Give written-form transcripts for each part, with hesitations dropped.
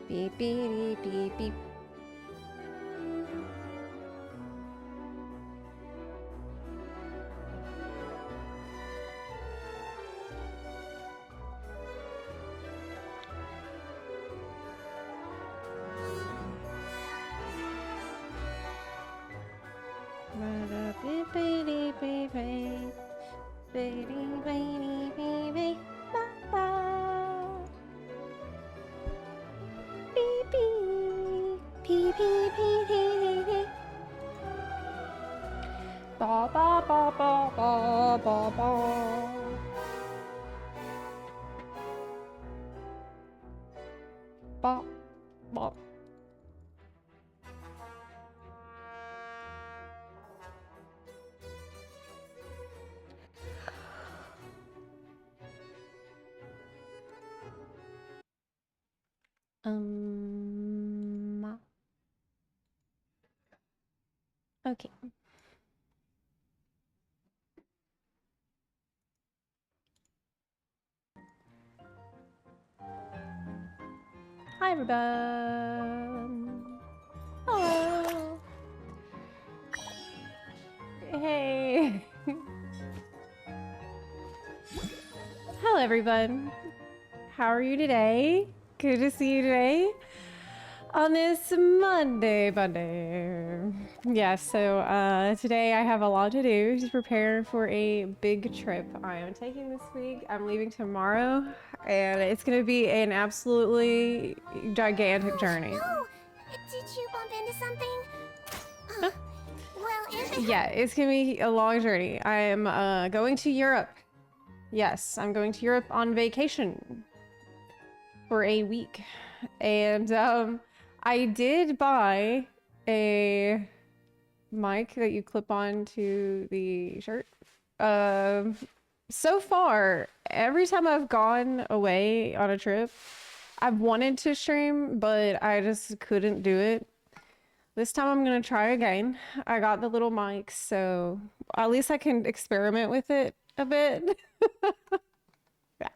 Beep beep beep beep. Ba ba ba ba ba ba ba. Ba ba. Okay. Hi everyone. Hello. Hey. Hello, everyone. How are you today? Good to see you today on this Monday. Yeah, so today I have a lot to do to prepare for a big trip I am taking this week. I'm leaving tomorrow, and it's going to be an absolutely gigantic journey. No! Did you bump into something? Well, if it Yeah, it's going to be a long journey. I am going to Europe. Yes, I'm going to Europe on vacation for a week. And I did buy a mic that you clip on to the shirt. So far, every time I've gone away on a trip, I've wanted to stream, but I just couldn't do it. This time I'm gonna try again. I got the little mic, so at least I can experiment with it a bit. Yeah.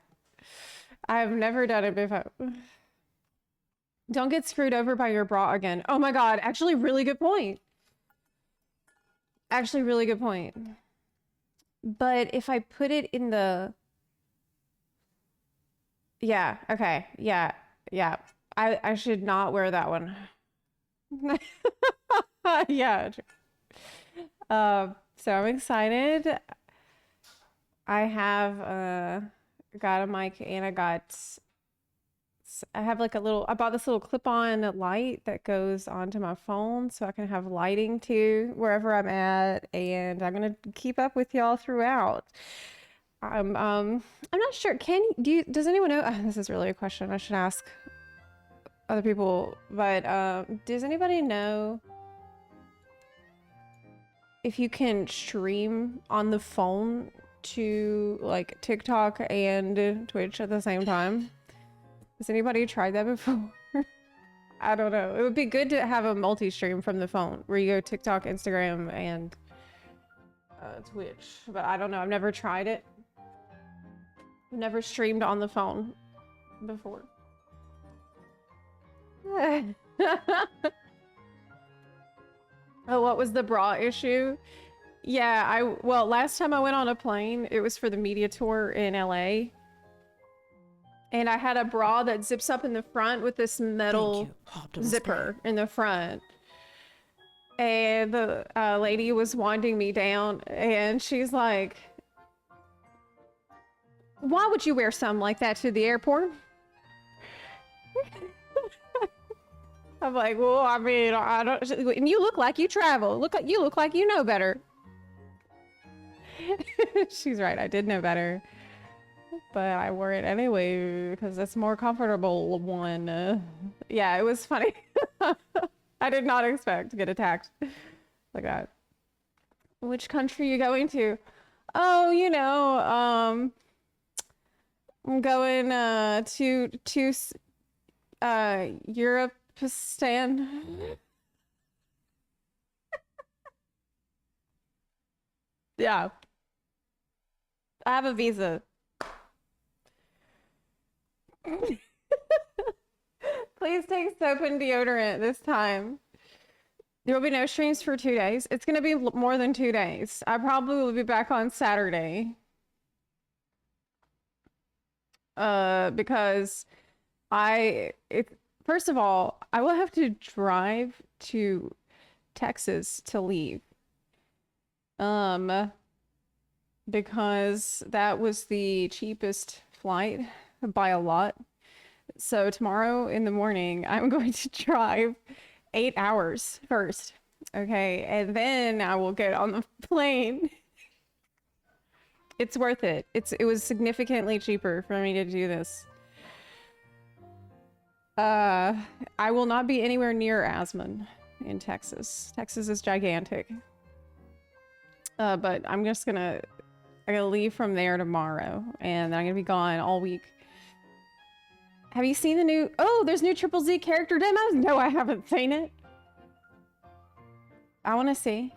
I've never done it before. Don't get screwed over by your bra again. Oh my god, actually really good point. Actually really good point. But if I put it in the... Yeah, okay, yeah. I should not wear that one. Yeah. So I'm excited. I have got a mic and I have like I bought this little clip-on light that goes onto my phone so I can have lighting too wherever I'm at, and I'm gonna keep up with y'all throughout. I'm not sure. Does anyone know? This is really a question I should ask other people, but does anybody know if you can stream on the phone to like TikTok and Twitch at the same time? Has anybody tried that before? I don't know. It would be good to have a multi-stream from the phone where you go TikTok, Instagram, and Twitch. But I don't know. I've never tried it. I've never streamed on the phone before. Oh, what was the bra issue? Yeah, well, last time I went on a plane, it was for the media tour in LA. And I had a bra that zips up in the front with this metal zipper in the front. And the lady was winding me down, and she's like, "Why would you wear something like that to the airport?" I'm like, well, I mean, I don't. And you look like you travel. You look like you know better. She's right. I did know better. But I wore it anyway because it's more comfortable one. Yeah, it was funny. I did not expect to get attacked like that. Which country are you going to? Oh, you know, I'm going to Europistan. Yeah. I have a visa. Please take soap and deodorant this time. There will be no streams for 2 days. It's going to be more than 2 days. I probably will be back on Saturday. Because first of all, I will have to drive to Texas to leave. Because that was the cheapest flight by a lot. So tomorrow in the morning, I'm going to drive 8 hours first. Okay, and then I will get on the plane. It's worth it. It was significantly cheaper for me to do this. I will not be anywhere near Asmund in Texas. Texas is gigantic. But I'm gonna leave from there tomorrow, and I'm gonna be gone all week. Have you seen the new... Oh, there's new Triple Z character demos? No, I haven't seen it. I want to see.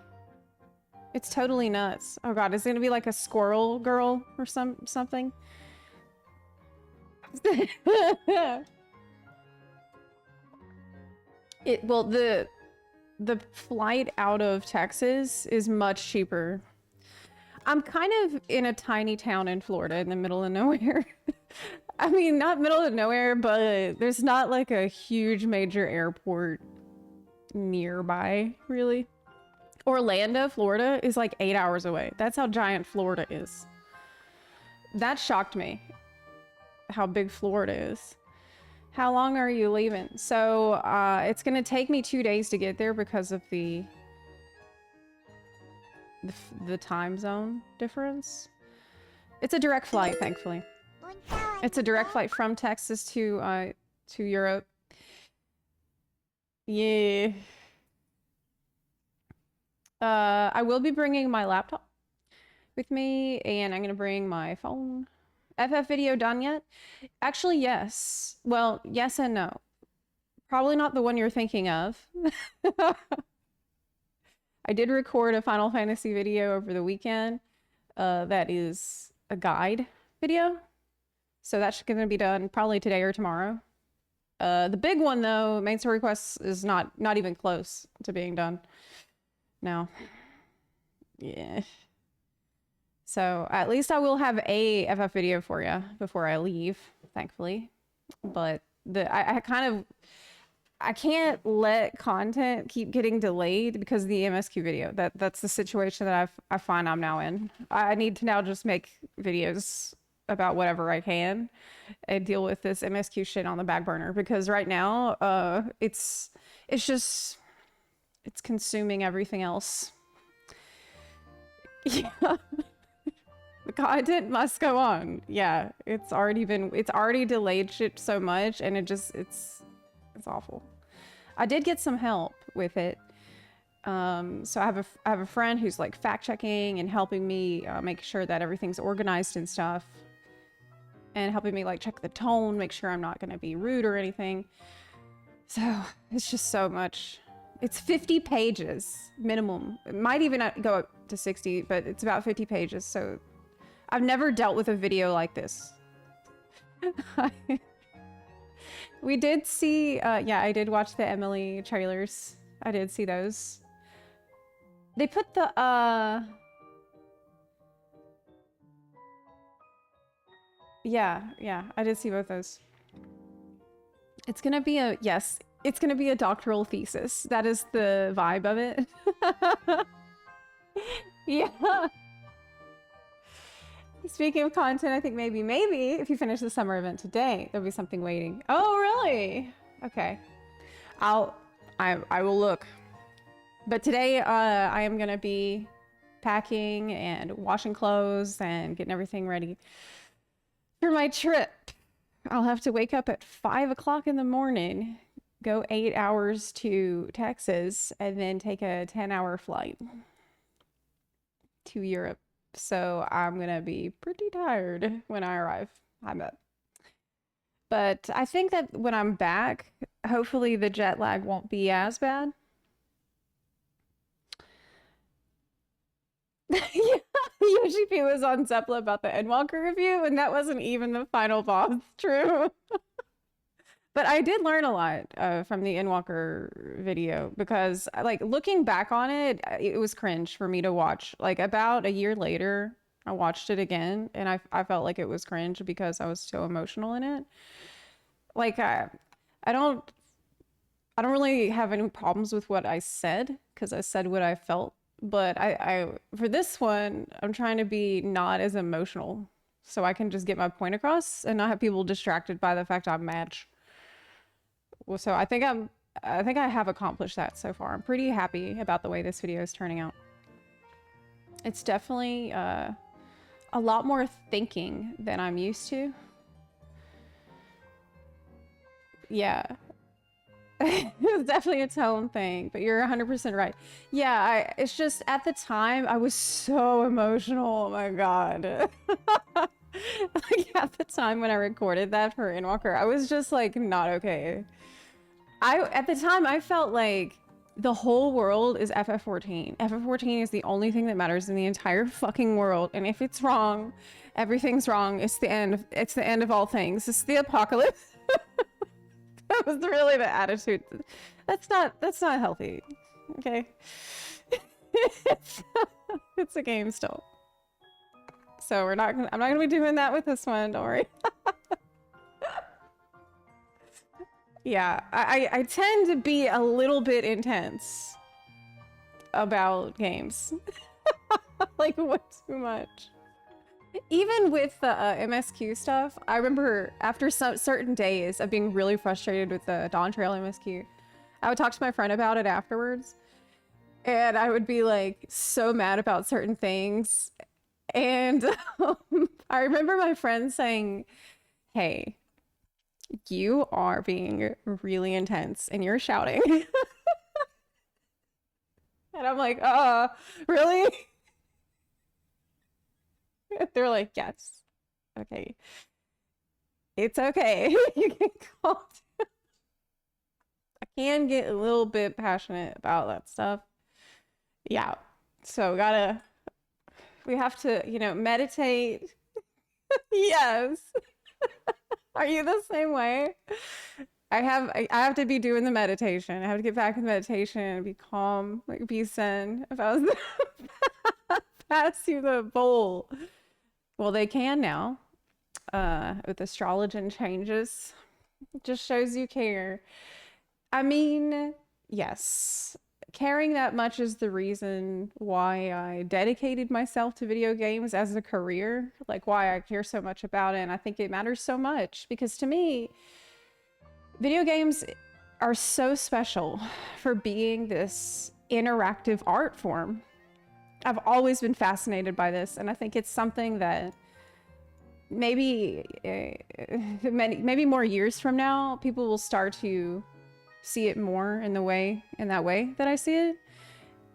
It's totally nuts. Oh god, is it gonna be like a squirrel girl or something? Well, the flight out of Texas is much cheaper. I'm kind of in a tiny town in Florida in the middle of nowhere. I mean, not middle of nowhere, but there's not like a huge major airport nearby, really. Orlando, Florida is like 8 hours away. That's how giant Florida is. That shocked me, how big Florida is. How long are you leaving? So it's gonna take me 2 days to get there because of the time zone difference. It's a direct flight, thankfully. It's a direct flight from Texas to Europe. Yeah. I will be bringing my laptop with me, and I'm gonna bring my phone. FF video done yet? Actually, yes. Well, yes and no. Probably not the one you're thinking of. I did record a Final Fantasy video over the weekend. That is a guide video. So that's gonna be done probably today or tomorrow. The big one though, main story quest, is not even close to being done. No. Yeah. So at least I will have a FF video for you before I leave, thankfully. But I can't let content keep getting delayed because of the MSQ video. That's the situation that I find I'm now in. I need to now just make videos about whatever I can and deal with this MSQ shit on the back burner, because right now it's consuming everything else. Yeah. The content must go on. Yeah, it's already delayed shit so much, and it's awful. I did get some help with it. So I have a friend who's like fact checking and helping me make sure that everything's organized and stuff, and helping me like check the tone, make sure I'm not gonna be rude or anything. So it's just so much. It's 50 pages minimum. It might even go up to 60, but it's about 50 pages. So I've never dealt with a video like this. We did see, yeah, I did watch the Emily trailers. I did see those. They put the, yeah, I did see both those. It's gonna be a, yes, it's gonna be a doctoral thesis. That is the vibe of it. Yeah. Speaking of content, I think maybe if you finish the summer event today, there'll be something waiting. Oh, really? Okay. I will look. But today, I am gonna be packing and washing clothes and getting everything ready for my trip. I'll have to wake up at 5 o'clock in the morning, go 8 hours to Texas, and then take a 10-hour flight to Europe. So I'm gonna be pretty tired when I arrive, I bet. But I think that when I'm back, hopefully the jet lag won't be as bad. Yeah, Yoshi was on Zepla about the Endwalker review, and that wasn't even the final boss. True. But I did learn a lot from the Endwalker video, because like looking back on it, it was cringe for me to watch. Like about a year later, I watched it again, and I felt like it was cringe because I was so emotional in it. Like I don't really have any problems with what I said, because I said what I felt. But I for this one, I'm trying to be not as emotional, so I can just get my point across and not have people distracted by the fact I'm mad. Well, so I think I have accomplished that so far. I'm pretty happy about the way this video is turning out. It's definitely a lot more thinking than I'm used to. Yeah. It's definitely a tone thing, but you're 100% right. Yeah, it's just at the time I was so emotional. Oh my god. Like at the time when I recorded that for Endwalker, I was just like not okay. At the time I felt like the whole world is FF14. FF14 is the only thing that matters in the entire fucking world, and if it's wrong, everything's wrong. It's the end. It's the end of all things. It's the apocalypse. That was really the attitude. That's not healthy. Okay. It's a game still. So I'm not gonna be doing that with this one, don't worry. Yeah, I tend to be a little bit intense about games. Like, what too much. Even with the MSQ stuff, I remember after some certain days of being really frustrated with the Dawn Trail MSQ, I would talk to my friend about it afterwards. And I would be like so mad about certain things. And I remember my friend saying, hey, you are being really intense and you're shouting. And I'm like, really? They're like, yes. Okay. It's okay. You can calm down. I can get a little bit passionate about that stuff. Yeah. So we have to, meditate. Yes. Are you the same way? I have to be doing the meditation. I have to get back in meditation and be calm, like be zen. If I was pass you the bowl. Well, they can now. With astrology changes. It just shows you care. I mean, yes. Caring that much is the reason why I dedicated myself to video games as a career, like why I care so much about it. And I think it matters so much because to me, video games are so special for being this interactive art form. I've always been fascinated by this, and I think it's something that maybe maybe more years from now, people will start to see it more in that way that I see it,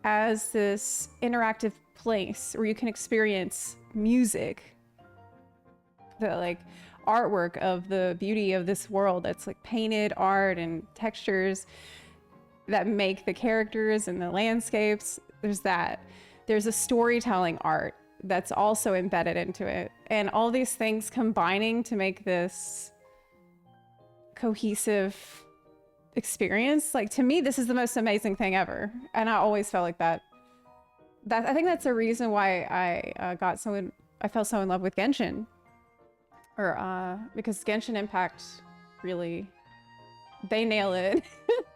as this interactive place where you can experience music, the like artwork of the beauty of this world that's like painted art and textures that make the characters and the landscapes. There's a storytelling art that's also embedded into it, and all these things combining to make this cohesive experience. Like, to me, this is the most amazing thing ever, and I always felt like that. I think that's the reason why I fell so in love with Genshin, or because Genshin Impact really, they nail it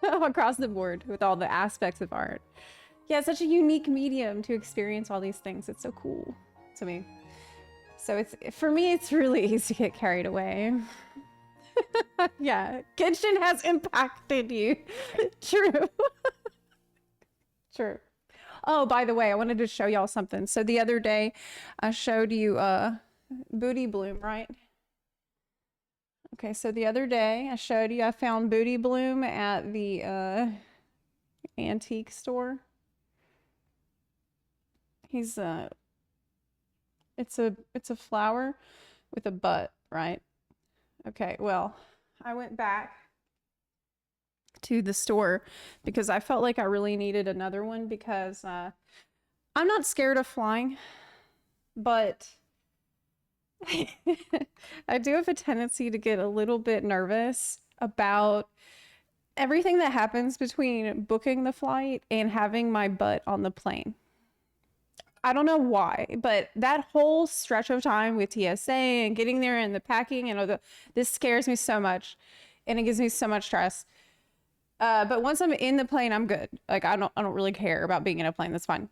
across the board with all the aspects of art. Yeah, it's such a unique medium to experience all these things. It's so cool to me. So for me, it's really easy to get carried away. Yeah, Genshin has impacted you. True. True. Oh, by the way, I wanted to show y'all something. So the other day, I showed you Booty Bloom, right? Okay, so the other day, I showed you I found Booty Bloom at the antique store. He's it's a flower with a butt, right? Okay, well, I went back to the store because I felt like I really needed another one because I'm not scared of flying, but I do have a tendency to get a little bit nervous about everything that happens between booking the flight and having my butt on the plane. I don't know why, but that whole stretch of time with TSA and getting there and the packing and all this scares me so much, and it gives me so much stress. But once I'm in the plane, I'm good. Like, I don't really care about being in a plane. That's fine.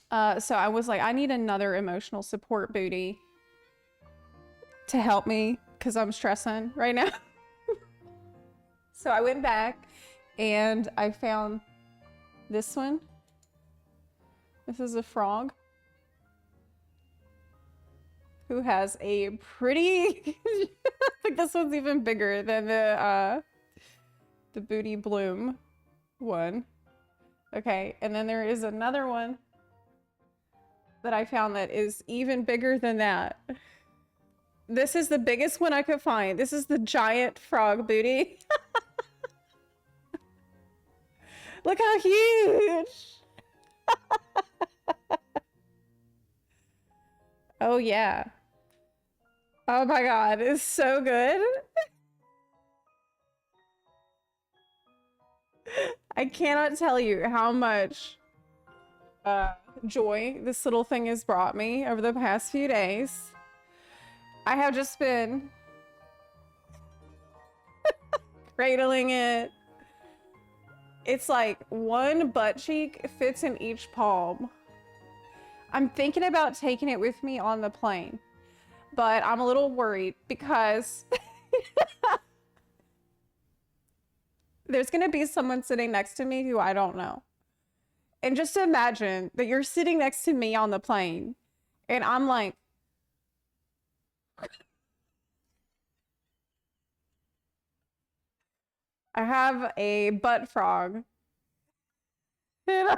So I was like, I need another emotional support booty to help me because I'm stressing right now. So I went back and I found this one. This is a frog who has a pretty, I think this one's even bigger than the Booty Bloom one. Okay, and then there is another one that I found that is even bigger than that. This is the biggest one I could find. This is the giant frog booty. Look how huge. Oh yeah. Oh my god, it's so good. I cannot tell you how much joy this little thing has brought me over the past few days. I have just been cradling it. It's like one butt cheek fits in each palm. I'm thinking about taking it with me on the plane, but I'm a little worried because there's gonna be someone sitting next to me who I don't know. And just imagine that you're sitting next to me on the plane and I'm like, I have a butt frog. And I'm like,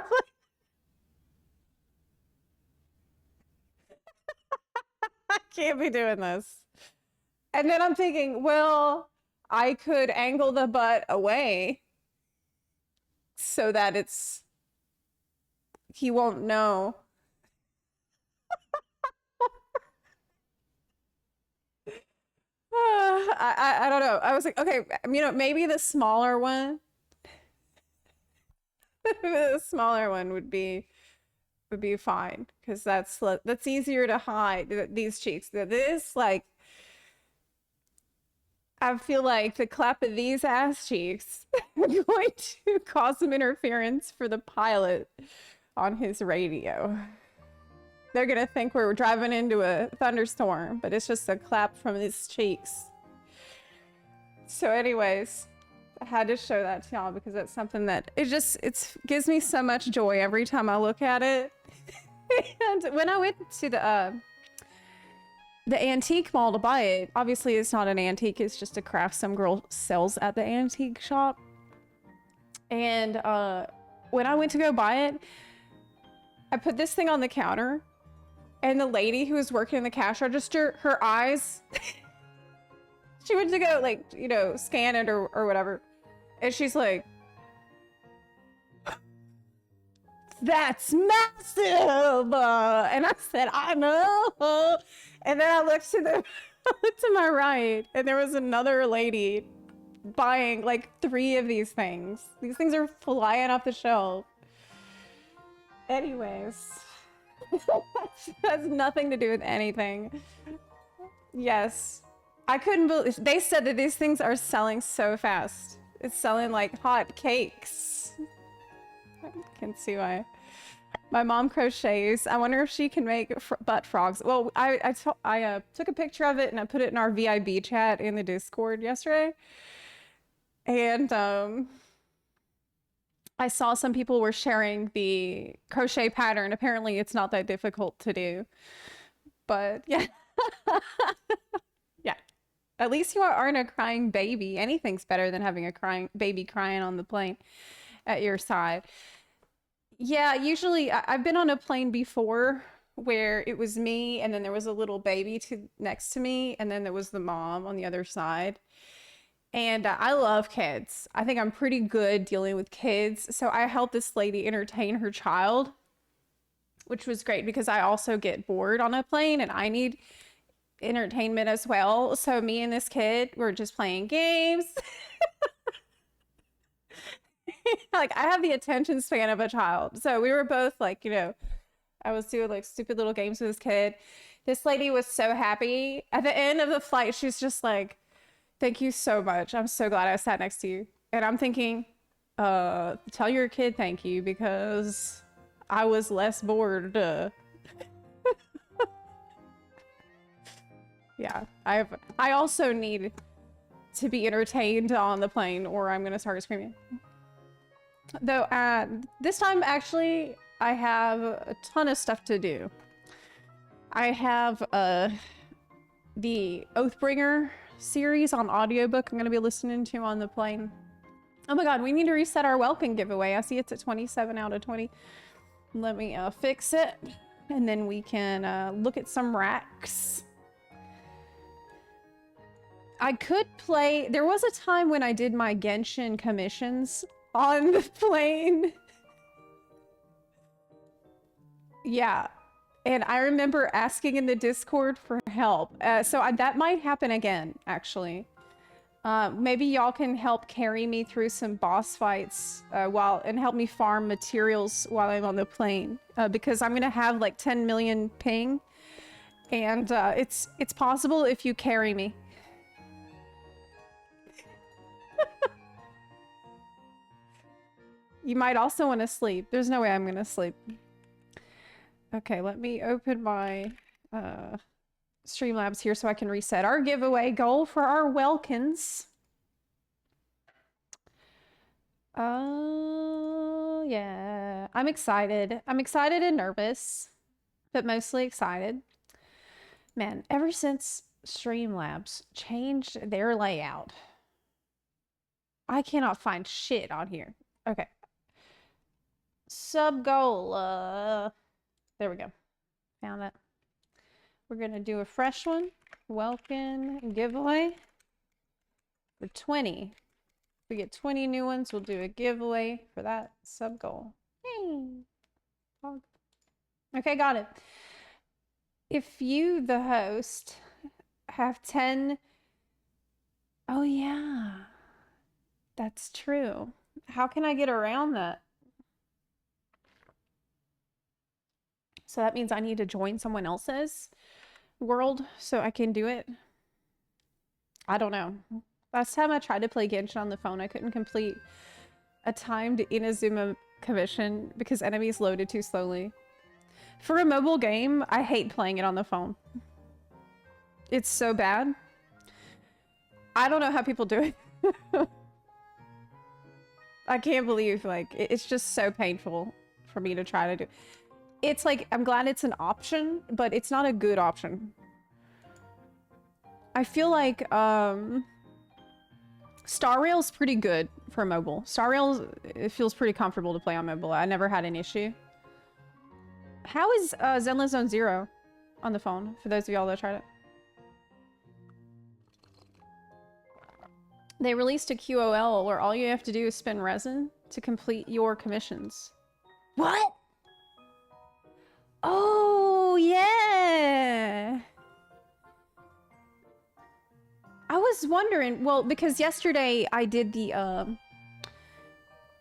I can't be doing this. And then I'm thinking, well, I could angle the butt away so that he won't know. I don't know. I was like, okay, maybe the smaller one, the smaller one would be fine because that's easier to hide these cheeks. This like I feel like the clap of these ass cheeks are going to cause some interference for the pilot on his radio. They're gonna think we're driving into a thunderstorm, but it's just a clap from his cheeks. So anyways, I had to show that to y'all because that's something that it gives me so much joy every time I look at it. And when I went to the antique mall to buy it, obviously it's not an antique, it's just a craft some girl sells at the antique shop. And when I went to go buy it, I put this thing on the counter and the lady who was working in the cash register, her eyes, she went to go like, scan it or whatever. And she's like, that's massive. And I said, I know. And then I looked to my right and there was another lady buying like 3 of these things. These things are flying off the shelf. Anyways, has nothing to do with anything. Yes, I couldn't believe they said that these things are selling so fast. It's selling like hot cakes. I can see why. My mom crochets. I wonder if she can make butt frogs. Well, I took a picture of it and I put it in our VIB chat in the Discord yesterday. And I saw some people were sharing the crochet pattern. Apparently it's not that difficult to do. But yeah. Yeah. At least you aren't a crying baby. Anything's better than having a crying baby crying on the plane at your side. Yeah, usually I've been on a plane before where it was me and then there was a little baby next to me and then there was the mom on the other side. And I love kids. I think I'm pretty good dealing with kids. So I helped this lady entertain her child, which was great because I also get bored on a plane and I need entertainment as well. So me and this kid were just playing games. Like I have the attention span of a child. So we were both like, I was doing like stupid little games with this kid. This lady was so happy. At the end of the flight, she's just like, thank you so much. I'm so glad I sat next to you. And I'm thinking, tell your kid thank you because I was less bored. Yeah, I also need to be entertained on the plane or I'm gonna start screaming. Though this time actually I have a ton of stuff to do. I have the Oathbringer series on audiobook I'm gonna be listening to on the plane. Oh my god, we need to reset our welcome giveaway. I see it's at 27 out of 20. Let me fix it and then we can look at some racks. I could play. There was a time when I did my Genshin commissions on the plane. Yeah. And I remember asking in the Discord for help. That might happen again, actually. Maybe y'all can help carry me through some boss fights and help me farm materials while I'm on the plane. Because I'm gonna have like 10 million ping, and it's possible if you carry me. You might also want to sleep. There's no way I'm gonna sleep. Okay, let me open my Streamlabs here so I can reset our giveaway goal for our Welkins. Oh, yeah. I'm excited. I'm excited and nervous, but mostly excited. Man, ever since Streamlabs changed their layout, I cannot find shit on here. Okay. Sub goal. There we go. Found it. We're gonna do a fresh one. Welcome giveaway for 20. If we get 20 new ones, we'll do a giveaway for that sub goal. Hey. Okay, got it. If you, the host, have 10... Oh, yeah. That's true. How can I get around that? So that means I need to join someone else's world so I can do it. I don't know. Last time I tried to play Genshin on the phone, I couldn't complete a timed Inazuma commission because enemies loaded too slowly. For a mobile game, I hate playing it on the phone. It's so bad. I don't know how people do it. I can't believe, like, it's just so painful for me to try to do. It's like, I'm glad it's an option, but it's not a good option. I feel like, Star Rail's pretty good for mobile. Star Rail, it feels pretty comfortable to play on mobile. I never had an issue. How is Zenless Zone Zero on the phone, for those of y'all that tried it? They released a QOL where all you have to do is spend resin to complete your commissions. What? Oh, yeah. I was wondering, well, because yesterday I did the,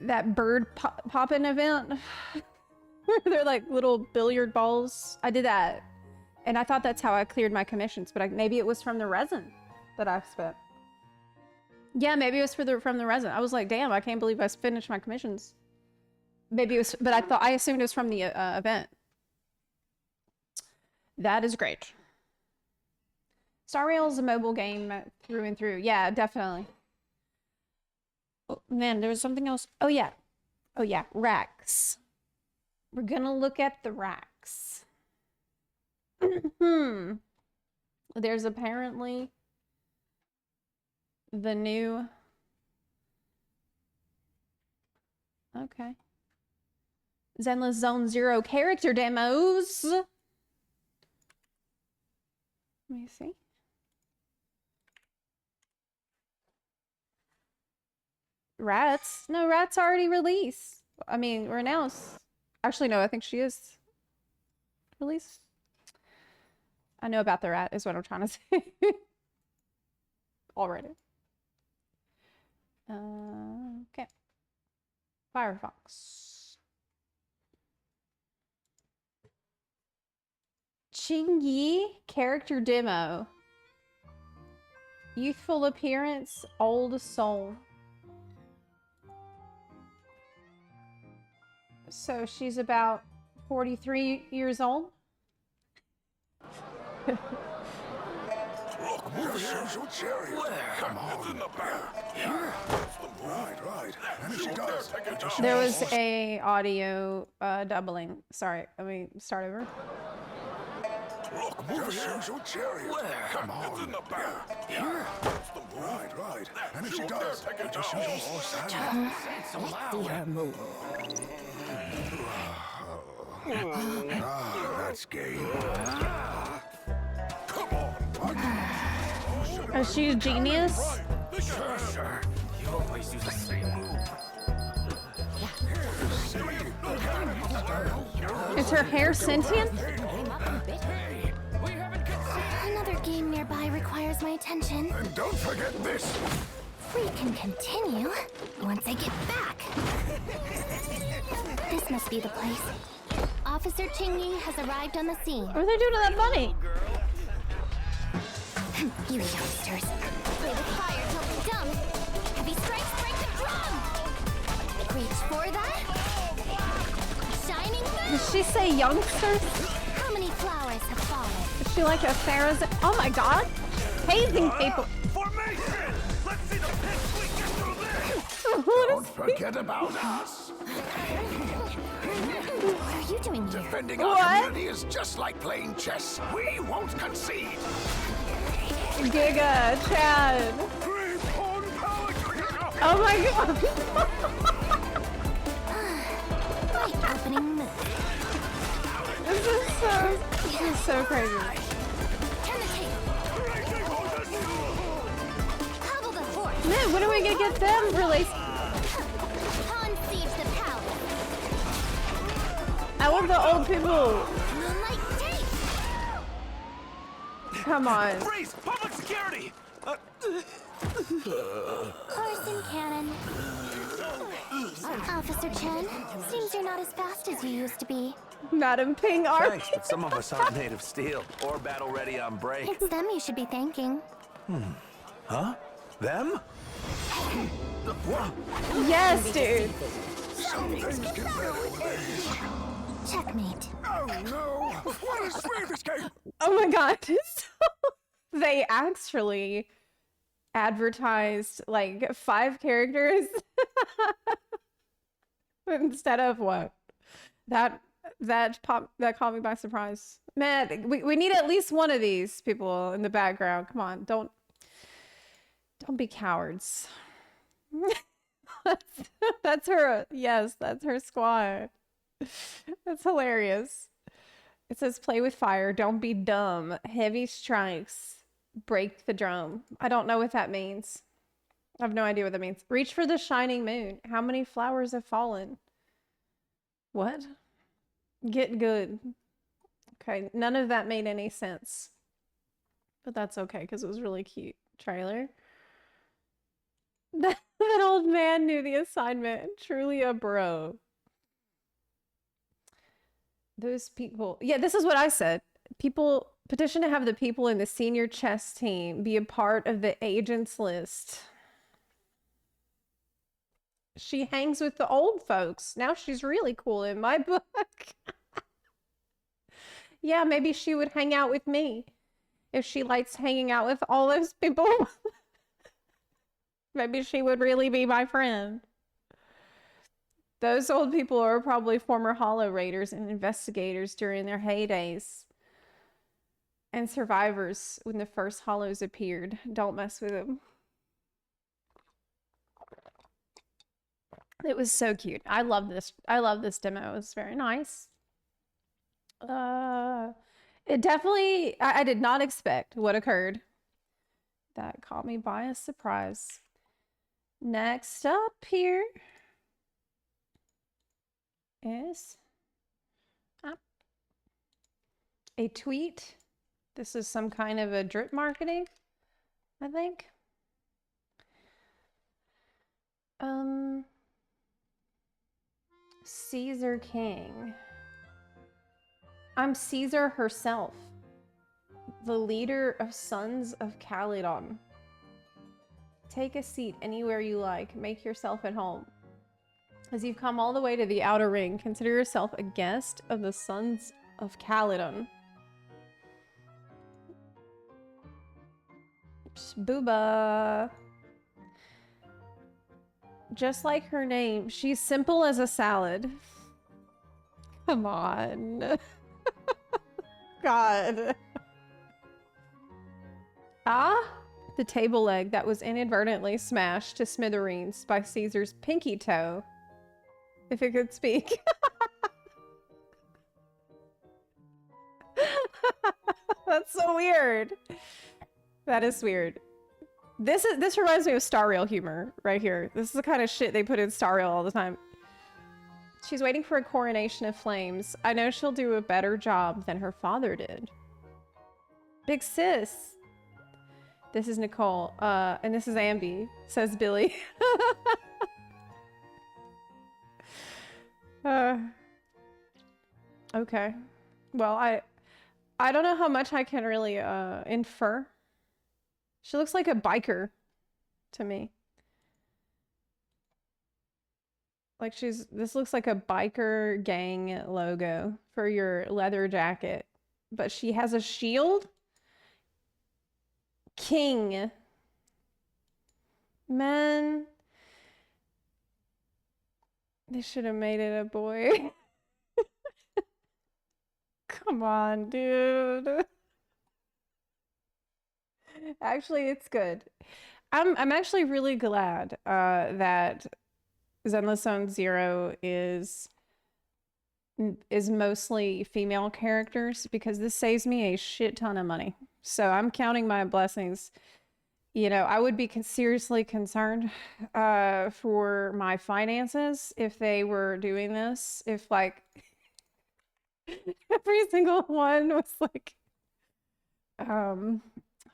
that bird poppin' event. They're like little billiard balls. I did that. And I thought that's how I cleared my commissions, but maybe it was from the resin that I spent. Yeah, maybe it was from the resin. I was like, damn, I can't believe I finished my commissions. Maybe it was, but I assumed it was from the event. That is great. Star Rail is a mobile game through and through. Yeah, definitely. Oh, man, there was something else. Oh, yeah. Oh, yeah. Racks. We're gonna look at the racks. There's apparently the new... Okay. Zenless Zone Zero character demos. Let me see. Rats? No, Rats already released. I mean, or announced. Actually, no, I think she is released. I know about the rat is what I'm trying to say. Already. Okay. Firefox. Chingy character demo. Youthful appearance, old soul. So she's about 43 years old. Look, there's your chariot. Come on. It's in the back. Here? Right. And if she does, there was a audio doubling. Sorry, let me start over. Look, there's your chariot. Come on. It's in the back. Here? Right. And if she does, just use all silent. See her move. That's game. Come on. Is she a genius? Sure. You always use the same move. Is her hair sentient? Another game nearby requires captures my attention. And don't forget this. We can continue once I get back. This must be the place. Officer Chingy has arrived on the scene. What are they doing to that bunny? You youngsters. Play with fire, don't be dumb. Heavy strikes break the drum. Reach for that. Shining Did moon. she say youngsters? How many flowers have fallen? Is she like a Pharaoh's? Oh my god! Hazing people! Formation! Let's see the pitch we get through this! Don't forget about us. What are you doing here? Defending What? our community is just like playing chess. We won't concede. Giga, Chad! Oh my god! Great opening move. This is so crazy. Turn the table. Hobble the horse. Man, when are we gonna get them released? Pawn siege the palace. I want the old people. Moonlight tape. Come on. Freeze! Public security! Horse and cannon. Officer Chen, seems you're not as fast as you used to be. Madam Ping Army. Thanks, but some of us aren't made of steel or battle ready on break. It's them you should be thanking. Huh? Them? Yes, dude. Some things get better with age. Checkmate. Oh no! What is with this game? Oh my god. They actually advertised like 5 characters instead of what? That caught me by surprise. Man, we need at least one of these people in the background. Come on, don't be cowards. That's her. Yes, that's her squad. That's hilarious. It says play with fire, don't be dumb. Heavy strikes, break the drum. I don't know what that means. I have no idea what that means. Reach for the shining moon. How many flowers have fallen? What? Get good. Okay, none of that made any sense. But that's okay, because it was really cute trailer. That old man knew the assignment. Truly a bro. Those people. Yeah, this is what I said. People petition to have the people in the senior chess team be a part of the agents list. She hangs with the old folks. Now she's really cool in my book. Yeah, maybe she would hang out with me if she likes hanging out with all those people. Maybe she would really be my friend. Those old people are probably former Hollow Raiders and investigators during their heydays. And survivors when the first Hollows appeared. Don't mess with them. It was so cute. I love this. I love this demo. It was very nice. It definitely, I did not expect what occurred. That caught me by a surprise. Next up here is a tweet. This is some kind of a drip marketing, I think. Caesar King. I'm Caesar herself, the leader of Sons of Calydon. Take a seat anywhere you like. Make yourself at home. As you've come all the way to the Outer Ring, consider yourself a guest of the Sons of Calydon. Booba. Just like her name, she's simple as a salad. Come on. God. The table leg that was inadvertently smashed to smithereens by Caesar's pinky toe. If it could speak. That's so weird. That is weird. This reminds me of Star Rail humor right here. This is the kind of shit they put in Star Rail all the time. She's waiting for a coronation of flames. I know she'll do a better job than her father did. Big sis. This is Nicole. And this is Ambi, says Billy. Okay. Well, I don't know how much I can really infer. She looks like a biker to me. Like this looks like a biker gang logo for your leather jacket. But she has a shield? King. Man. They should have made it a boy. Come on, dude. Actually, it's good. I'm actually really glad that Zenless Zone Zero is mostly female characters because this saves me a shit ton of money. So I'm counting my blessings. You know, I would be seriously concerned for my finances if they were doing this. If like every single one was like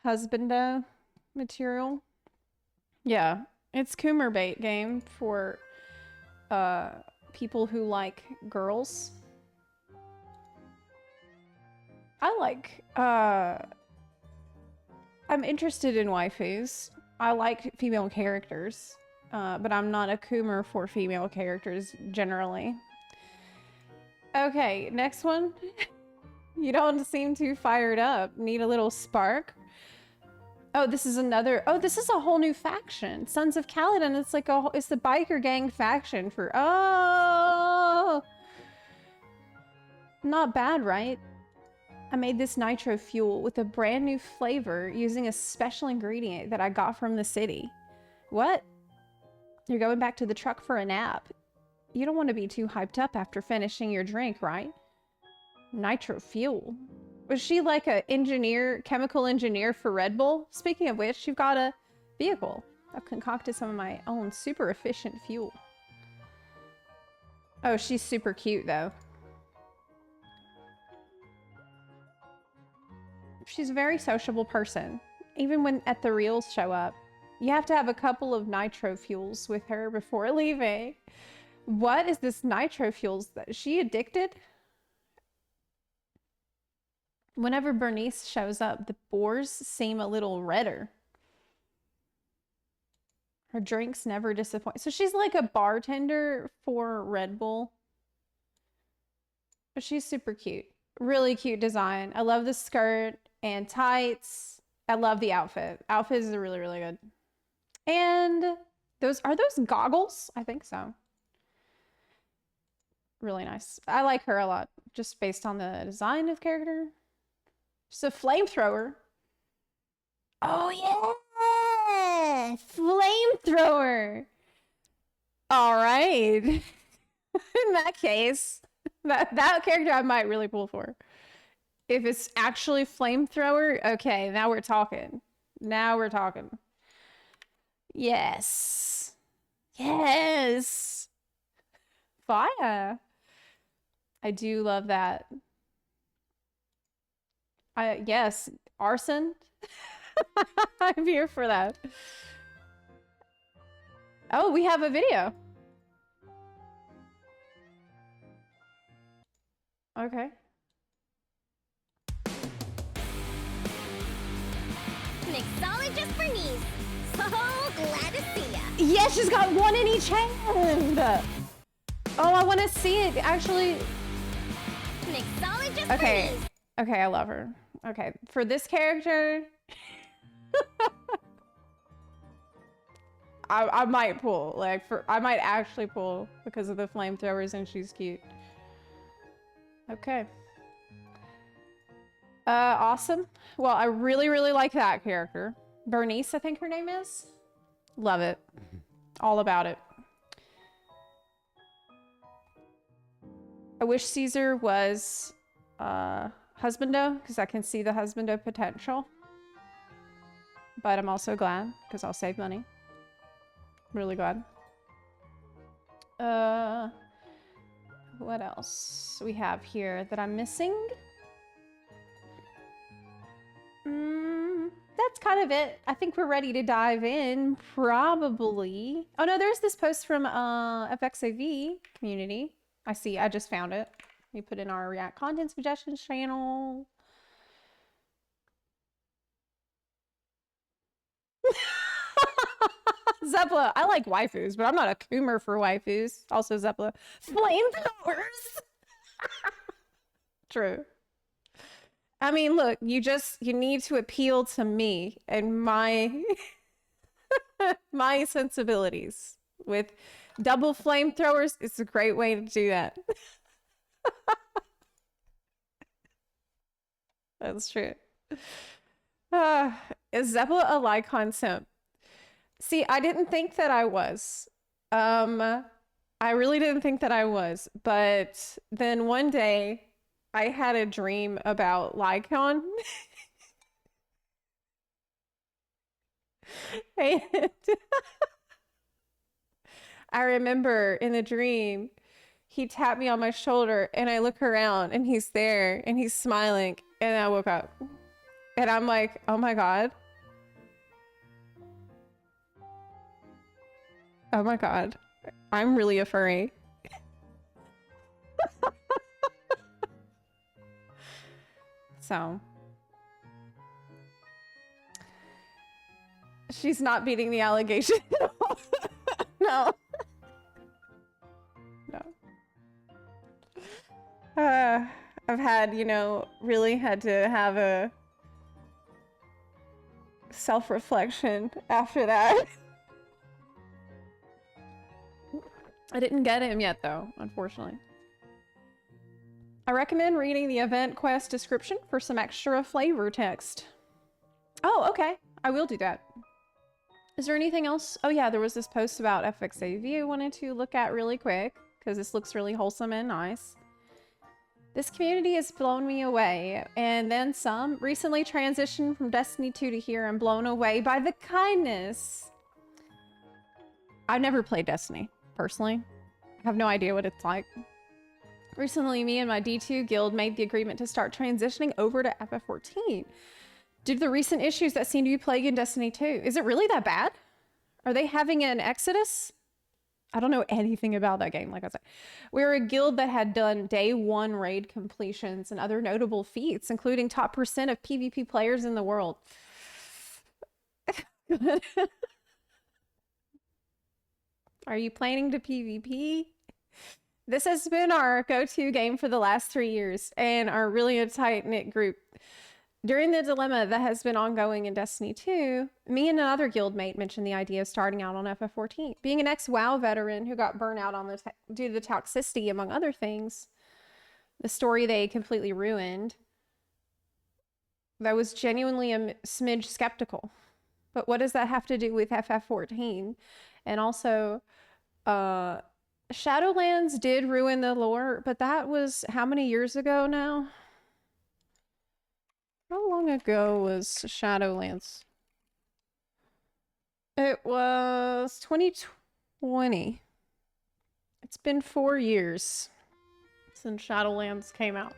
husbando material. Yeah, it's Coomer bait game for people who like girls. I like I'm interested in waifus. I like female characters, but I'm not a Coomer for female characters generally. Okay, next one. You don't seem too fired up. Need a little spark? Oh, this is another. Oh, this is a whole new faction. Sons of Kaladin. It's like it's the biker gang faction for. Oh, not bad, right? I made this nitro fuel with a brand new flavor using a special ingredient that I got from the city. What? You're going back to the truck for a nap. You don't want to be too hyped up after finishing your drink, right? Nitro fuel. Was she like a chemical engineer for Red Bull? Speaking of which, you've got a vehicle. I've concocted some of my own super efficient fuel. Oh, she's super cute though. She's a very sociable person. Even when at the reels show up. You have to have a couple of nitro fuels with her before leaving. What is this nitro fuels? Is she addicted? Whenever Bernice shows up, the boars seem a little redder. Her drinks never disappoint. So she's like a bartender for Red Bull. But she's super cute. Really cute design. I love the skirt and tights. I love the outfit. Outfit is really, really good. And are those goggles? I think so. Really nice. I like her a lot, just based on the design of character. She's a flamethrower. Oh yeah! Flamethrower! Alright. In that case, that character I might really pull for. If it's actually flamethrower, okay, now we're talking. Now we're talking. Yes. Yes. Fire. I do love that. Yes, arson. I'm here for that. Oh, we have a video. Okay. Mixologist Bernice. So glad to see ya. Yeah, she's got one in each hand. Oh, I want to see it actually. Mixologist Okay. Bernice. Okay, I love her. Okay, for this character, I might pull. I might actually pull because of the flamethrowers and she's cute. Okay. Awesome. Well, I really, really like that character. Bernice, I think her name is. Love it. All about it. I wish Caesar was husbando, because I can see the husbando potential. But I'm also glad, because I'll save money. Really glad. What else we have here that I'm missing? that's kind of it. I think we're ready to dive in, probably. Oh no, there's this post from FXAV community. I see, I just found it. We put in our React content suggestions channel. Zepla, I like waifus, but I'm not a coomer for waifus. Also Zepla. Flamethrowers! True. I mean, look, you need to appeal to me and my my sensibilities. With double flamethrowers, it's a great way to do that. That's true. Is Zepla a Lycon simp? See, I didn't think that I was. I really didn't think that I was. But then one day, I had a dream about Lycon. And I remember in the dream, he tapped me on my shoulder and I look around and he's there and he's smiling. And I woke up and I'm like, oh my God. Oh my God. I'm really a furry. So. She's not beating the allegation. No. No. I've had, really had to have a self-reflection after that. I didn't get him yet, though, unfortunately. I recommend reading the event quest description for some extra flavor text. Oh, okay. I will do that. Is there anything else? Oh yeah, there was this post about FXAV I wanted to look at really quick because this looks really wholesome and nice. This community has blown me away, and then some. Recently transitioned from Destiny 2 to here and blown away by the kindness. I've never played Destiny, personally. I have no idea what it's like. Recently, me and my D2 guild made the agreement to start transitioning over to FF14. Due to the recent issues that seem to be plaguing Destiny 2. Is it really that bad? Are they having an exodus? I don't know anything about that game, like I said. We're a guild that had done day 1 raid completions and other notable feats, including top % of PvP players in the world. Are you planning to PvP? This has been our go-to game for the last 3 years and our really tight-knit group. During the dilemma that has been ongoing in Destiny 2, me and another guildmate mentioned the idea of starting out on FF14. Being an ex-WoW veteran who got burnt out on due to the toxicity, among other things, the story they completely ruined, that was genuinely a smidge skeptical. But what does that have to do with FF14? And also, Shadowlands did ruin the lore, but that was how many years ago now? How long ago was Shadowlands? It was 2020. It's been 4 years since Shadowlands came out.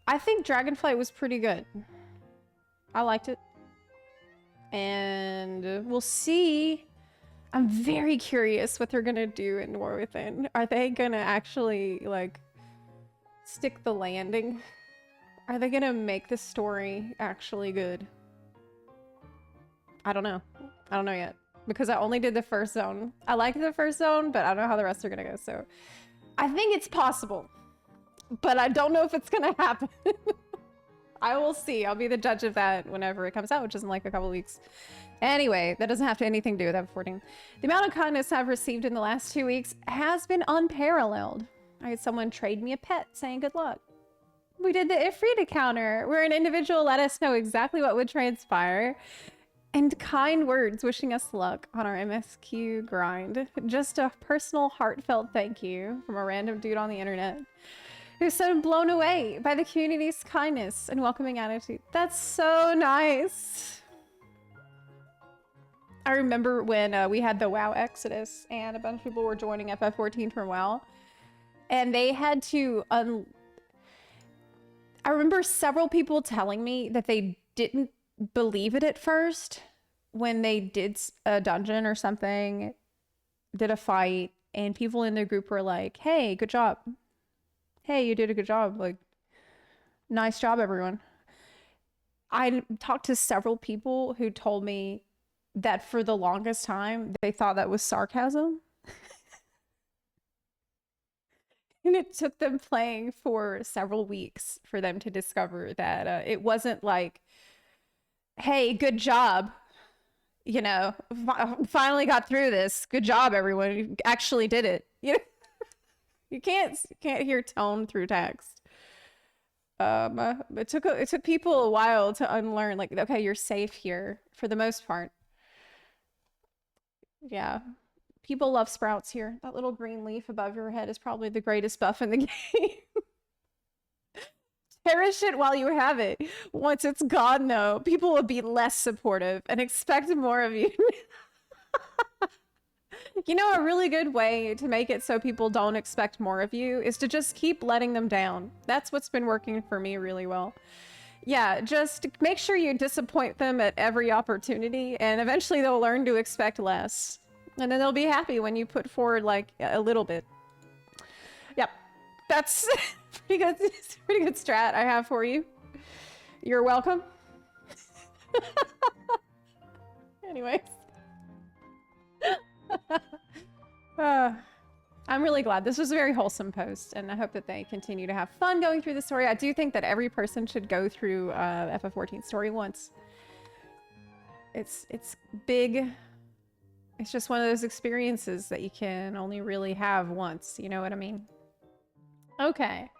I think Dragonflight was pretty good. I liked it. And we'll see. I'm very curious what they're gonna do in War Within. Are they gonna actually, like, stick the landing? Are they gonna make the story actually good? I don't know. I don't know yet. Because I only did the first zone. I liked the first zone, but I don't know how the rest are gonna go, so... I think it's possible. But I don't know if it's gonna happen. I will see. I'll be the judge of that whenever it comes out, which is in like a couple weeks. Anyway, that doesn't have to anything to do with F14. The amount of kindness I've received in the last 2 weeks has been unparalleled. I had someone trade me a pet saying good luck. We did the Ifrit counter, where an individual let us know exactly what would transpire, and kind words wishing us luck on our MSQ grind. Just a personal, heartfelt thank you from a random dude on the internet who's so blown away by the community's kindness and welcoming attitude. That's so nice. I remember when we had the WoW Exodus and a bunch of people were joining FF14 from WoW, and they had to I remember several people telling me that they didn't believe it at first when they did a dungeon or something, did a fight, and people in their group were like, hey, good job. Hey, you did a good job. Like, nice job, everyone. I talked to several people who told me that for the longest time, they thought that was sarcasm. And it took them playing for several weeks for them to discover that it wasn't like, hey, good job. You know, finally got through this. Good job, everyone. You actually did it. You know, you can't hear tone through text. It took people a while to unlearn, like, okay, you're safe here for the most part. Yeah. People love sprouts here. That little green leaf above your head is probably the greatest buff in the game. Cherish it while you have it. Once it's gone, though, people will be less supportive and expect more of you. You know, a really good way to make it so people don't expect more of you is to just keep letting them down. That's what's been working for me really well. Yeah, just make sure you disappoint them at every opportunity, and eventually they'll learn to expect less. And then they'll be happy when you put forward, like, a little bit. Yep. That's pretty good. It's a pretty good strat I have for you. You're welcome. Anyways. I'm really glad. This was a very wholesome post, and I hope that they continue to have fun going through the story. I do think that every person should go through FF14 story once. It's big. It's just one of those experiences that you can only really have once. You know what I mean? Okay.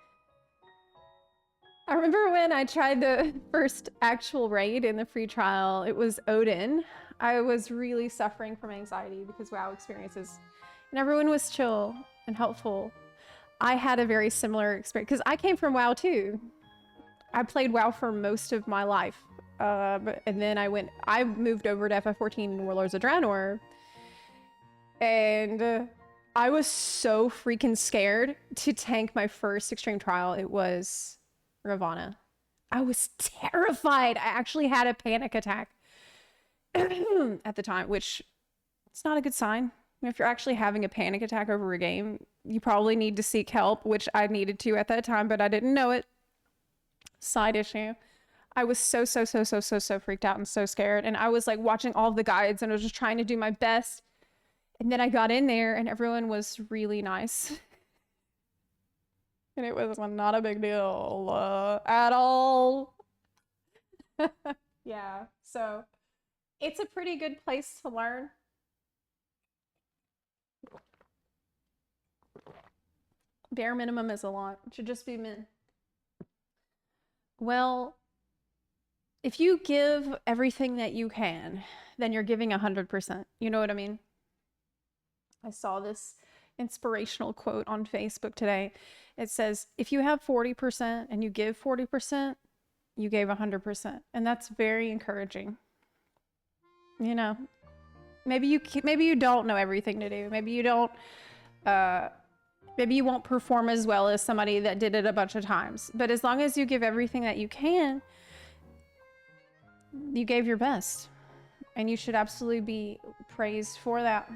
I remember when I tried the first actual raid in the free trial, it was Odin. I was really suffering from anxiety because WoW experiences, and everyone was chill and helpful. I had a very similar experience because I came from WoW too. I played WoW for most of my life. And then I moved over to FF14 Warlords of Draenor. And I was so freaking scared to tank my first extreme trial. It was Ravana. I was terrified. I actually had a panic attack at the time, which it's not a good sign. If you're actually having a panic attack over a game, you probably need to seek help, which I needed to at that time, but I didn't know it. Side issue. I was so freaked out and so scared. And I was like watching all of the guides and I was just trying to do my best. And then I got in there and everyone was really nice. And it was not a big deal at all. Yeah, so it's a pretty good place to learn. Bare minimum is a lot. It should just be min. Well, if you give everything that you can, then you're giving 100%. You know what I mean? I saw this inspirational quote on Facebook today. It says, if you have 40% and you give 40%, you gave 100%. And that's very encouraging. You know, maybe you don't know everything to do. Maybe you don't, maybe you won't perform as well as somebody that did it a bunch of times. But as long as you give everything that you can, you gave your best. And you should absolutely be praised for that.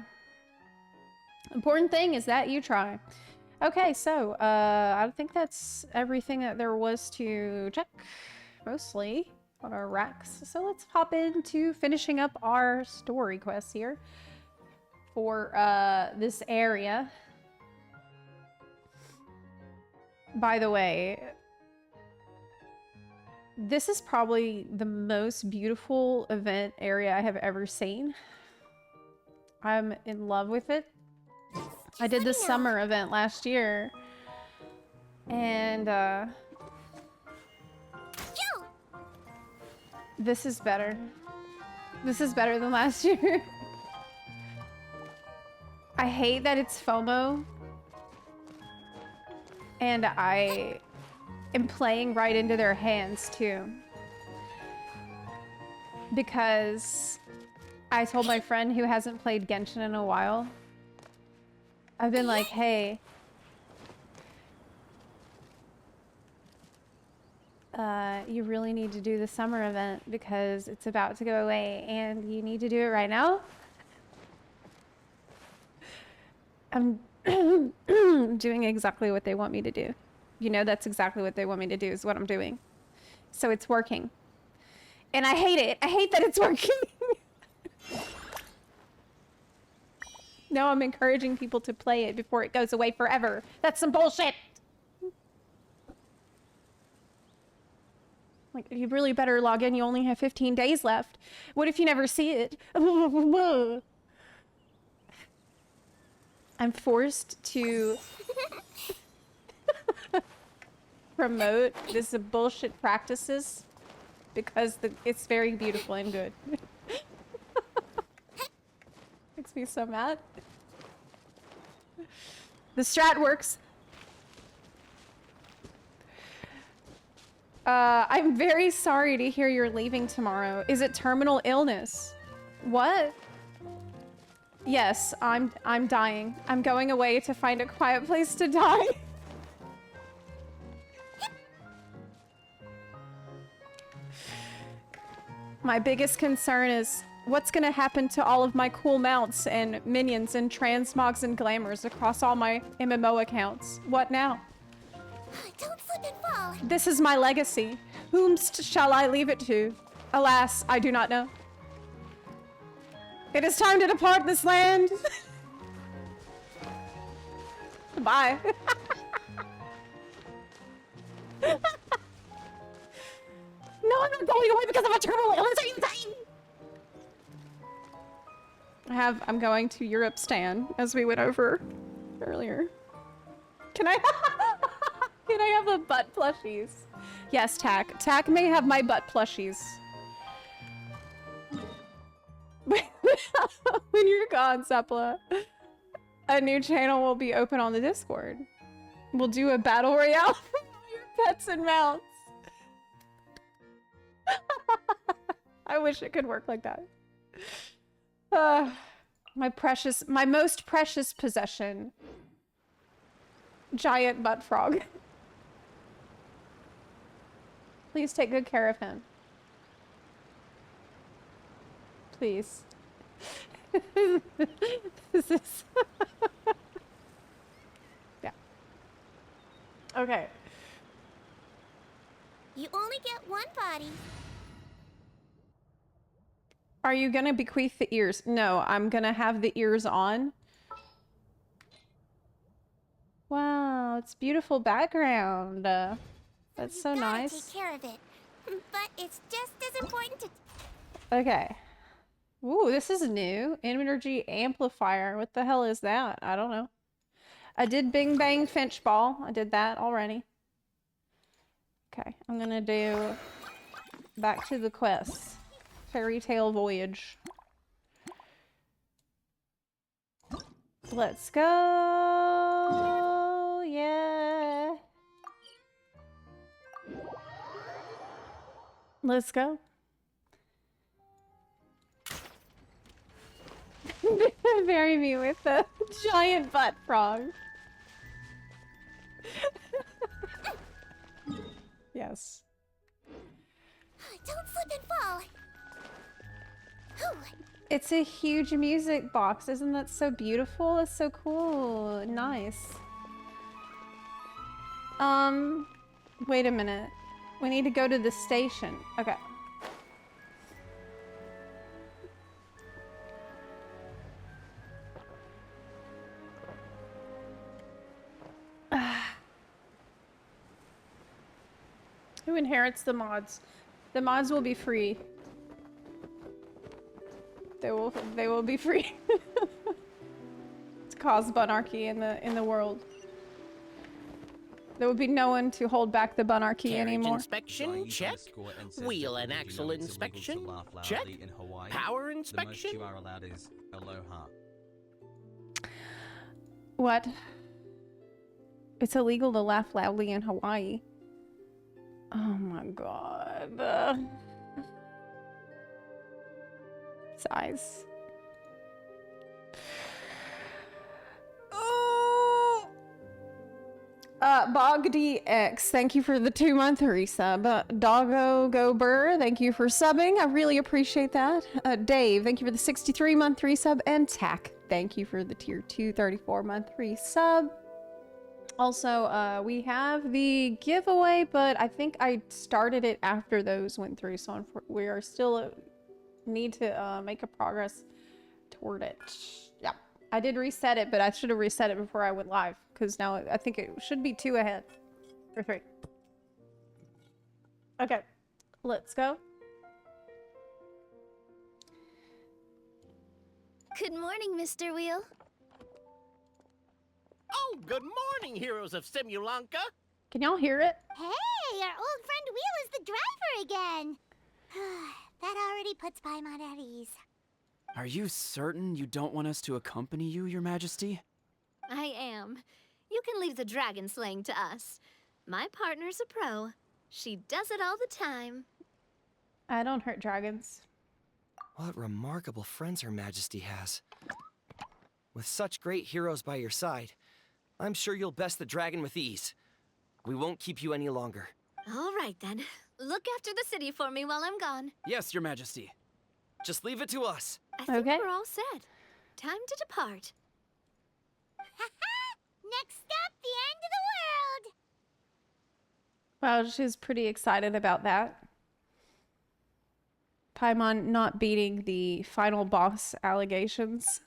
Important thing is that you try. Okay, so I think that's everything that there was to check, mostly on our racks. So let's hop into finishing up our story quests here for this area. By the way, this is probably the most beautiful event area I have ever seen. I'm in love with it. I did the summer event last year, and this is better. This is better than last year. I hate that it's FOMO, and I am playing right into their hands too, because I told my friend who hasn't played Genshin in a while, I've been like, hey, you really need to do the summer event because it's about to go away and you need to do it right now. I'm doing exactly what they want me to do. You know, that's exactly what they want me to do is what I'm doing. So it's working. And I hate it. I hate that it's working. No, I'm encouraging people to play it before it goes away forever. That's some bullshit. Like, you really better log in. You only have 15 days left. What if you never see it? I'm forced to promote this bullshit practices because it's very beautiful and good. Makes me so mad. The strat works. I'm very sorry to hear you're leaving tomorrow. Is it terminal illness? What? Yes, I'm dying. I'm going away to find a quiet place to die. My biggest concern is what's gonna happen to all of my cool mounts and minions and transmogs and glamours across all my MMO accounts. What now? Don't slip and fall. This is my legacy. Whomst shall I leave it to? Alas, I do not know. It is time to depart this land. Bye. No, I'm not going away because of a terminal illness. Are you insane? I'm going to Europe Stan, as we went over earlier. Can I can I have the butt plushies? Yes, Tack. Tack may have my butt plushies. When you're gone, Zepla, a new channel will be open on the Discord. We'll do a battle royale for all your pets and mounts. I wish it could work like that. My most precious possession. Giant butt frog. Please take good care of him. Please. This is... Yeah. Okay. You only get one body. Are you gonna bequeath the ears? No, I'm gonna have the ears on. Wow, it's beautiful background. That's so You gotta nice. take care of it. But it's just as important to... Okay. Ooh, this is new. Energy amplifier. What the hell is that? I don't know. I did Bing Bang Finch Ball. I did that already. Okay, I'm gonna do back to the quest. Fairy Tale Voyage. Let's go. Yeah. Let's go. Bury me with the giant butt frog. Yes. Don't slip and fall. Whew. It's a huge music box. Isn't that so beautiful? It's so cool. Nice. Wait a minute. We need to go to the station. Okay. Who inherits the mods? The mods will be free. They will be free. To cause bunarchy in the world. There will be no one to hold back the bunarchy Carriage anymore. inspection, check. Wheel and axle inspection, check. Power inspection. The most you are allowed is aloha. What? It's illegal to laugh loudly in Hawaii. Oh my god. Size. Oh. Bog DX, thank you for the 2-month resub. Doggo Go Burr, thank you for subbing. I really appreciate that. Dave, thank you for the 63-month resub. And Tack, thank you for the tier 2 34-month resub. Also, we have the giveaway, but I think I started it after those went through, so we are still need to make a progress toward it. Yeah, I did reset it, but I should have reset it before I went live, because now I think it should be 2 ahead. Or 3. Okay, let's go. Good morning, Mr. Wheel. Oh, good morning, heroes of Simulanka. Can y'all hear it? Hey, our old friend Wheel is the driver again. That already puts Paimon at ease. Are you certain you don't want us to accompany you, Your Majesty? I am. You can leave the dragon slaying to us. My partner's a pro. She does it all the time. I don't hurt dragons. What remarkable friends Her Majesty has. With such great heroes by your side, I'm sure you'll best the dragon with ease. We won't keep you any longer. All right, then. Look after the city for me while I'm gone. Yes, Your Majesty. Just leave it to us. I think Okay. we're all set. Time to depart. Next up, the end of the world. Wow, she's pretty excited about that. Paimon not beating the final boss allegations.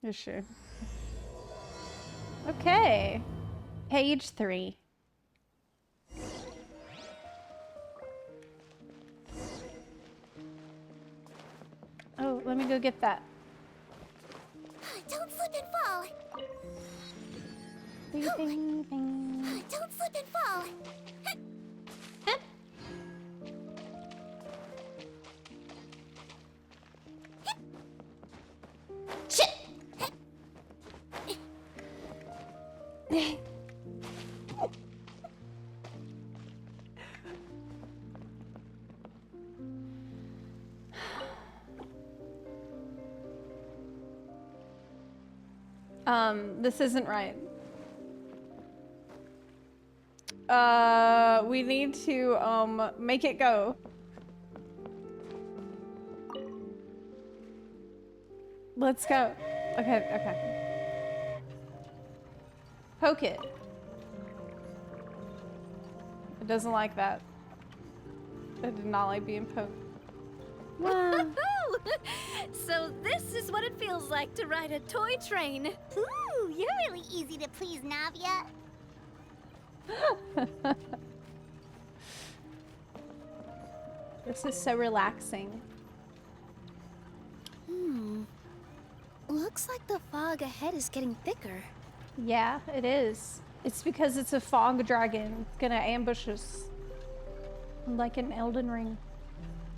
Is she? Okay. Page 3. Oh, let me go get that. Don't slip and fall. Bing, bing. Don't slip and fall. Shit! This isn't right. We need to, make it go. Let's go. Okay, okay. Poke it. It doesn't like that. It did not like being poked. Wow. So this is what it feels like to ride a toy train. Ooh, you're really easy to please, Navia. This is so relaxing. Looks like the fog ahead is getting thicker. Yeah, it is. It's because it's a fog dragon. It's gonna ambush us. Like an Elden Ring.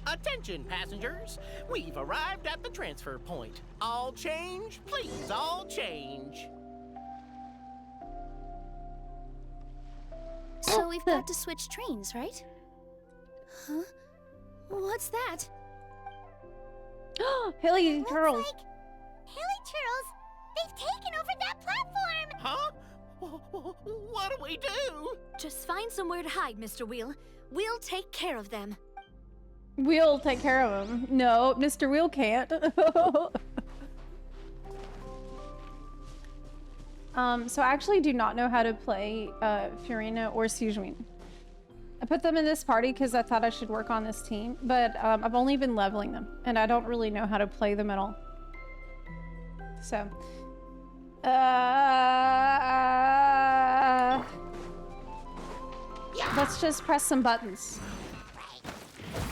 Attention, passengers. We've arrived at the transfer point. All change, please, all change. So we've got to switch trains, right? Huh? What's that? Hilly Turtle. Looks like Hilly Turtles, they've taken over that platform. Huh? What do we do? Just find somewhere to hide, Mr. Wheel. We'll take care of them. We'll take care of him. No, Mr. Wheel can't. So I actually do not know how to play Furina or Sijun. I put them in this party because I thought I should work on this team, but I've only been leveling them, and I don't really know how to play them at all. So, let's just press some buttons.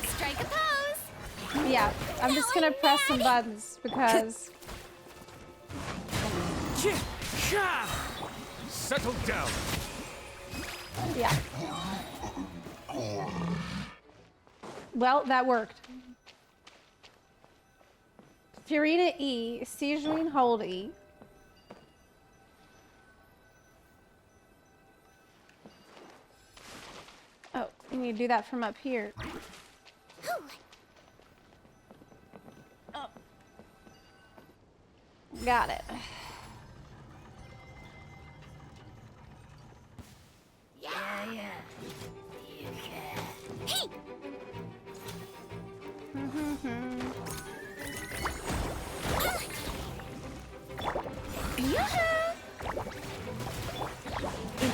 Strike a pose. Yeah, I'm just gonna press some buttons because... Settle down. Yeah. Well, that worked. Furina E, Sijun hold E. Oh, you need to do that from up here. Oh. Got it.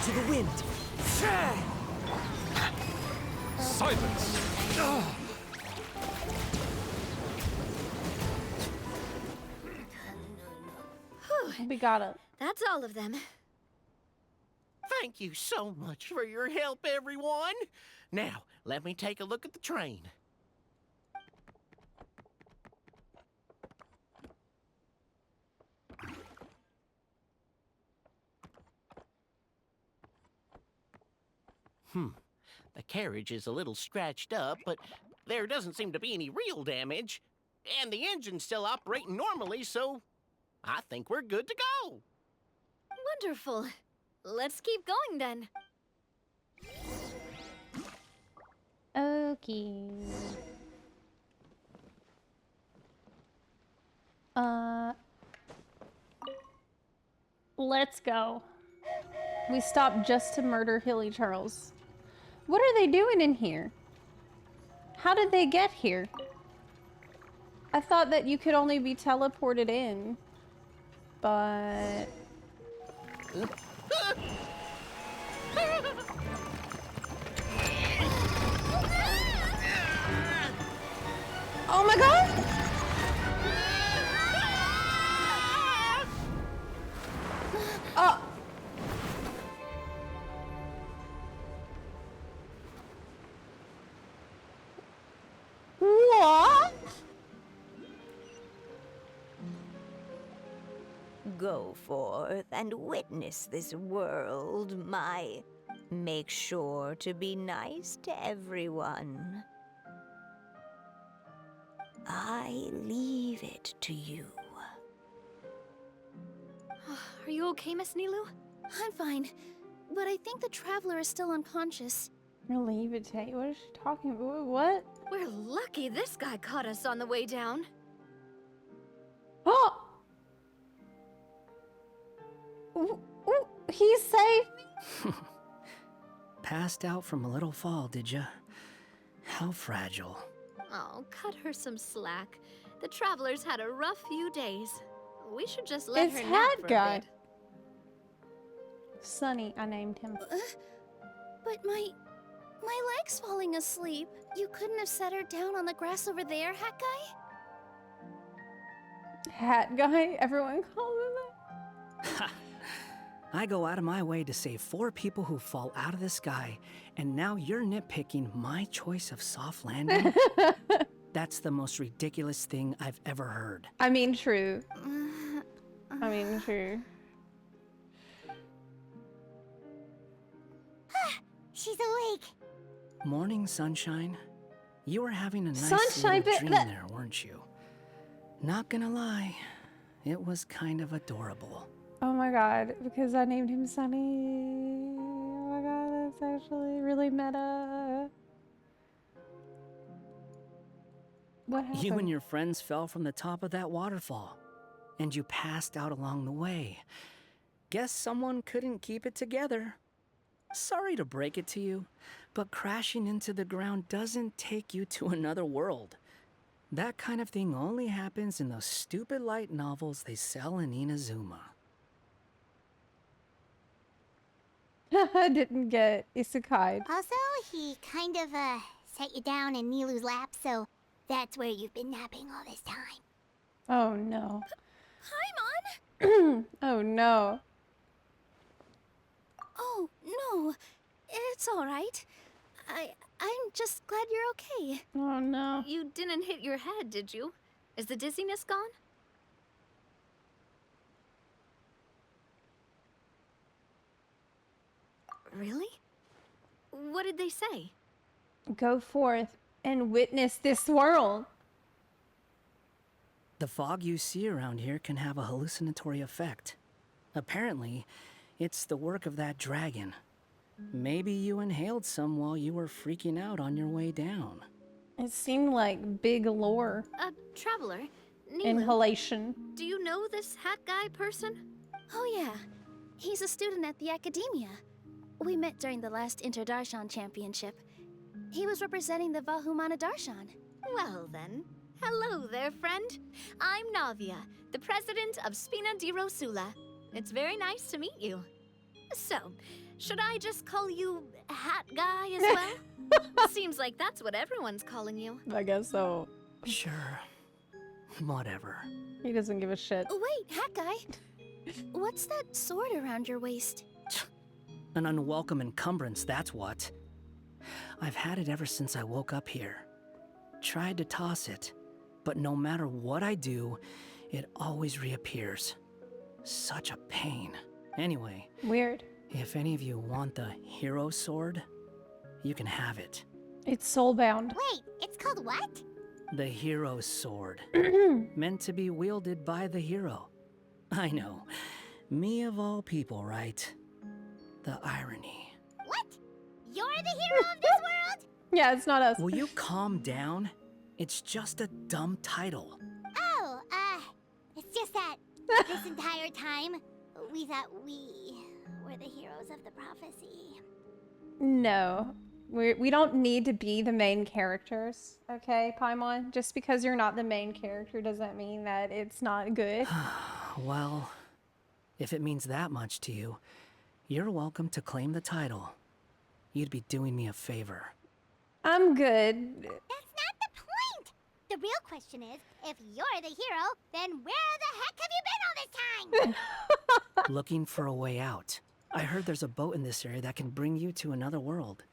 to the wind. Silence! We got it. That's all of them. Thank you so much for your help, everyone. Now, let me take a look at the train. The carriage is a little scratched up, but there doesn't seem to be any real damage. And the engine's still operating normally, so I think we're good to go. Wonderful. Let's keep going then. Okay. Let's go. We stopped just to murder Hilly Charles. What are they doing in here? How did they get here? I thought that you could only be teleported in, but... Oh my god! Oh! What? Go forth and witness this world, my... Make sure to be nice to everyone. I leave it to you. Are you okay, Miss Nilu? I'm fine, but I think the traveler is still unconscious. Relieve it, Tate. What is she talking about? What? We're lucky this guy caught us on the way down. Oh! Ooh, ooh, he's safe! Passed out from a little fall, did ya? How fragile. Oh, cut her some slack. The travelers had a rough few days. We should just let It's her nap Hat for Guy. a bit. Sunny, I named him. But my leg's falling asleep. You couldn't have set her down on the grass over there, Hat Guy? Hat Guy? Everyone calls him that? I go out of my way to save 4 people who fall out of the sky, and now you're nitpicking my choice of soft landing? That's the most ridiculous thing I've ever heard. I mean, true. I mean, true. She's awake. Morning, sunshine. You were having a nice Sunshine, little but dream that- there, weren't you? Not gonna lie, it was kind of adorable. Oh my god, because I named him Sunny. Oh my god, that's actually really meta. What happened? You and your friends fell from the top of that waterfall, and you passed out along the way. Guess someone couldn't keep it together. Sorry to break it to you, but crashing into the ground doesn't take you to another world. That kind of thing only happens in those stupid light novels they sell in Inazuma. I didn't get isekai. Also, he kind of, set you down in Nilu's lap, so that's where you've been napping all this time. Oh no. Paimon! Oh no. Oh, no. It's all right. I'm just glad you're okay. Oh no. You didn't hit your head, did you? Is the dizziness gone? Really? What did they say? Go forth and witness this world. The fog you see around here can have a hallucinatory effect. Apparently, it's the work of that dragon. Maybe you inhaled some while you were freaking out on your way down. It seemed like big lore. Traveler, Nilu, Inhalation. do you know this hat guy person? Oh, yeah. He's a student at the academia. We met during the last Interdarshan Championship. He was representing the Vahumana Darshan. Well then, hello there, friend. I'm Navia, the president of Spina di Rosula. It's very nice to meet you. So, Should I just call you Hat Guy as well? Seems like that's what everyone's calling you. I guess so. Sure. Whatever. He doesn't give a shit. Oh, wait, Hat Guy. What's that sword around your waist? An unwelcome encumbrance, that's what. I've had it ever since I woke up here. Tried to toss it, but no matter what I do, it always reappears. Such a pain. Anyway. Weird. If any of you want the hero sword, you can have it. It's soulbound. Wait, it's called what? The hero sword. Meant to be wielded by the hero. I know. Me of all people, right? The irony. What? You're the hero of this world? Yeah, it's not us. Will you calm down? It's just a dumb title. Oh, it's just that this entire time, we thought we were the heroes of the prophecy. No. We don't need to be the main characters, okay, Paimon? Just because you're not the main character doesn't mean that it's not good. Well, if it means that much to you, you're welcome to claim the title. You'd be doing me a favor. I'm good. That's not the point! The real question is, if you're the hero, then where the heck have you been all this time? Looking for a way out. I heard there's a boat in this area that can bring you to another world.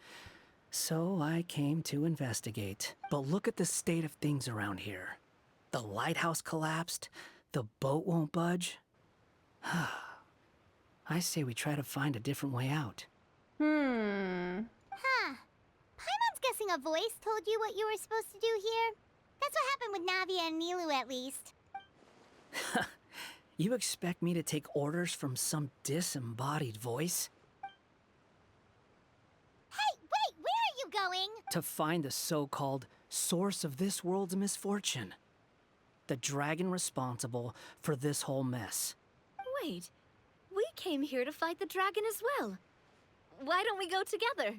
So I came to investigate. But look at the state of things around here. The lighthouse collapsed. The boat won't budge. I say we try to find a different way out. Huh. Paimon's guessing a voice told you what you were supposed to do here. That's what happened with Navia and Nilu, at least. You expect me to take orders from some disembodied voice? Hey, wait, where are you going? To find the so-called source of this world's misfortune. The dragon responsible for this whole mess. Wait, we came here to fight the dragon as well. Why don't we go together?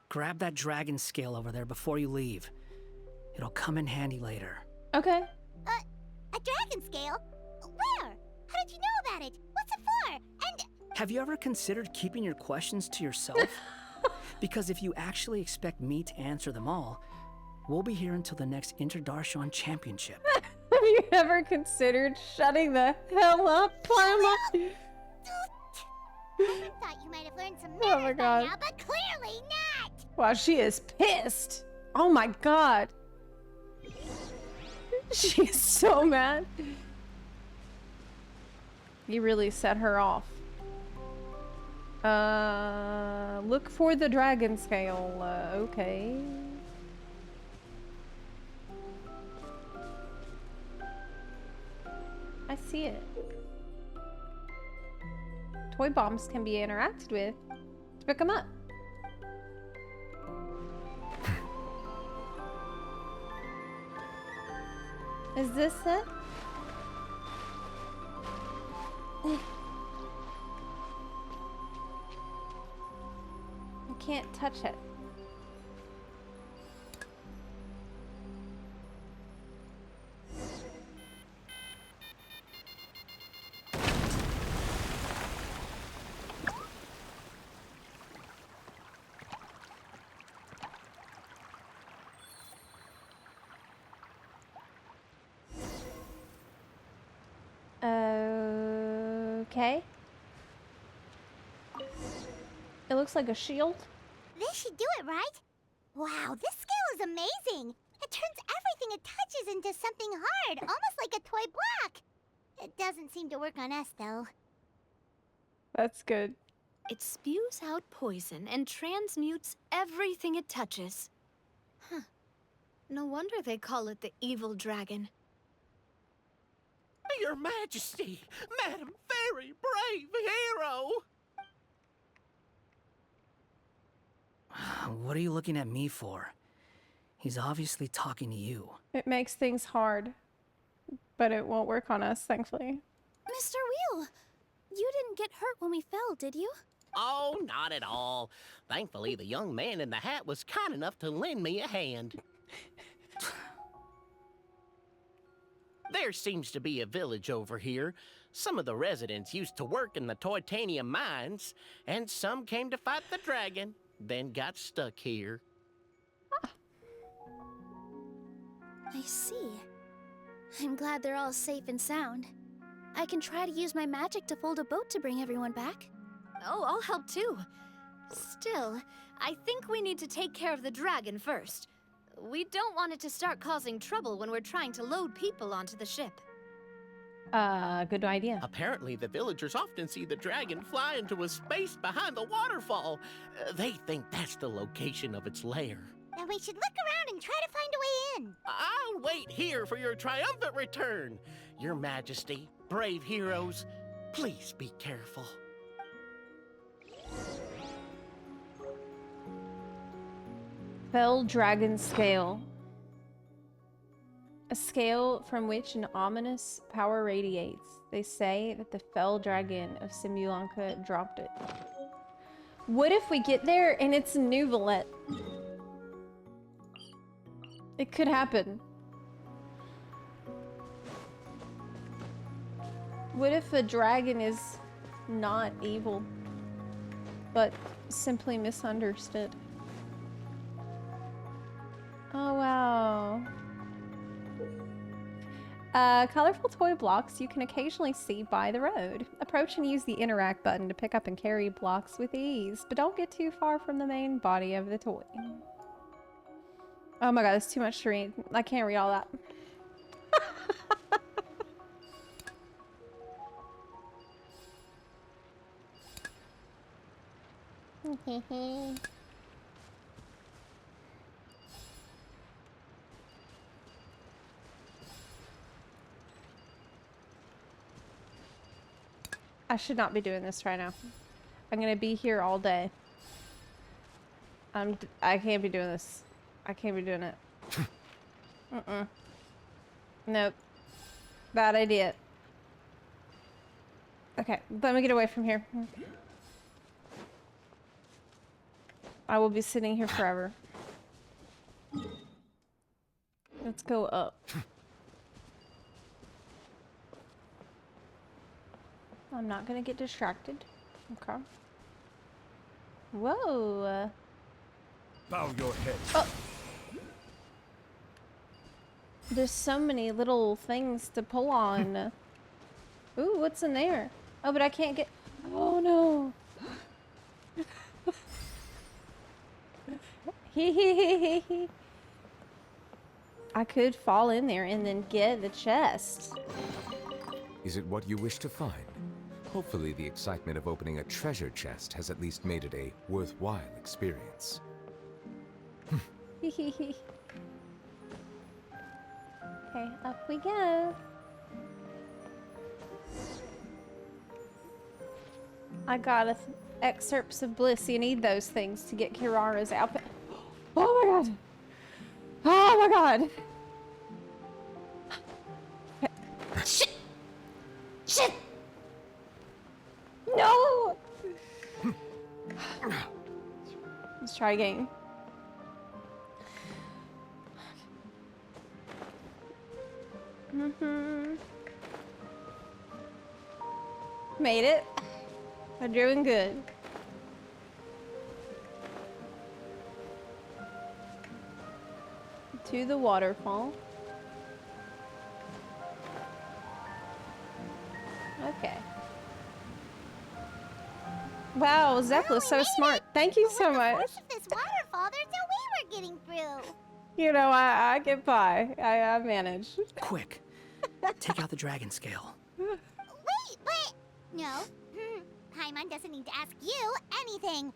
Grab that dragon scale over there before you leave. It'll come in handy later. Okay. A dragon scale? Where? How did you know about it? What's it for? And... Have you ever considered keeping your questions to yourself? Because if you actually expect me to answer them all, we'll be here until the next Interdarshan Championship. Have you ever considered shutting the hell up, Paimon? I thought you might have learned some Oh my manners by God. now, but clearly not! Wow, she is pissed. Oh my god. She is so mad. You really set her off. Look for the dragon scale. Okay. I see it. Toy bombs can be interacted with. Let's pick them up. Is this it? I can't touch it. Okay. It looks like a shield. This should do it, right? Wow, this scale is amazing! It turns everything it touches into something hard, almost like a toy block! It doesn't seem to work on us, though. That's good. It spews out poison and transmutes everything it touches. Huh. No wonder they call it the evil dragon. Your Majesty, Madam Very Brave Hero! What are you looking at me for? He's obviously talking to you. It makes things hard, but it won't work on us, thankfully. Mr. Wheel, you didn't get hurt when we fell, did you? Oh, not at all. Thankfully, the young man in the hat was kind enough to lend me a hand. There seems to be a village over here. Some of the residents used to work in the titanium mines, and some came to fight the dragon, then got stuck here. I see. I'm glad they're all safe and sound. I can try to use my magic to fold a boat to bring everyone back. Oh, I'll help too. Still, I think we need to take care of the dragon first. We don't want it to start causing trouble when we're trying to load people onto the ship. Good idea. Apparently, the villagers often see the dragon fly into a space behind the waterfall. They think that's the location of its lair. Then we should look around and try to find a way in. I'll wait here for your triumphant return. Your Majesty, brave heroes, please be careful. Fell Dragon Scale. A scale from which an ominous power radiates. They say that the fell dragon of Simulanka dropped it. What if we get there and it's a new Valette? It could happen. What if the dragon is not evil, but simply misunderstood? Oh, wow. Colorful toy blocks you can occasionally see by the road. Approach and use the interact button to pick up and carry blocks with ease, but don't get too far from the main body of the toy. Oh my god, that's too much to read. I can't read all that. I should not be doing this right now. I'm gonna be here all day. I can't be doing this. I can't be doing it. Nope. Bad idea. Okay, let me get away from here. I will be sitting here forever. Let's go up. I'm not gonna get distracted. Okay. Whoa. Bow your head. Oh. There's so many little things to pull on. Ooh, what's in there? Oh, but I can't get... Oh, no. I could fall in there and then get the chest. Is it what you wish to find? Hopefully the excitement of opening a treasure chest has at least made it a worthwhile experience. Okay, up we go. I got excerpts of bliss. You need those things to get Kirara's outfit. Oh my god. Oh my god. Shit. Shit. No. Let's try again. Made it. I'm doing good. To the waterfall. Okay. Wow, Zepla's so smart. Thank you so much. Of this waterfall, there's no way we're getting through. You know, I get by. I manage. Quick, take out the dragon scale. Wait, but... No. Paimon doesn't need to ask you anything.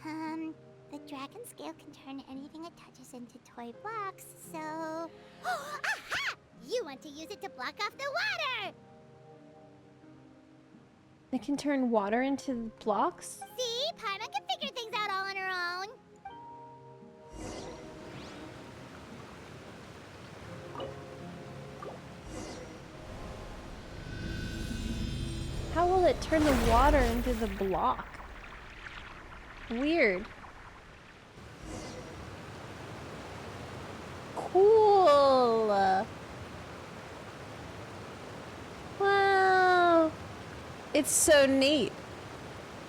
The dragon scale can turn anything it touches into toy blocks, so... Aha! You want to use it to block off the water! It can turn water into blocks? See? Paimon can figure things out all on her own. How will it turn the water into the block? Weird. Cool. Wow. It's so neat.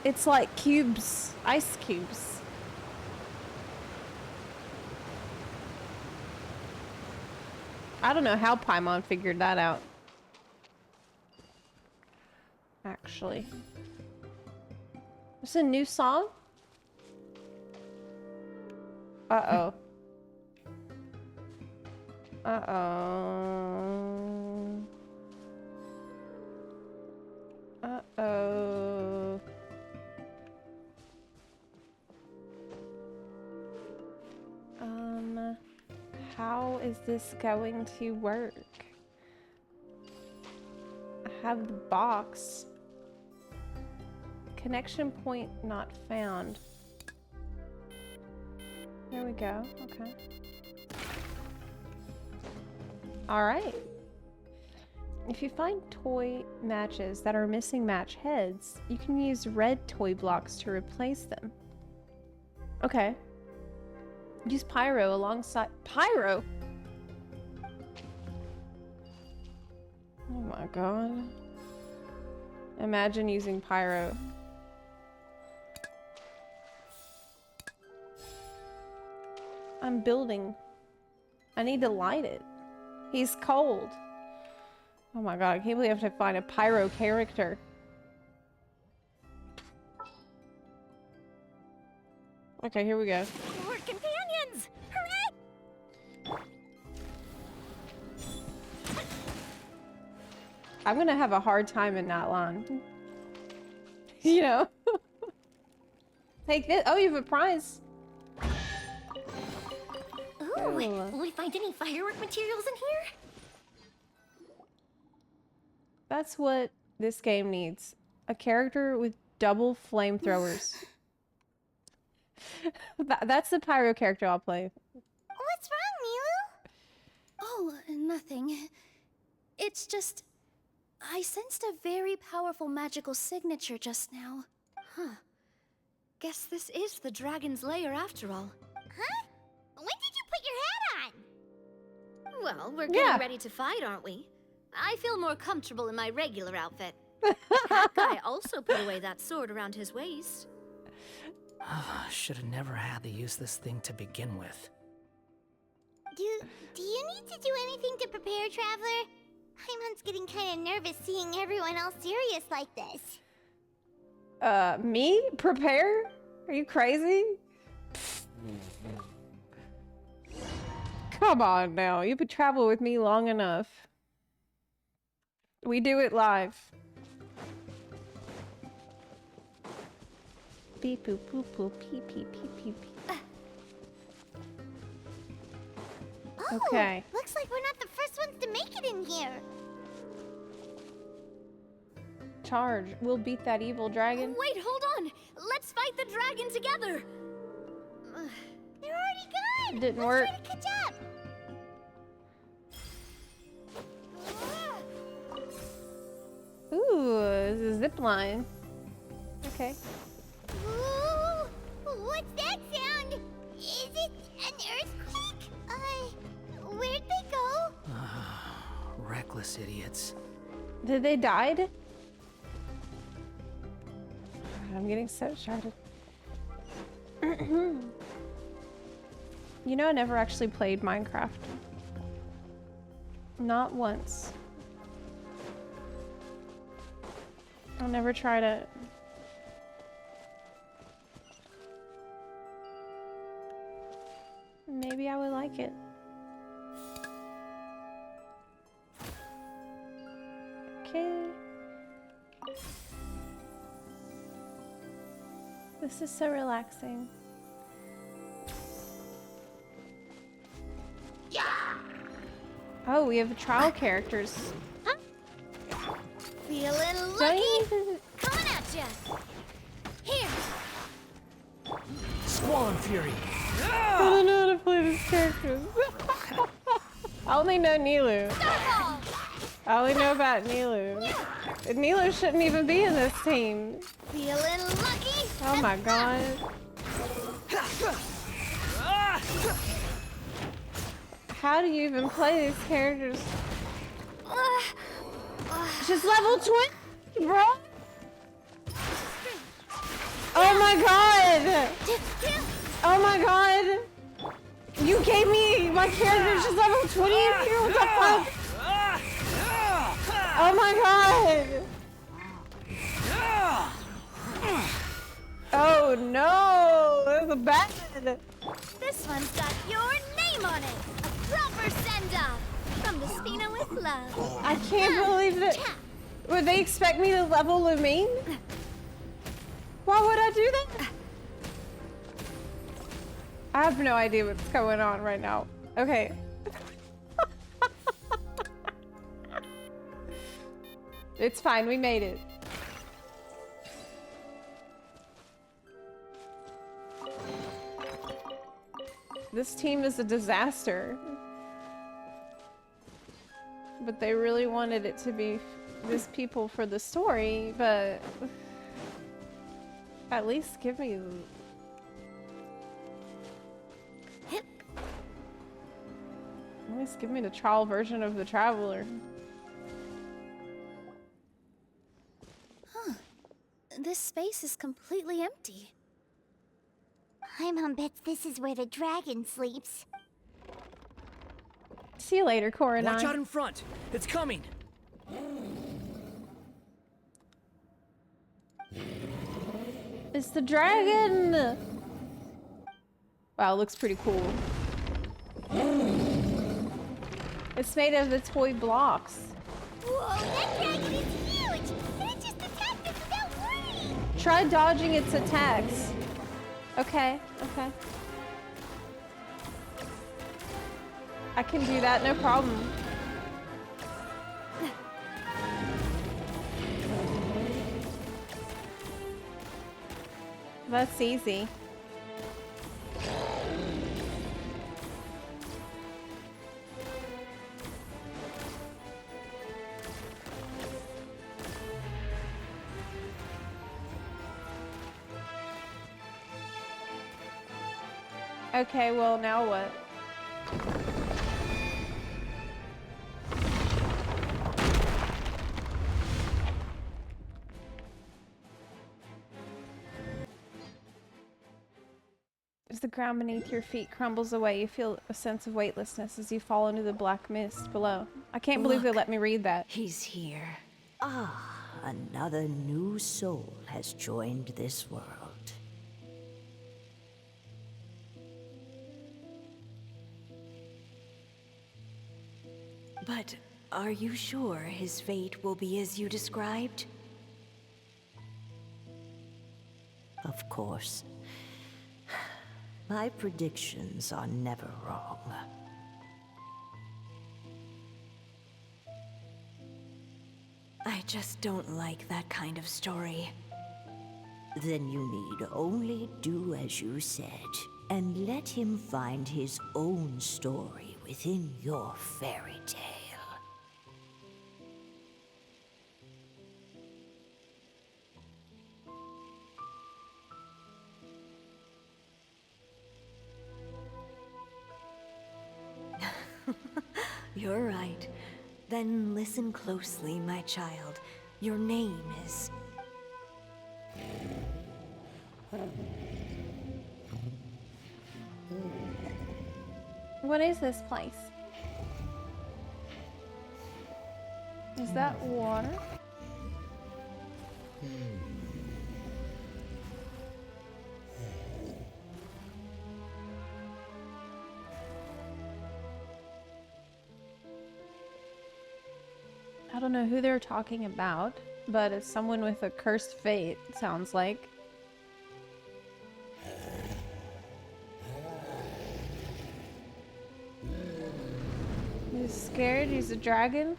It's like cubes, ice cubes. I don't know how Paimon figured that out. Actually. There's a new song? Uh-oh. Uh-oh. Uh-oh. How is this going to work? I have the box. Connection point not found. There we go. Okay. Alright. If you find toy matches that are missing match heads, you can use red toy blocks to replace them. Okay. Use Pyro alongside... Pyro?! Oh my god. Imagine using Pyro. I'm building. I need to light it. He's cold. Oh my god, I can't believe I have to find a Pyro character. Okay, here we go. We're companions! Hooray! I'm gonna have a hard time in that line. You know? Take this. Oh, you have a prize. Ooh, will we find any firework materials in here? That's what this game needs. A character with double flamethrowers. That's the Pyro character I'll play. What's wrong, Nilu? Oh, nothing. It's just... I sensed a very powerful magical signature just now. Huh. Guess this is the dragon's lair after all. Huh? When did you put your hat on? Well, we're getting ready to fight, aren't we? I feel more comfortable in my regular outfit. That guy also put away that sword around his waist. Should have never had to use this thing to begin with. Do you need to do anything to prepare, Traveler? Paimon's getting kind of nervous seeing everyone else serious like this. Me? Prepare? Are you crazy? Come on now, you've been traveling with me long enough. We do it live. Beep boop boop boop peep peep peep peep peep. Oh, okay. Looks like we're not the first ones to make it in here. Charge. We'll beat that evil dragon. Wait, hold on. Let's fight the dragon together. They're already gone. Didn't work. Let's try to catch up. Ooh, this is a zip line. Okay. Ooh, what's that sound? Is it an earthquake? Where'd they go? Reckless idiots. Did they die? I'm getting so excited. You know, I never actually played Minecraft. Not once. I'll never tried it. Maybe I would like it. Okay. This is so relaxing. Yeah. Oh, we have trial characters. Feeling Don't lucky. you- Coming at ya. Here. Squall Fury. I don't know how to play these characters. I only know Nilu. I only know about Nilu. Nilu shouldn't even be in this team. Feeling lucky. Oh my god. How do you even play these characters? She's level 20, bro. my god! Oh my god! You gave me my character just level 20 here? What the fuck? Oh my god! Oh no! That's bad! This one's got your name on it. A proper send-off from the Spina with love. I can't believe that. Would they expect me to level Lumine? Why would I do that? I have no idea what's going on right now. Okay. It's fine, we made it. This team is a disaster. But they really wanted it to be these people for the story, but at least give me the trial version of the Traveler. Huh. This space is completely empty. My mom bets this is where the dragon sleeps. See you later, Cora. Watch out in front. It's coming. It's the dragon! Wow, it looks pretty cool. It's made of the toy blocks. Whoa, that dragon is huge! And it just attacked us without warning! Try dodging its attacks. Okay, okay. I can do that, no problem. That's easy. Okay, well, now what? As the ground beneath your feet crumbles away, you feel a sense of weightlessness as you fall into the black mist below. I can't believe they let me read that. He's here. Ah, another new soul has joined this world. But are you sure his fate will be as you described? Of course. My predictions are never wrong. I just don't like that kind of story. Then you need only do as you said, and let him find his own story within your fairy tale. You're right. Then listen closely, my child. Your name is... What is this place? Is that water? I don't know who they're talking about, but it's someone with a cursed fate, it sounds like. He's scared, he's a dragon.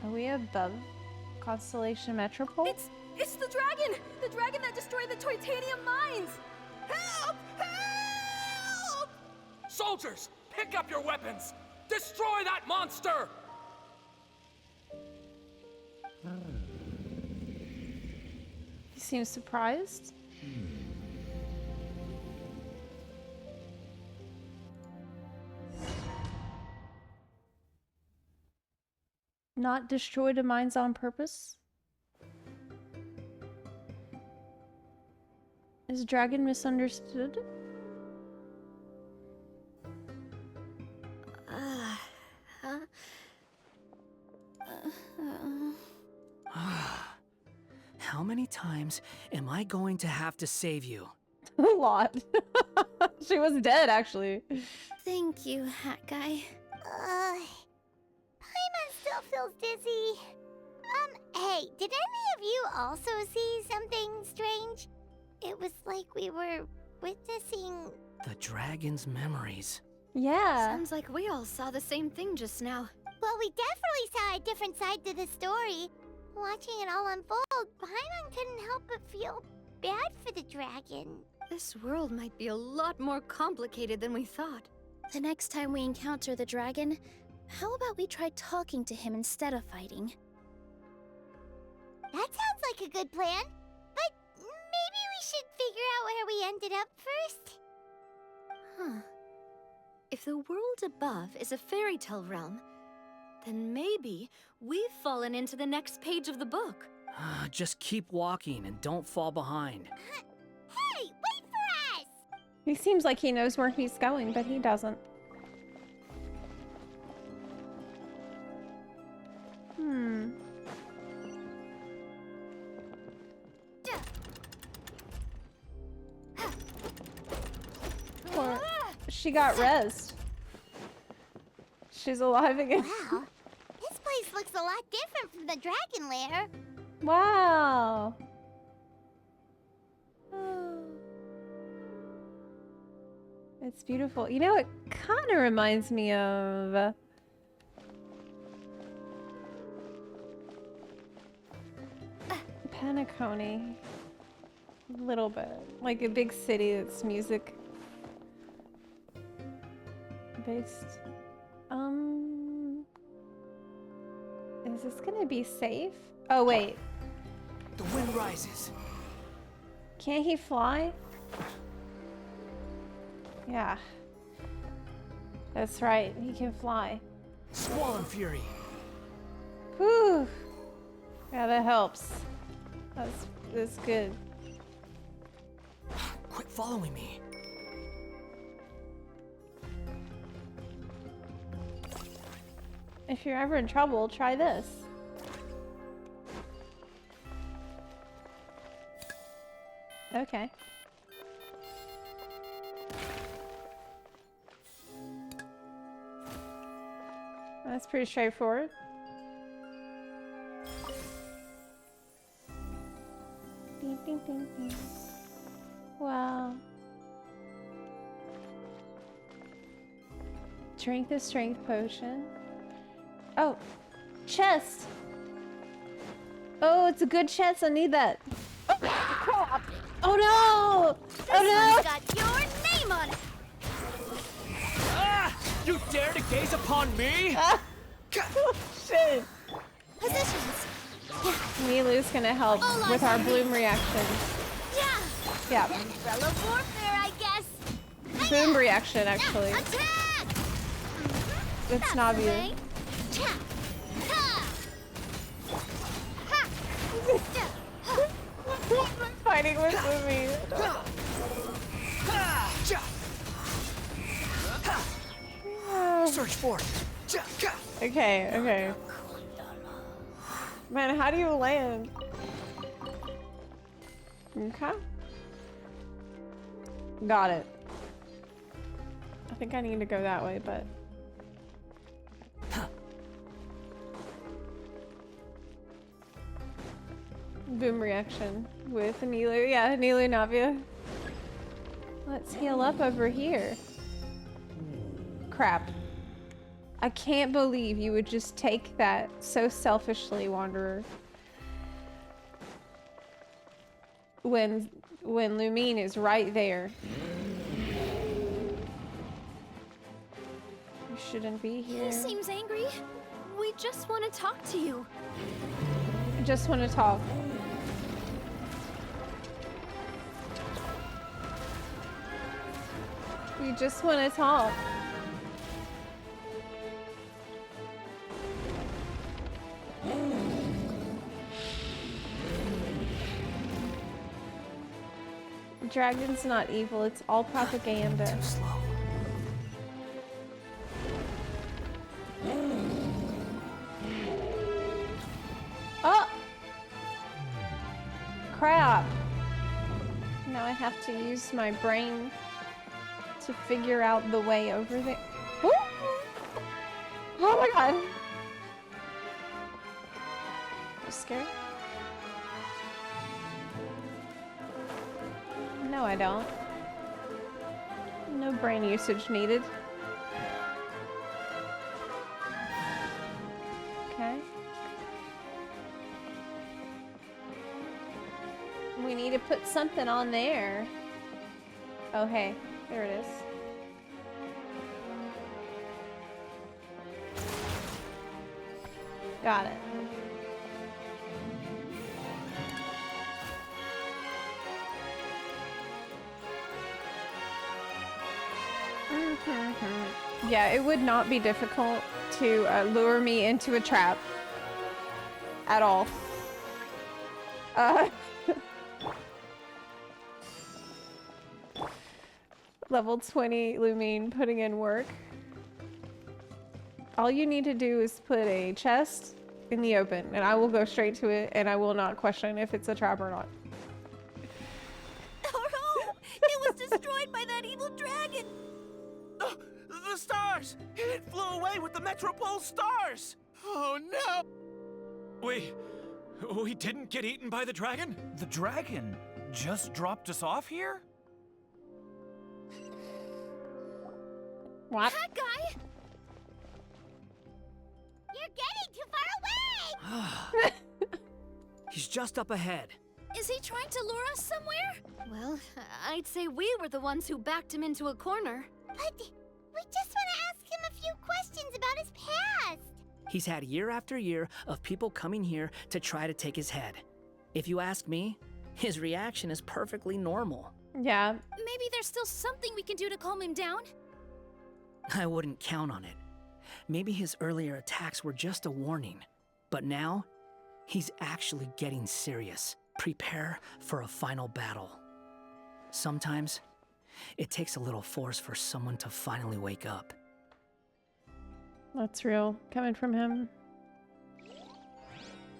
Are we above Constellation Metropole? It's the dragon! The dragon that destroyed the titanium mines! Help! Help! Soldiers, pick up your weapons! Destroy that monster! He seems surprised. not destroy the mines on purpose? Is dragon misunderstood? How many times am I going to have to save you? A lot. She was dead, actually. Thank you, Hat Guy. Paimon still feels dizzy. Hey, did any of you also see something strange? It was like we were witnessing... The dragon's memories. Yeah. Sounds like we all saw the same thing just now. Well, we definitely saw a different side to the story. Watching it all unfold, Paimon couldn't help but feel bad for the dragon. This world might be a lot more complicated than we thought. The next time we encounter the dragon, how about we try talking to him instead of fighting? That sounds like a good plan. But maybe we should figure out where we ended up first. Huh. If the world above is a fairy tale realm, then maybe we've fallen into the next page of the book. Just keep walking and don't fall behind. Hey, wait for us! He seems like he knows where he's going, but he doesn't. Or she got rezzed. She's alive again. Wow, this place looks a lot different from the dragon lair. Wow. It's beautiful. You know, it kind of reminds me of... Penacony. A little bit. Like a big city that's music based. Is this gonna be safe? Oh, wait. The wind rises. Can't he fly? Yeah. That's right, he can fly. Swollen Fury. Whew. Yeah, that helps. That's good. Quit following me. If you're ever in trouble, try this. Okay. That's pretty straightforward. Ding, ding, ding, ding. Wow. Drink the strength potion. Oh, chest. Oh, it's a good chest. I need that. Oh, crap. Oh no! This Oh no! one's got your name on it. Ah! You dare to gaze upon me? Ah. Oh, shit. Positions. Milu's gonna help with our bloom reaction. Yeah. Yeah. Umbrella warfare, I guess. Boom reaction, actually. Attack! It's Navi. Fighting with Lumi. Search for it. Okay, okay. Man, how do you land? Okay. Got it. I think I need to go that way, but... Boom reaction with Nilu. Yeah, Nilu Navia. Let's heal up over here. Crap. I can't believe you would just take that so selfishly, Wanderer. When Lumine is right there. You shouldn't be here. He seems angry. We just want to talk to you. Just want to talk. We just want to talk. Dragon's not evil, it's all propaganda. Too slow. Oh! Crap! Now I have to use my brain to figure out the way over there. Woo! Oh my god! I'm scared. No, I don't. No brain usage needed. Okay. We need to put something on there. Oh, hey. There it is. Got it. Yeah, it would not be difficult to lure me into a trap. At all. Level 20 Lumine putting in work. All you need to do is put a chest in the open, and I will go straight to it, and I will not question if it's a trap or not. Oh no! It was destroyed by that evil dragon! The stars! It flew away with the Metropole stars! Oh no! We didn't get eaten by the dragon? The dragon just dropped us off here? What? That guy! You're getting too far away! He's just up ahead. Is he trying to lure us somewhere? Well, I'd say we were the ones who backed him into a corner. But we just want to ask him a few questions about his past. He's had year after year of people coming here to try to take his head. If you ask me, his reaction is perfectly normal. Yeah. Maybe there's still something we can do to calm him down? I wouldn't count on it. Maybe his earlier attacks were just a warning. But now, he's actually getting serious. Prepare for a final battle. Sometimes, it takes a little force for someone to finally wake up. That's real. Coming from him.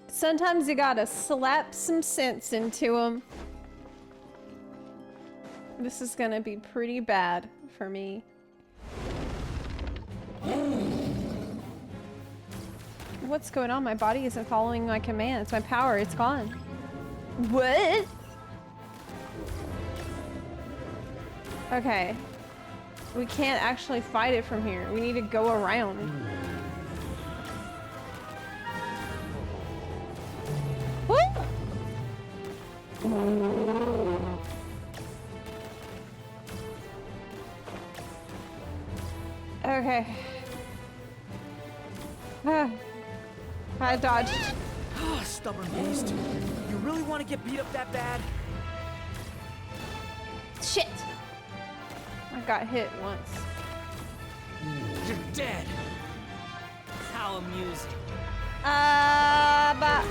Sometimes you gotta slap some sense into him. This is gonna be pretty bad for me. What's going on? My body isn't following my commands. My power, it's gone. What? Okay. We can't actually fight it from here. We need to go around. Woo! Okay. I dodged. Stubborn beast. You really want to get beat up that bad? Shit! I got hit once. You're dead. How amusing. But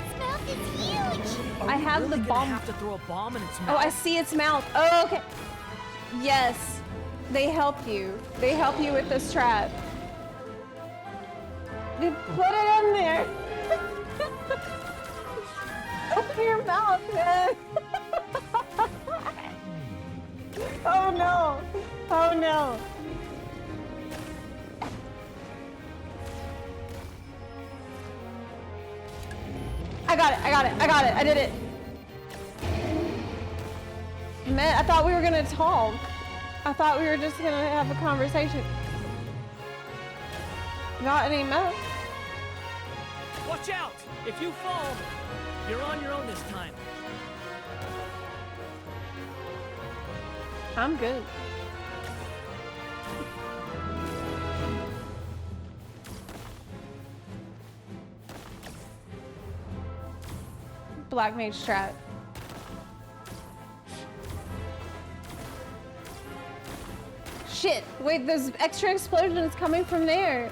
Its mouth is huge! I have really the bomb. Have to throw a bomb in its mouth. Oh, I see its mouth. Oh, okay. Yes, they help you. They help you with this trap. They put it in there. Open your mouth, man. Oh no. Oh no. I got it. I got it. I got it. I did it. Man, I thought we were gonna talk. I thought we were just gonna have a conversation. Not anymore. Watch out! If you fall, you're on your own this time. I'm good. Black Mage strat. Shit! Wait, there's extra explosions coming from there.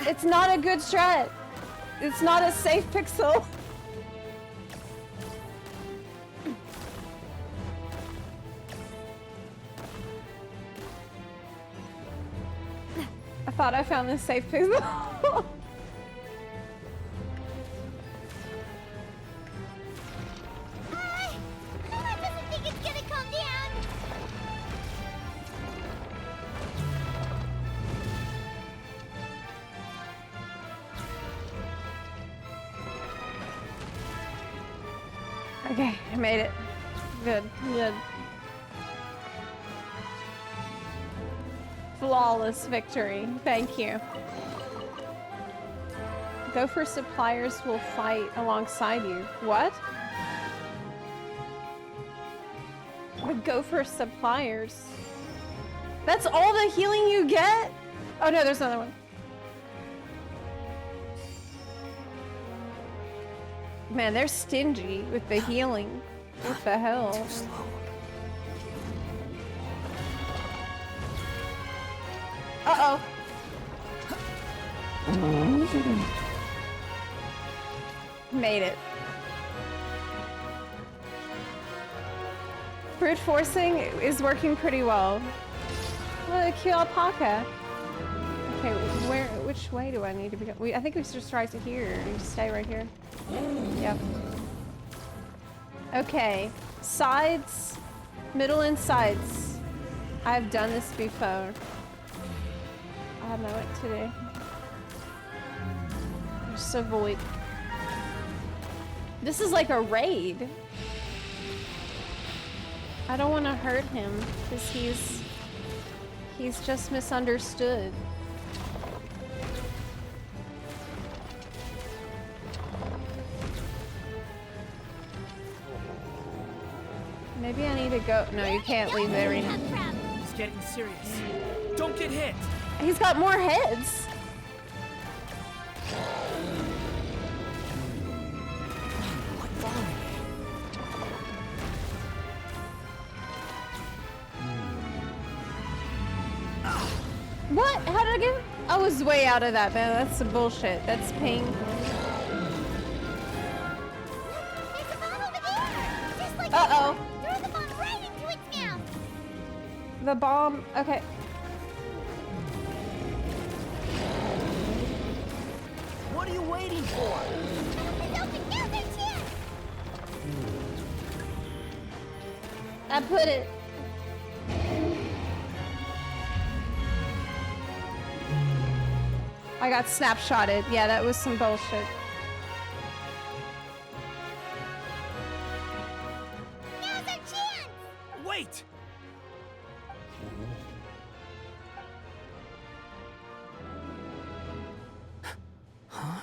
It's not a good strat. It's not a safe pixel. thought I found this safe place. I doesn't think it's gonna calm down. Okay, I made it. Good, good. Flawless victory. Thank you. Gopher suppliers will fight alongside you. What? The Gopher suppliers. That's all the healing you get? Oh no, there's another one. Man, they're stingy with the healing. What the hell? Uh-oh. Made it. Brute forcing is working pretty well. Look, a cute alpaca. Okay, which way do I need to be going? I think we should just try to here. We just stay right here. Yep. Okay. Sides. Middle and sides. I've done this before. I know what to do. Just avoid. This is like a raid. I don't want to hurt him because he's just misunderstood. Maybe I need to go. No, you can't leave the arena. He's getting serious. Don't get hit. He's got more heads. What? How did I get? I was way out of that, man. That's some bullshit. That's pain. Uh-oh. Throw the bomb right into its mouth. The bomb. Okay. What are you waiting for? I put it. I got snapshotted. Yeah, that was some bullshit. Now's our chance. Wait! Huh?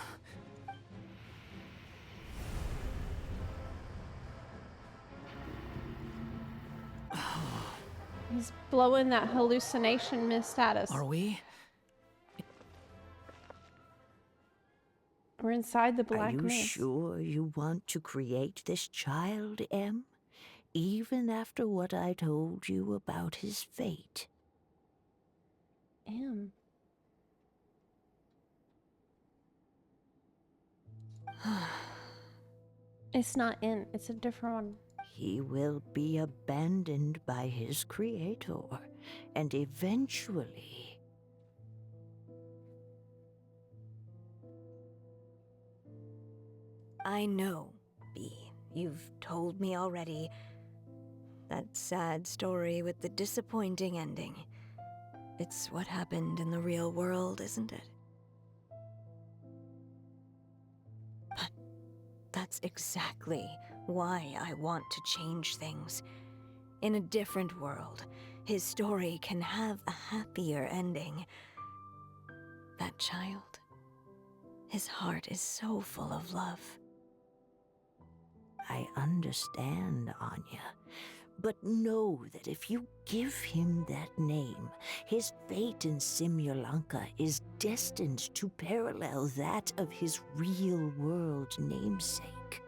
He's blowing that hallucination mist at us. Are we? We're inside the black Are you mist. sure you want to create this child, Em? Even after what I told you about his fate? Em. It's not in. It's a different one. He will be abandoned by his creator, and eventually... I know, Bee. You've told me already. That sad story with the disappointing ending. It's what happened in the real world, isn't it? But that's exactly why I want to change things. In a different world, his story can have a happier ending. That child, his heart is so full of love. I understand, Anya. But know that if you give him that name, his fate in Simulanka is destined to parallel that of his real-world namesake.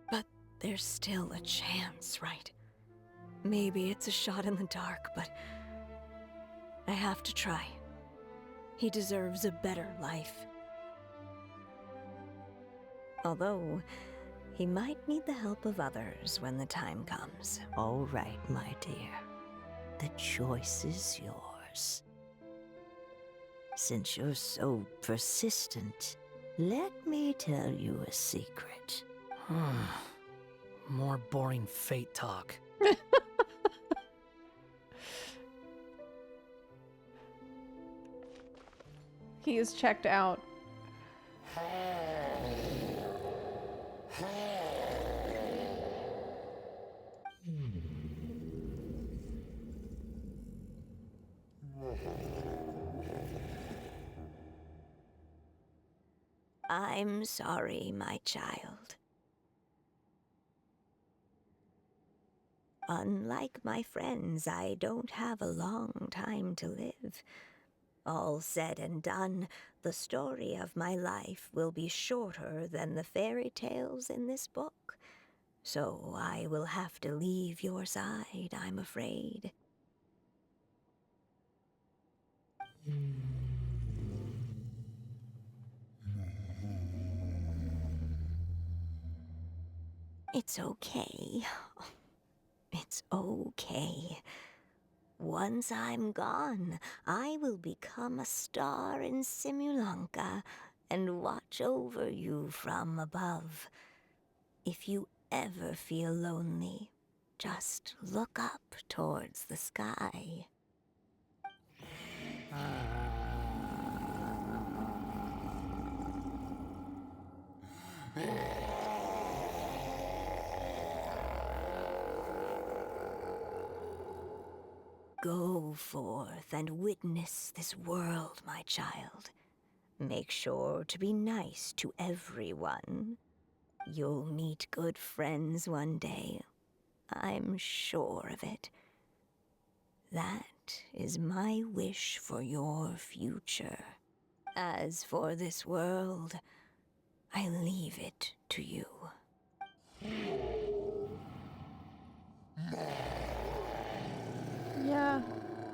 But there's still a chance, right? Maybe it's a shot in the dark, but I have to try. He deserves a better life. Although, he might need the help of others when the time comes. All right, my dear. The choice is yours. Since you're so persistent, let me tell you a secret. More boring fate talk. He is checked out. I'm sorry, my child. Unlike my friends, I don't have a long time to live. All said and done, the story of my life will be shorter than the fairy tales in this book. So I will have to leave your side, I'm afraid. It's okay. It's okay. Once I'm gone, I will become a star in Simulanka and watch over you from above. If you ever feel lonely, just look up towards the sky. Go forth and witness this world, my child. Make sure to be nice to everyone. You'll meet good friends one day. I'm sure of it. That is my wish for your future. As for this world, I leave it to you. Yeah,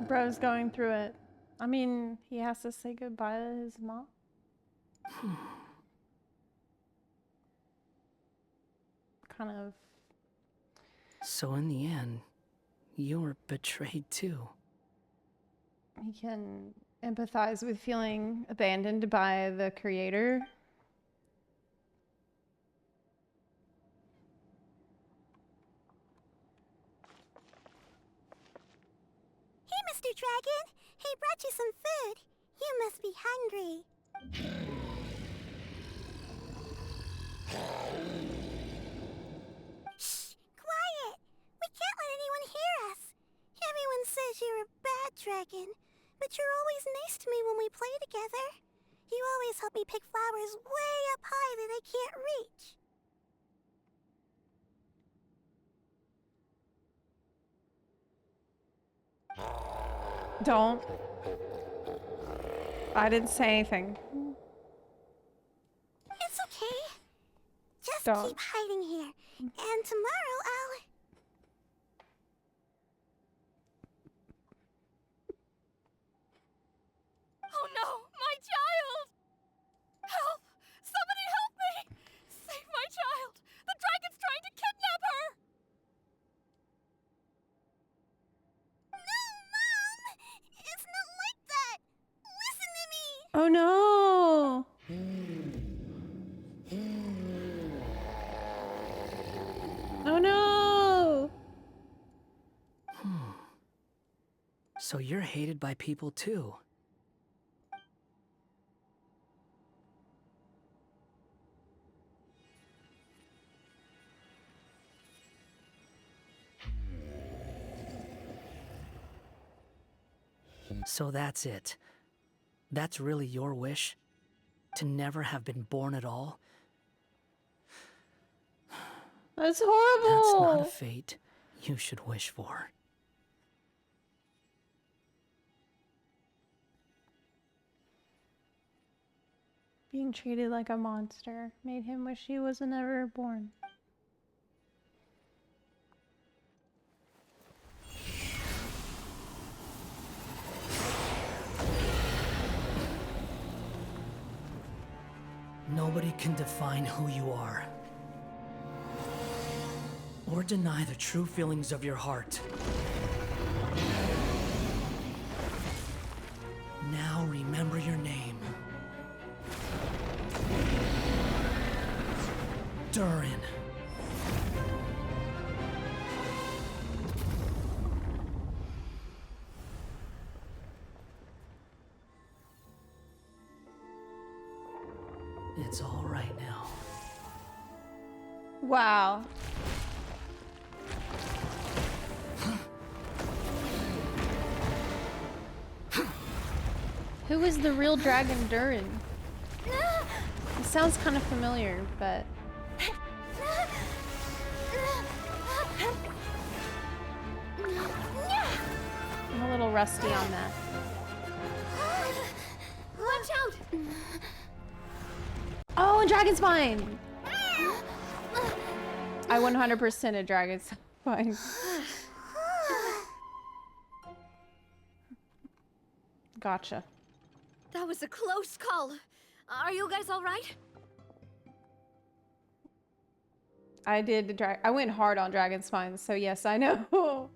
bro's going through it. I mean, he has to say goodbye to his mom. Kind of. So in the end, you were betrayed too. He can empathize with feeling abandoned by the creator. Hey, Mr. Dragon! He brought you some food. You must be hungry. Shh! Quiet! We can't let anyone hear us. Everyone says you're a bad dragon, but you're always nice to me when we play together. You always help me pick flowers way up high that I can't reach. Don't. I didn't say anything. It's okay. Just Don't. keep hiding here, and tomorrow I'll... Oh no, my child! Help! Somebody help me! Save my child! The dragon's trying to kidnap her! No, Mom! It's not like that! Listen to me! Oh no! Oh no! So you're hated by people too. So that's it. That's really your wish? To never have been born at all? That's horrible! That's not a fate you should wish for. Being treated like a monster made him wish he was never born. Nobody can define who you are. Or deny the true feelings of your heart. Now remember your name. Durin. It's all right now. Wow. Who is the real dragon Durin? It sounds kind of familiar, but I'm a little rusty on that. Watch out! Oh, a dragon spine! I 100% a dragon spine. Gotcha. That was a close call. Are you guys all right? I did I went hard on dragon spines, so yes, I know.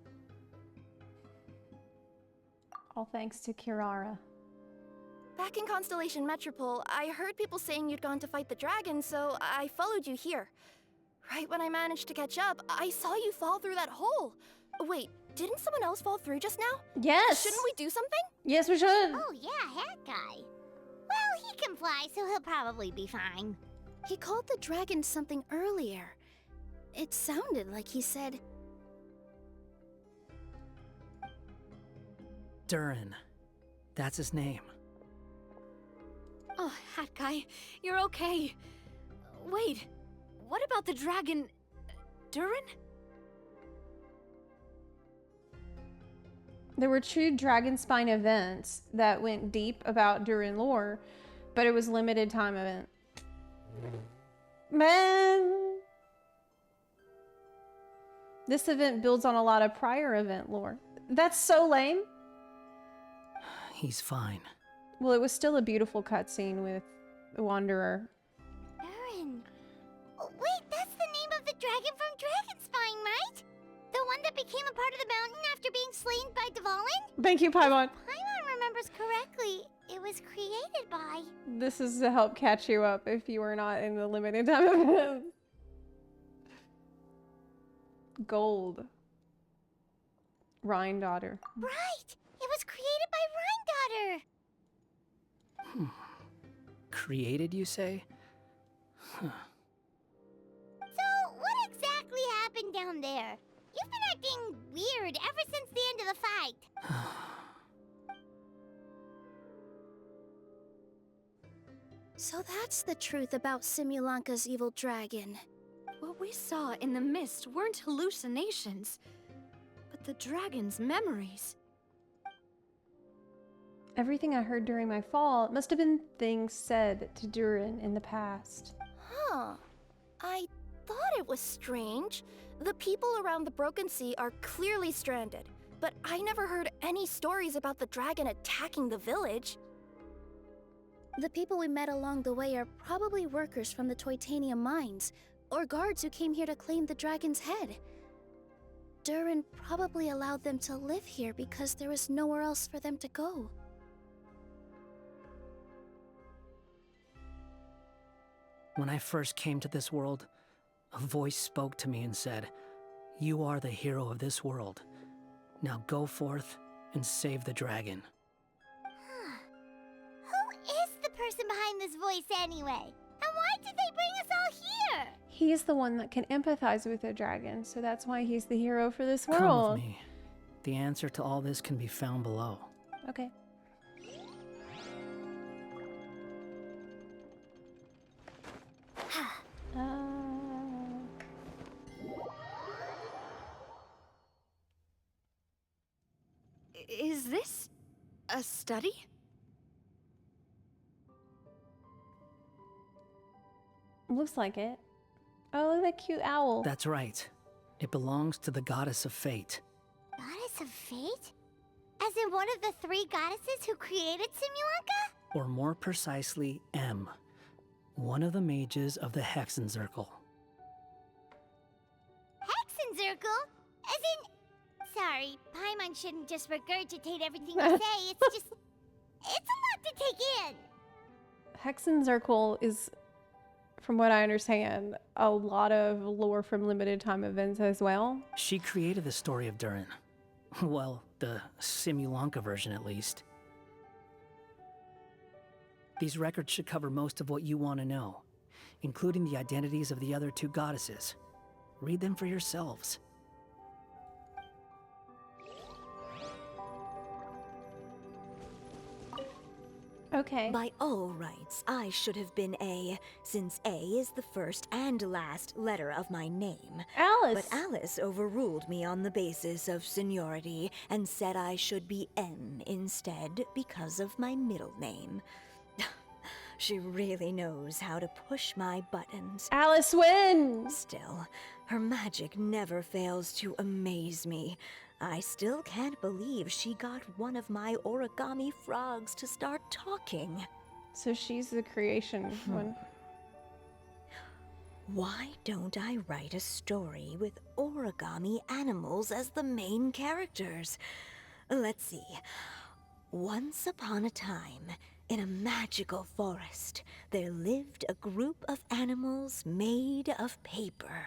All thanks to Kirara. Back in Constellation Metropole, I heard people saying you'd gone to fight the dragon, so I followed you here. Right when I managed to catch up, I saw you fall through that hole. Wait, didn't someone else fall through just now? Yes! Shouldn't we do something? Yes, we should! Oh yeah, that guy. Well, he can fly, so he'll probably be fine. He called the dragon something earlier. It sounded like he said... Durin. That's his name. Oh, Hat Guy, you're okay. Wait, what about the dragon... Durin? There were 2 dragon spine events that went deep about Durin lore, but it was limited time event. Man! This event builds on a lot of prior event lore. That's so lame. He's fine. Well, it was still a beautiful cutscene with the Wanderer. Durin. Oh, wait, that's the name of the dragon from Dragonspine, right? The one that became a part of the mountain after being slain by Dvalin? Thank you, Paimon. Paimon remembers correctly. It was created by... This is to help catch you up if you were not in the limited time event. Gold. Rhine daughter. Right! It was created by Rhine daughter! Created, you say? Huh. So, what exactly happened down there? You've been acting weird ever since the end of the fight. So that's the truth about Simulanka's evil dragon. What we saw in the mist weren't hallucinations, but the dragon's memories. Everything I heard during my fall must have been things said to Durin in the past. Huh. I thought it was strange. The people around the Broken Sea are clearly stranded, but I never heard any stories about the dragon attacking the village. The people we met along the way are probably workers from the Toitania mines, or guards who came here to claim the dragon's head. Durin probably allowed them to live here because there was nowhere else for them to go. When I first came to this world, a voice spoke to me and said, "You are the hero of this world. Now go forth and save the dragon." Who is the person behind this voice anyway? And why did they bring us all here? He's the one that can empathize with a dragon, so that's why he's the hero for this world. Come with me. The answer to all this can be found below. Okay. Is this a study? Looks like it. Oh, look at that cute owl. That's right. It belongs to the goddess of fate. Goddess of fate? As in one of the 3 goddesses who created Simulanka? Or more precisely, M. One of the mages of the Hexenzirkel. Hexenzirkel? As in... Sorry, Paimon shouldn't just regurgitate everything you say. It's just... It's a lot to take in. Hexen Circle is, from what I understand, a lot of lore from limited time events as well. She created the story of Durin. Well, the Simulanka version at least. These records should cover most of what you want to know, including the identities of the other two goddesses. Read them for yourselves. Okay. By all rights, I should have been A, since A is the first and last letter of my name. Alice! But Alice overruled me on the basis of seniority and said I should be M instead because of my middle name. She really knows how to push my buttons. Alice wins! Still, her magic never fails to amaze me. I still can't believe she got one of my origami frogs to start talking. So she's the creation one. Why don't I write a story with origami animals as the main characters? Let's see. Once upon a time, in a magical forest, there lived a group of animals made of paper.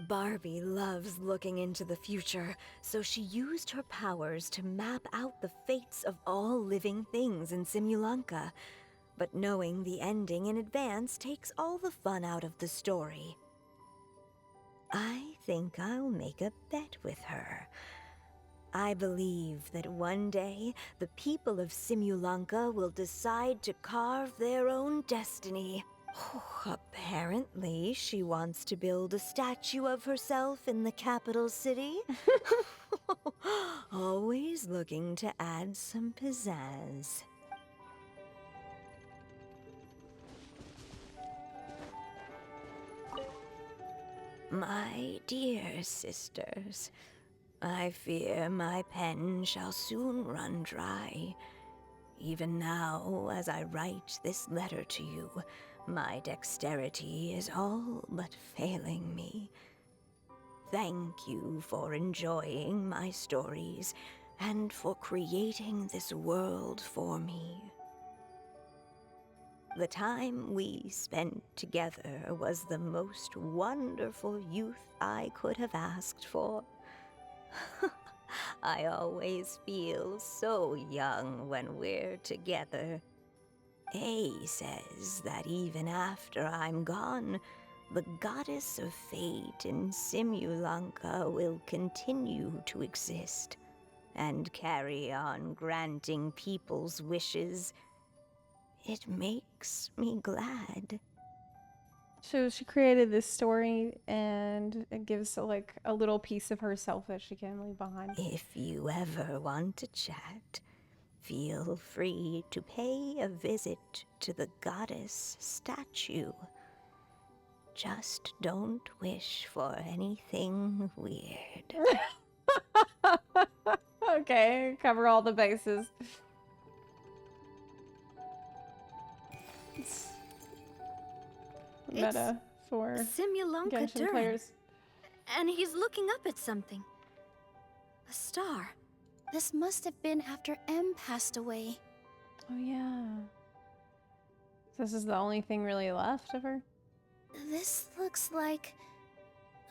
Barbie loves looking into the future, so she used her powers to map out the fates of all living things in Simulanka. But knowing the ending in advance takes all the fun out of the story. I think I'll make a bet with her. I believe that one day, the people of Simulanka will decide to carve their own destiny. Apparently, she wants to build a statue of herself in the capital city. Always looking to add some pizzazz. My dear sisters, I fear my pen shall soon run dry. Even now, as I write this letter to you, my dexterity is all but failing me. Thank you for enjoying my stories and for creating this world for me. The time we spent together was the most wonderful youth I could have asked for. I always feel so young when we're together. A says that even after I'm gone, the goddess of fate in Simulanka will continue to exist and carry on granting people's wishes. It makes me glad. So she created this story and it gives like a little piece of herself that she can leave behind. If you ever want to chat, feel free to pay a visit to the goddess statue. Just don't wish for anything weird. Okay, cover all the bases. Meta for Simulanka Genshin Durin. players. And he's looking up at something. A star. This must have been after M passed away. Oh yeah. So this is the only thing really left of her? This looks like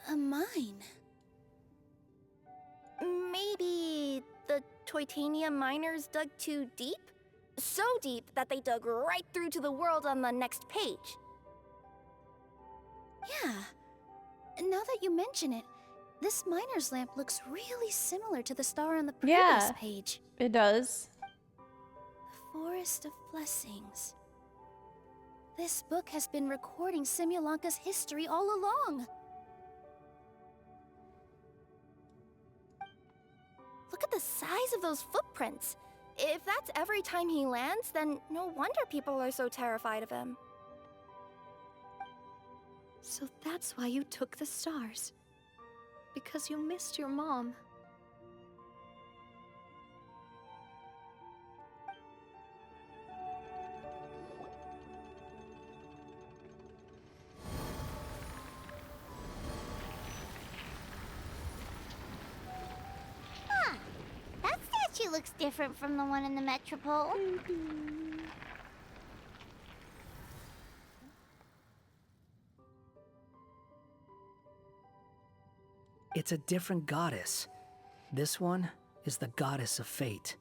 a mine. Maybe the Titanium miners dug too deep? So deep that they dug right through to the world on the next page. Yeah. Now that you mention it, this miner's lamp looks really similar to the star on the previous page. It does. The Forest of Blessings. This book has been recording Simulanka's history all along. Look at the size of those footprints. If that's every time he lands, then no wonder people are so terrified of him. So that's why you took the stars. Because you missed your mom. That statue looks different from the one in the Metropole. It's a different goddess. This one is the goddess of fate.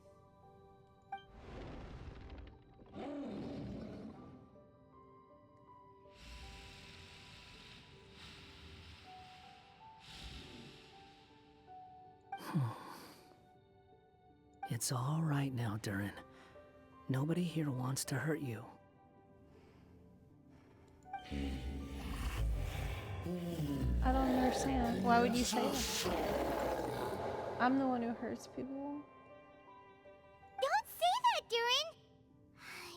It's all right now, Durin. Nobody here wants to hurt you. I don't understand. Why would you say that? I'm the one who hurts people. Don't say that, Durin!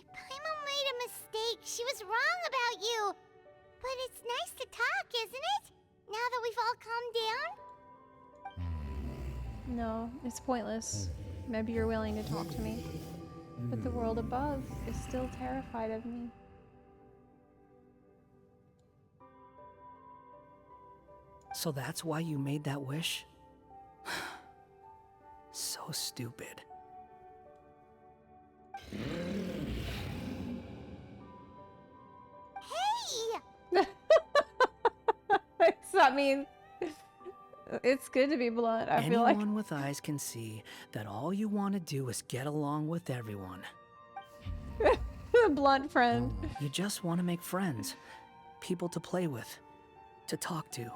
Paimon made a mistake. She was wrong about you. But it's nice to talk, isn't it? Now that we've all calmed down? No, it's pointless. Maybe you're willing to talk to me. But the world above is still terrified of me. So that's why you made that wish? So stupid. Hey! I mean, it's good to be blunt, I feel like. Anyone with eyes can see that all you want to do is get along with everyone. A blunt friend. You just want to make friends, people to play with, to talk to.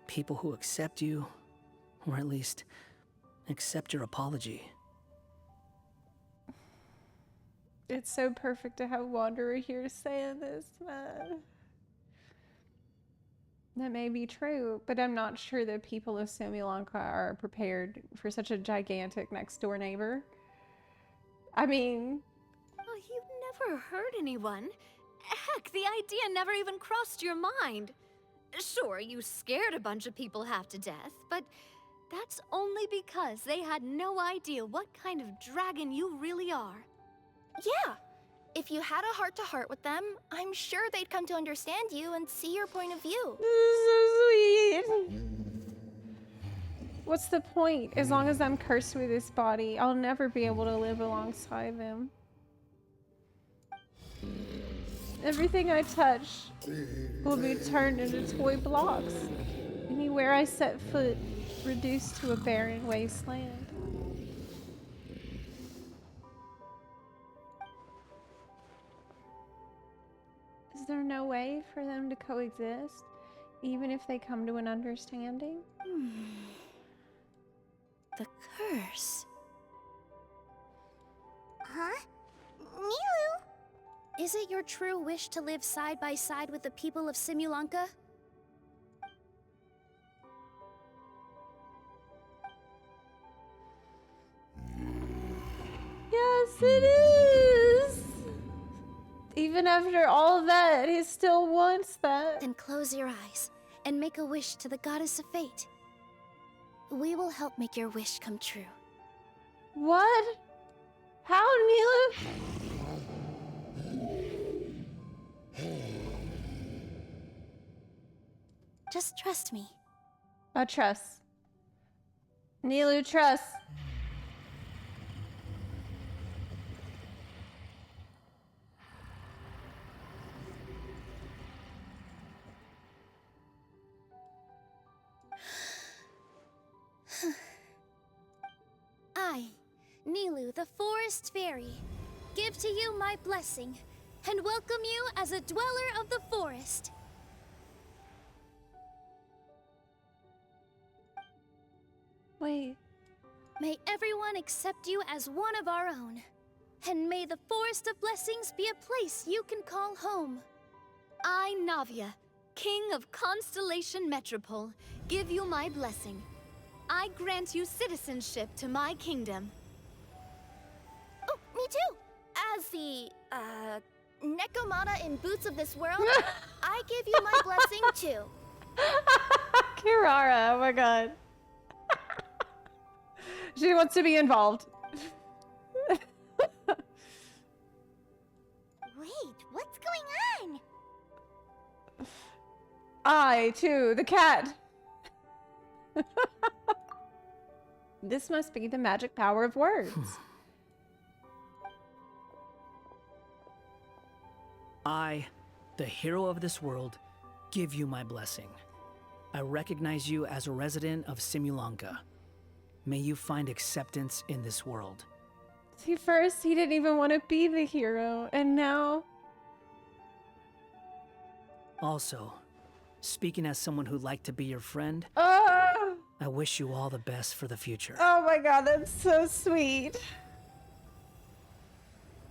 People who accept you, or at least accept your apology. It's so perfect to have Wanderer here saying this, man. That may be true, but I'm not sure the people of Simulanka are prepared for such a gigantic next-door neighbor. I mean... Oh, you never hurt anyone. Heck, the idea never even crossed your mind. Sure, you scared a bunch of people half to death, but that's only because they had no idea what kind of dragon you really are. Yeah. If you had a heart-to-heart with them, I'm sure they'd come to understand you and see your point of view. This is so sweet. What's the point? As long as I'm cursed with this body, I'll never be able to live alongside them. Everything I touch will be turned into toy blocks. Anywhere I set foot, reduced to a barren wasteland. Is there no way for them to coexist, even if they come to an understanding? The curse. Huh? Nilu? Is it your true wish to live side by side with the people of Simulanka? Yes, it is! Even after all that, he still wants that. Then close your eyes and make a wish to the goddess of fate. We will help make your wish come true. What? How, Nilu? Just trust me. I trust. Nilu, trust. I, Nilu, the Forest Fairy, give to you my blessing and welcome you as a dweller of the forest. Wait. May everyone accept you as one of our own. And may the Forest of Blessings be a place you can call home. I, Navia, King of Constellation Metropole, give you my blessing. I grant you citizenship to my kingdom. Oh, me too! As the, Nekomata in Boots of this world, I give you my blessing too. Kirara, oh my god. She wants to be involved. Wait, what's going on? I, too, the cat. This must be the magic power of words. I, the hero of this world, give you my blessing. I recognize you as a resident of Simulanka. May you find acceptance in this world. See, first he didn't even want to be the hero, and now... Also, speaking as someone who'd like to be your friend, Oh! I wish you all the best for the future. Oh my god, that's so sweet.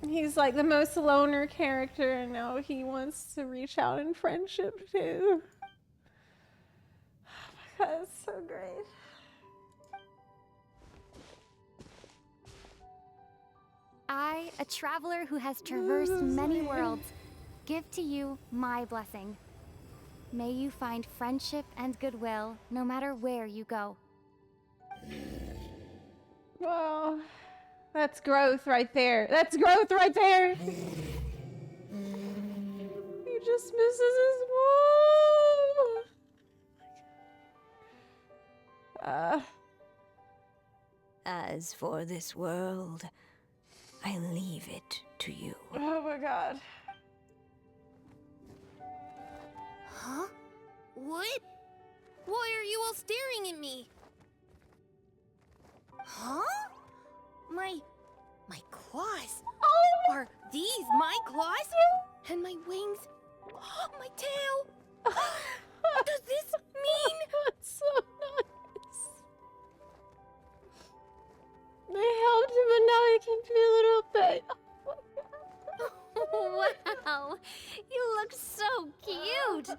He's like the most loner character, and now he wants to reach out in friendship too. Oh my god, it's so great. I, a traveler who has traversed many worlds, give to you my blessing. May you find friendship and goodwill no matter where you go. Well, that's growth right there. That's growth right there. He just misses his wall. As for this world, I leave it to you. Oh my god. Huh? What? Why are you all staring at me? Huh? My claws. Oh! Are these my claws? And my wings? My tail? Does this mean? That's so nice. They helped him, and now he can feel a little bit. Wow, you look so cute.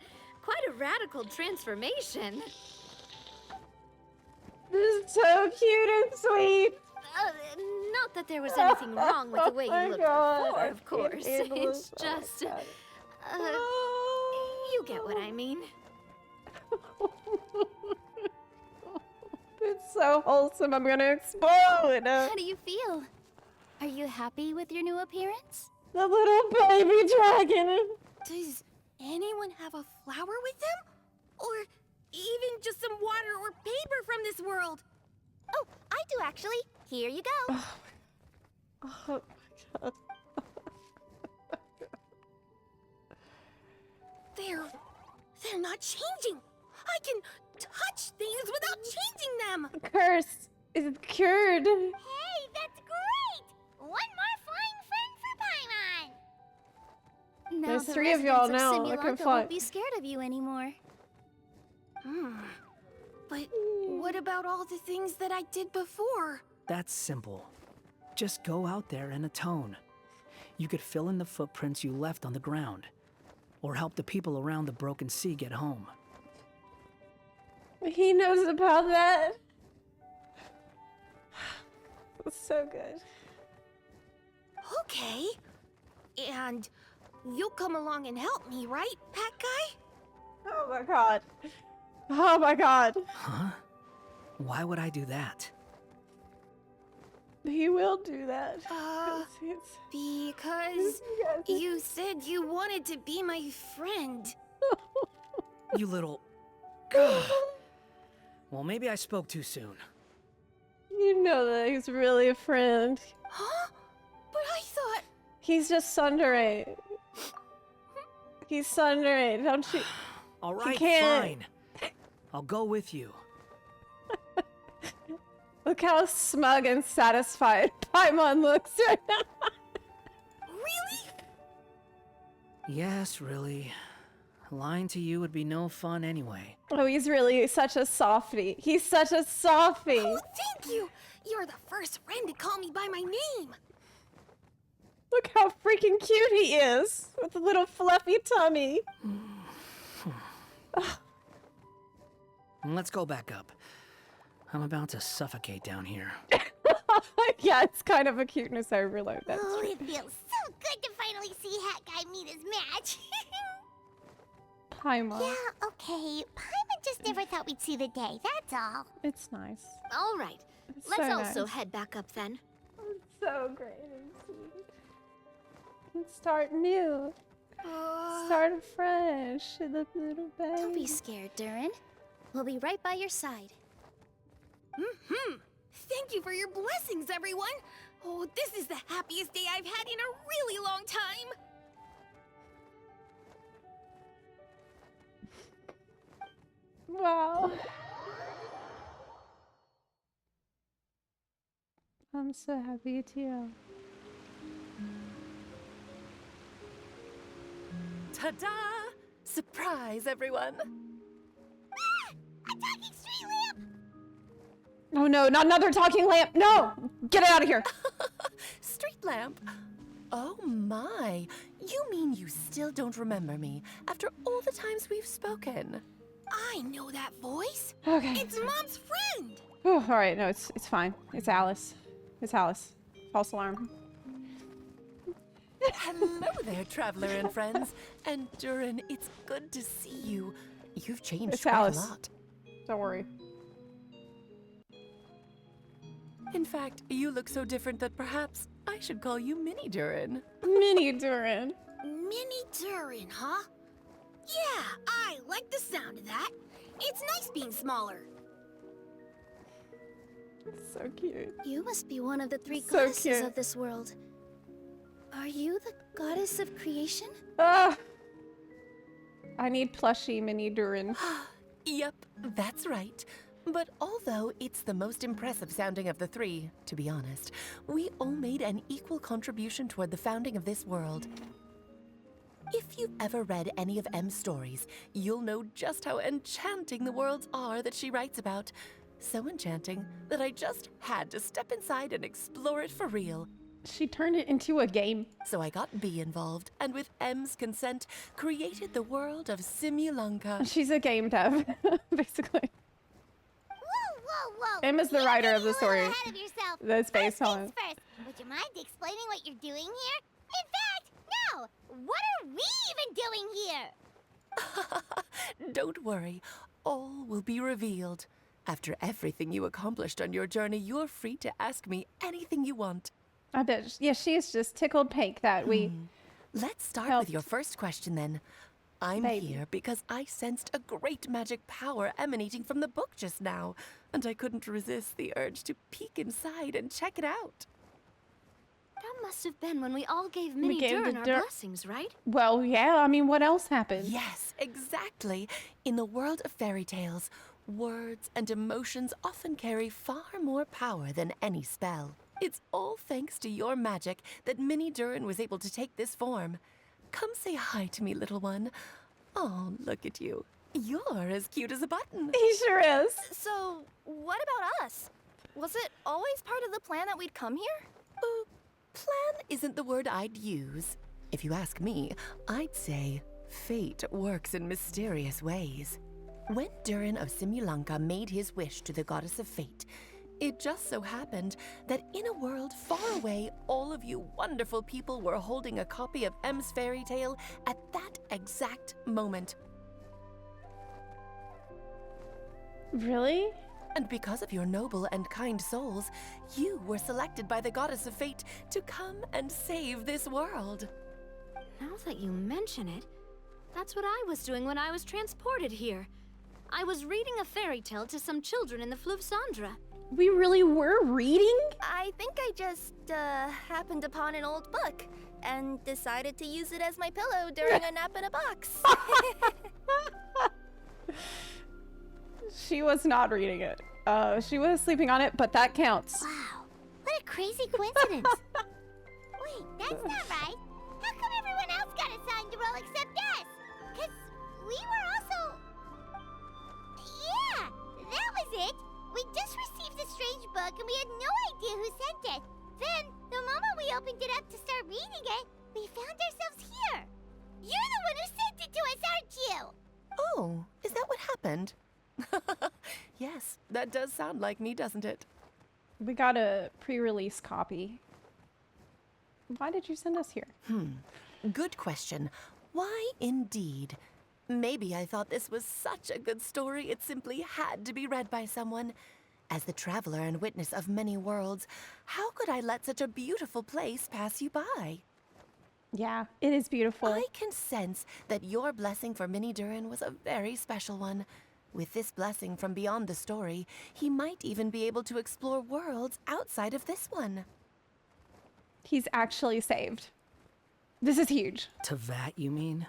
Quite a radical transformation. This is so cute and sweet. Not that there was anything wrong with the way Oh you looked God, before, I of course. can't handle It's this. just, Oh you get what I mean. It's so wholesome, I'm gonna explode. How do you feel? Are you happy with your new appearance? The little baby dragon. Does anyone have a flower with them? Or even just some water or paper from this world? Oh, I do actually. Here you go. Oh my god. They're not changing. I can touch things without changing them. Curse is cured. Hey, that's great! One more flying friend for Paimon. Now There's the 3 of y'all residents now. I can Simulanka fly. won't be scared of you anymore. But what about all the things that I did before? That's simple. Just go out there and atone. You could fill in the footprints you left on the ground, or help the people around the broken sea get home. He knows about that. It's so good. Okay. And you'll come along and help me, right, Hat Guy? Oh my god. Oh my god. Huh? Why would I do that? He will do that. Because you said you wanted to be my friend. You little... Well, maybe I spoke too soon. You know that he's really a friend. Huh? But I thought... He's just Sundere. He's Sundere, don't you? All right, can't. fine. I'll go with you. Look how smug and satisfied Paimon looks right now. Really? Yes, really. Lying to you would be no fun anyway. Oh, he's really such a softie. He's such a softie. Oh, thank you! You're the first friend to call me by my name. Look how freaking cute he is with a little fluffy tummy. Let's go back up. I'm about to suffocate down here. Yeah, it's kind of a cuteness overload. That's Oh, true. it feels so good to finally see Hat Guy meet his match. Paimon. Yeah, okay. Paimon just never thought we'd see the day, that's all. It's nice. All right. It's Let's so also nice. head back up then. It's so great and sweet. And start new. Start fresh, little baby. Don't be scared, Durin. We'll be right by your side. Thank you for your blessings, everyone! Oh, this is the happiest day I've had in a really long time! Wow. I'm so happy too. Ta-da! Surprise, everyone! A talking street lamp! Oh no, not another talking lamp! No! Get it out of here! Street lamp? Oh my! You mean you still don't remember me after all the times we've spoken? I know that voice! Okay. It's Mom's friend! Oh, alright, no, it's fine. It's Alice. It's Alice. False alarm. Hello there, traveler and friends. And Durin, it's good to see you. You've changed It's quite Alice. a lot. Don't worry. In fact, you look so different that perhaps I should call you Mini Durin. Mini Durin. Mini Durin, huh? Yeah, I like the sound of that. It's nice being smaller. So cute. You must be one of the three So goddesses cute. of this world. Are you the goddess of creation? Ah! I need plushie Mini Durin. Yep, that's right. But although it's the most impressive sounding of the three, to be honest, we all made an equal contribution toward the founding of this world. If you've ever read any of M's stories, you'll know just how enchanting the worlds are that she writes about. So enchanting that I just had to step inside and explore it for real. She turned it into a game. So I got B involved, and with M's consent, created the world of Simulanka. She's a game dev, basically. Whoa, whoa, whoa! M is the You're writer of getting the a little story. ahead of yourself. That's based First on. things first, would you mind explaining what you're doing here? In fact, no! What are we even doing here? Don't worry, all will be revealed. After everything you accomplished on your journey, you're free to ask me anything you want. I bet. Yeah, she's just tickled pink that we. Let's start helped. with your first question then. I'm Baby. here because I sensed a great magic power emanating from the book just now, and I couldn't resist the urge to peek inside and check it out. That must have been when we all gave We Mini gave Durin the our Dur- blessings, right? Well, yeah. I mean, what else happened? Yes, exactly. In the world of fairy tales, words and emotions often carry far more power than any spell. It's all thanks to your magic that Mini Durin was able to take this form. Come say hi to me, little one. Oh, look at you. You're as cute as a button. He sure is. So, what about us? Was it always part of the plan that we'd come here? Plan isn't the word I'd use. If you ask me, I'd say fate works in mysterious ways. When Durin of Simulanka made his wish to the goddess of fate, it just so happened that in a world far away, all of you wonderful people were holding a copy of M's fairy tale at that exact moment. Really? And because of your noble and kind souls, you were selected by the goddess of fate to come and save this world. Now that you mention it, that's what I was doing when I was transported here. I was reading a fairy tale to some children in the Fleuve Cendra. We really were reading? I think I just, happened upon an old book and decided to use it as my pillow during a nap in a box. She was not reading it. She was sleeping on it, but that counts. Wow, what a crazy coincidence. Wait, that's not right. How come everyone else got assigned to roll except us? Because we were also... Yeah, that was it. We just received a strange book and we had no idea who sent it. Then, the moment we opened it up to start reading it, we found ourselves here. You're the one who sent it to us, aren't you? Oh, is that what happened? Yes, that does sound like me, doesn't it? We got a pre-release copy. Why did you send us here? Good question. Why indeed? Maybe I thought this was such a good story it simply had to be read by someone. As the traveler and witness of many worlds, how could I let such a beautiful place pass you by? Yeah, it is beautiful. I can sense that your blessing for Mini Durin was a very special one. With this blessing from beyond the story, he might even be able to explore worlds outside of this one. He's actually saved. This is huge. Teyvat, you mean?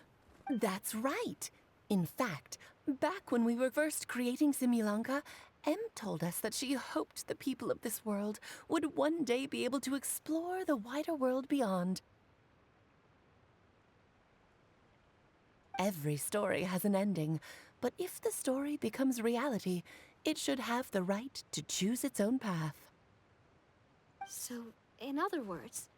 That's right. In fact, back when we were first creating Simulanka, Em told us that she hoped the people of this world would one day be able to explore the wider world beyond. Every story has an ending, but if the story becomes reality, it should have the right to choose its own path. So, in other words,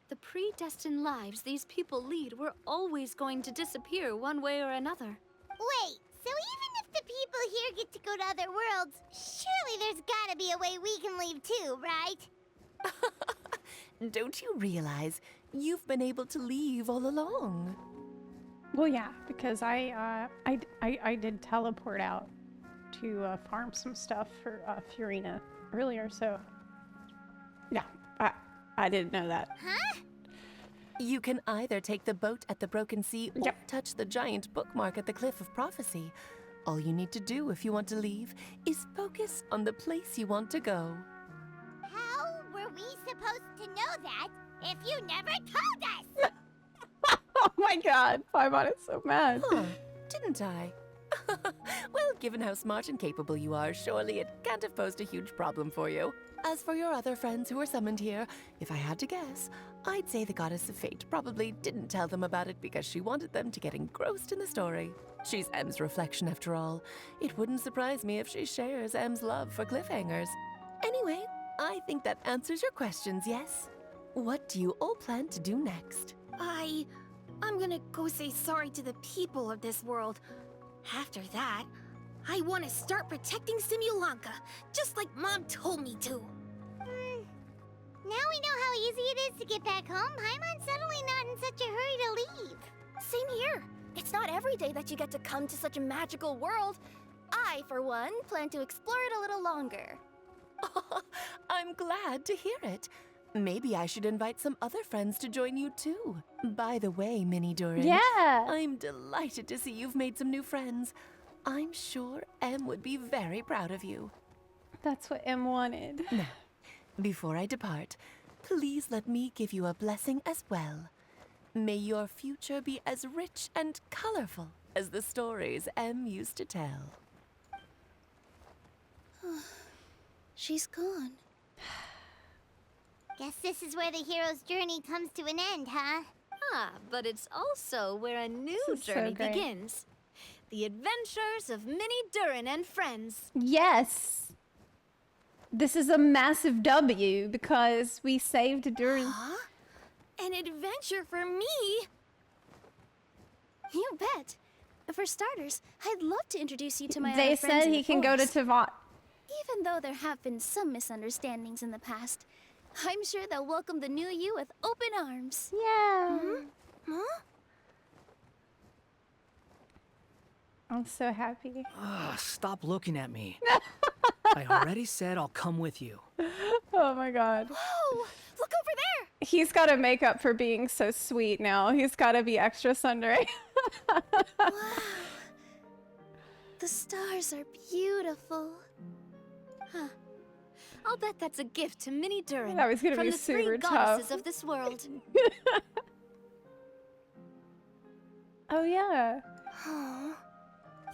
the predestined lives these people lead were always going to disappear one way or another. Wait, so even if the people here get to go to other worlds, surely there's gotta be a way we can leave too, right? Don't you realize you've been able to leave all along? Well, yeah, because I did teleport out to farm some stuff for Furina earlier, so yeah, I didn't know that. Huh? You can either take the boat at the Broken Sea or touch the giant bookmark at the Cliff of Prophecy. All you need to do if you want to leave is focus on the place you want to go. How were we supposed to know that if you never told us? Oh my god, Paimon is so mad. Huh, didn't I? Well, given how smart and capable you are, surely it can't have posed a huge problem for you. As for your other friends who were summoned here, if I had to guess, I'd say the Goddess of Fate probably didn't tell them about it because she wanted them to get engrossed in the story. She's Em's reflection after all. It wouldn't surprise me if she shares Em's love for cliffhangers. Anyway, I think that answers your questions, yes? What do you all plan to do next? I'm gonna go say sorry to the people of this world. After that, I want to start protecting Simulanka, just like Mom told me to. Now we know how easy it is to get back home. Paimon's suddenly not in such a hurry to leave. Same here. It's not every day that you get to come to such a magical world. I, for one, plan to explore it a little longer. I'm glad to hear it. Maybe I should invite some other friends to join you too. By the way, Minnie Durin. Yeah. I'm delighted to see you've made some new friends. I'm sure Em would be very proud of you. That's what Em wanted. Now, before I depart, please let me give you a blessing as well. May your future be as rich and colorful as the stories Em used to tell. She's gone. Guess this is where the hero's journey comes to an end, huh? Ah, but it's also where a new This is so journey great. begins. The adventures of Minnie Durin and friends. Yes. This is a massive W because we saved Durin. Huh? An adventure for me? You bet. For starters, I'd love to introduce you to my They other friends said in he the can go to forest. Teyvat. Even though there have been some misunderstandings in the past, I'm sure they'll welcome the new you with open arms. Yeah. Huh? I'm so happy. Ugh, stop looking at me. I already said I'll come with you. Oh my god. Whoa! Look over there! He's got to make up for being so sweet now. He's got to be extra sundry. Wow. The stars are beautiful. Huh. I'll bet that's a gift to Minnie Durin That was gonna from be the super three tough. goddesses of this world. Oh yeah. Aw.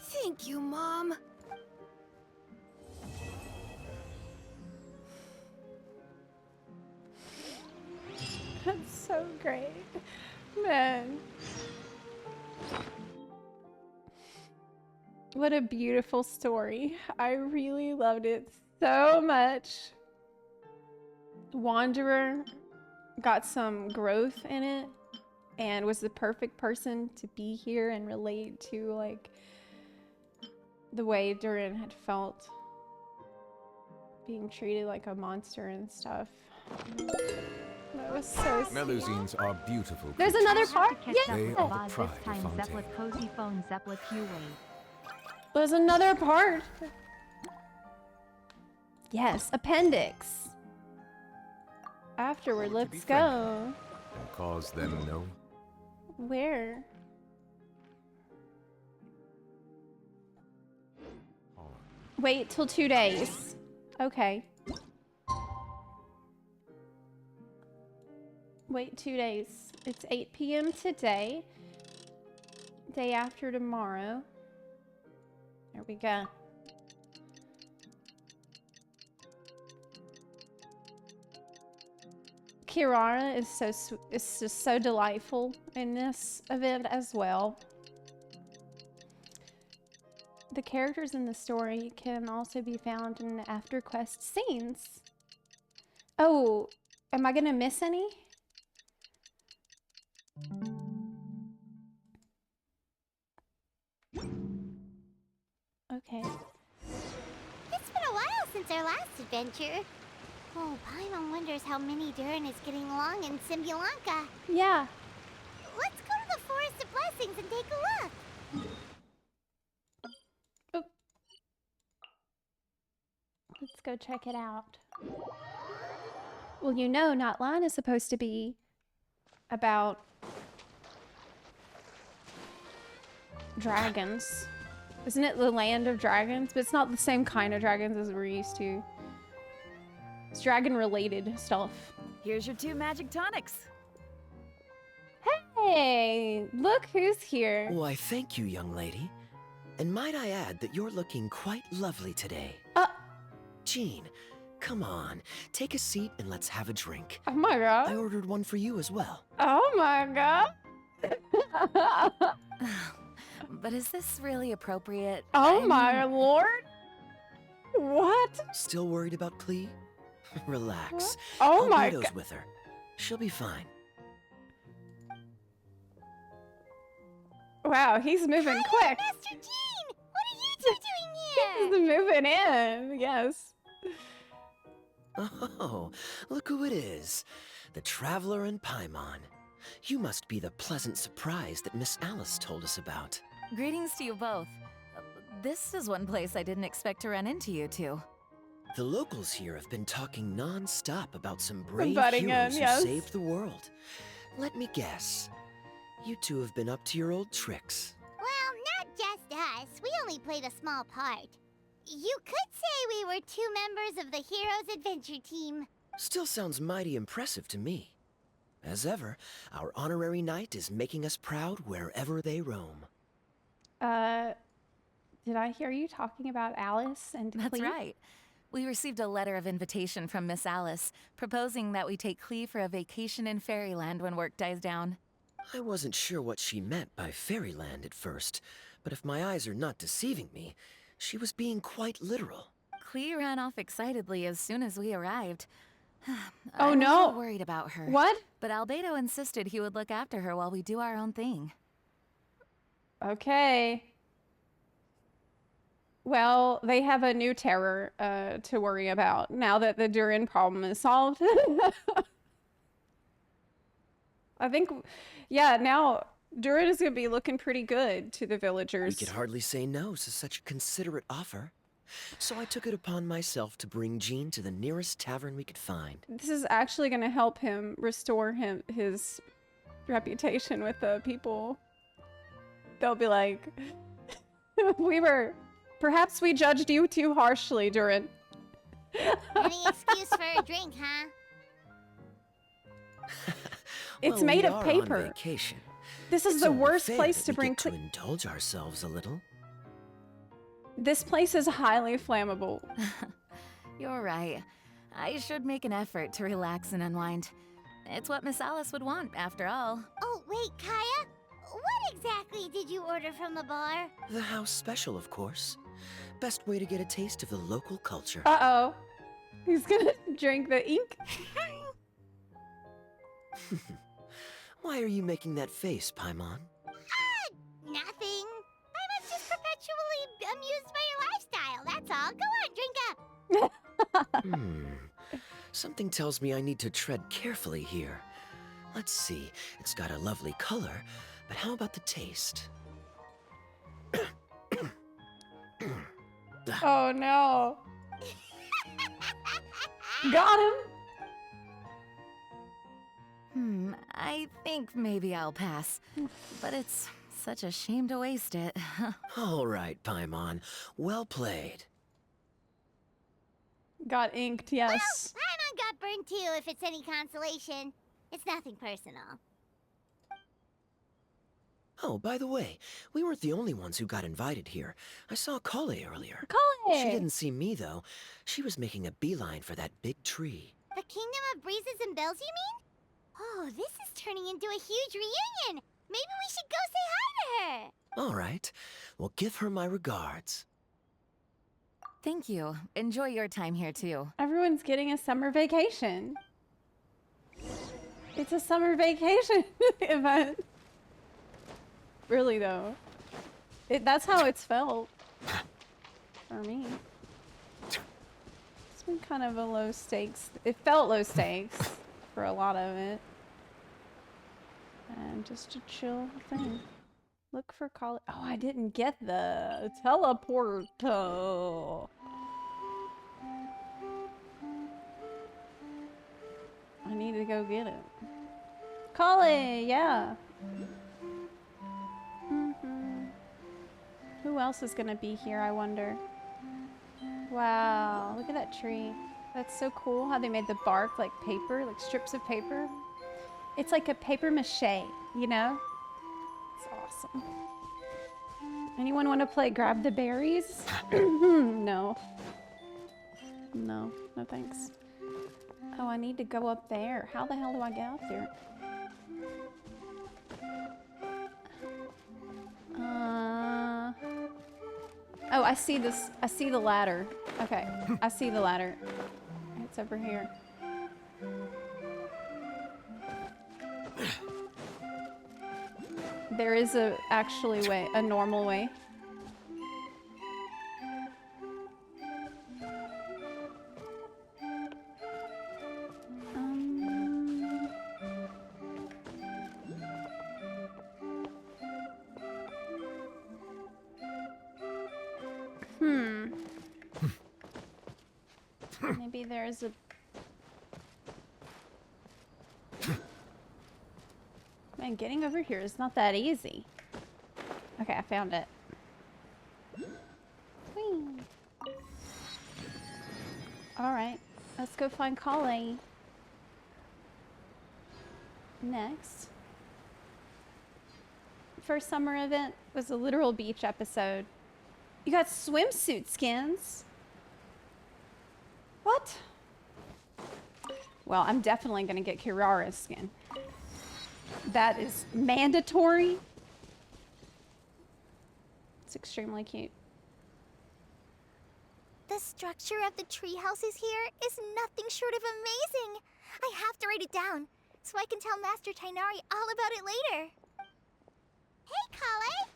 Thank you, Mom. That's so great. Man. What a beautiful story. I really loved it so much. Wanderer got some growth in it and was the perfect person to be here and relate to like the way Durin had felt being treated like a monster and stuff. That was so sweet. Melusines are beautiful. There's another part? They Yes! are the pride of Time Fontaine. Zepla's cozy phone, Zepla Q-Wave. There's another part. Yes, appendix. Afterward, To be let's friendly go. And cause them no. Where? Wait till 2 days. Okay. Wait 2 days. It's 8 p.m. today. Day after tomorrow. There we go. Kirara is just so delightful in this event as well. The characters in the story can also be found in the after quest scenes. Oh, am I gonna miss any? Okay. It's been a while since our last adventure. Oh, Paimon wonders how Mini Durin is getting along in Symbulanka. Yeah. Let's go to the Forest of Blessings and take a look. Let's go check it out. Well, you know, Notline is supposed to be about dragons. Isn't it the land of dragons? But it's not the same kind of dragons as we're used to. It's dragon-related stuff. Here's your 2 magic tonics. Hey, look who's here. Why, thank you, young lady. And might I add that you're looking quite lovely today. Jean, come on. Take a seat and let's have a drink. Oh my god. I ordered one for you as well. Oh my god. But is this really appropriate? Oh my lord. What? Still worried about Klee? Relax. Oh my Albedo's god. with her. She'll be fine. Wow, he's moving quick. Master Jean, what are you two doing here? He's moving in, yes. Oh, look who it is. The Traveler and Paimon. You must be the pleasant surprise that Miss Alice told us about. Greetings to you both. This is one place I didn't expect to run into you two. The locals here have been talking non-stop about some brave Butting heroes in, who yes. saved the world. Let me guess. You two have been up to your old tricks. Well, not just us. We only played a small part. You could say we were 2 members of the Heroes Adventure Team. Still sounds mighty impressive to me. As ever, our honorary knight is making us proud wherever they roam. Did I hear you talking about Alice and That's Klee? right. We received a letter of invitation from Miss Alice, proposing that we take Klee for a vacation in Fairyland when work dies down. I wasn't sure what she meant by Fairyland at first, but if my eyes are not deceiving me, she was being quite literal. Klee ran off excitedly as soon as we arrived. Oh I'm a no! little worried about her. What? But Albedo insisted he would look after her while we do our own thing. Okay. Well, they have a new terror to worry about now that the Durin problem is solved. I think, yeah, now Durin is going to be looking pretty good to the villagers. We could hardly say no to such a considerate offer. So I took it upon myself to bring Jean to the nearest tavern we could find. This is actually going to help him restore his reputation with the people. They'll be like, perhaps we judged you too harshly, Durin. Any excuse for a drink, huh? It's Well, made we of are paper. On vacation. This is It's the only worst fair place that to we bring get to indulge ourselves a little. This place is highly flammable. You're right. I should make an effort to relax and unwind. It's what Miss Alice would want, after all. Oh, wait, Kaya? What exactly did you order from the bar? The house special, of course. Best way to get a taste of the local culture. Uh-oh. He's gonna drink the ink. Why are you making that face, Paimon? Nothing. I'm just perpetually amused by your lifestyle, that's all. Go on, drink up. Something tells me I need to tread carefully here. Let's see, it's got a lovely color, but how about the taste? Oh no. Got him. I think maybe I'll pass. But it's such a shame to waste it. All right, Paimon. Well played. Got inked, yes. Well, Paimon got burned too, if it's any consolation. It's nothing personal. Oh, by the way, we weren't the only ones who got invited here. I saw Kale earlier. Kale! She didn't see me, though. She was making a beeline for that big tree. The Kingdom of Breezes and Bells, you mean? Oh, this is turning into a huge reunion. Maybe we should go say hi to her. All right. Well, give her my regards. Thank you. Enjoy your time here, too. Everyone's getting a summer vacation. It's a summer vacation event. Really, though. That's how it's felt. For me. It's been kind of a low stakes. It felt low stakes for a lot of it. And just a chill thing. Look for college. Oh, I didn't get the teleport. I need to go get it. Kale, yeah. Who else is gonna be here, I wonder? Wow, look at that tree. That's so cool how they made the bark like paper, like strips of paper. It's like a paper mache, you know? It's awesome. Anyone want to play grab the berries? No. No, no thanks. Oh, I need to go up there. How the hell do I get up there? Oh, I see this. I see the ladder. Okay, I see the ladder. It's over here. There is actually way, a normal way. Maybe there's a... Man, getting over here is not that easy. Okay, I found it. Whee! Alright, let's go find Kale. Next. First summer event was a literal beach episode. You got swimsuit skins? What? Well, I'm definitely gonna get Kirara's skin. That is mandatory. It's extremely cute. The structure of the tree houses here is nothing short of amazing. I have to write it down so I can tell Master Tainari all about it later. Hey, Kale!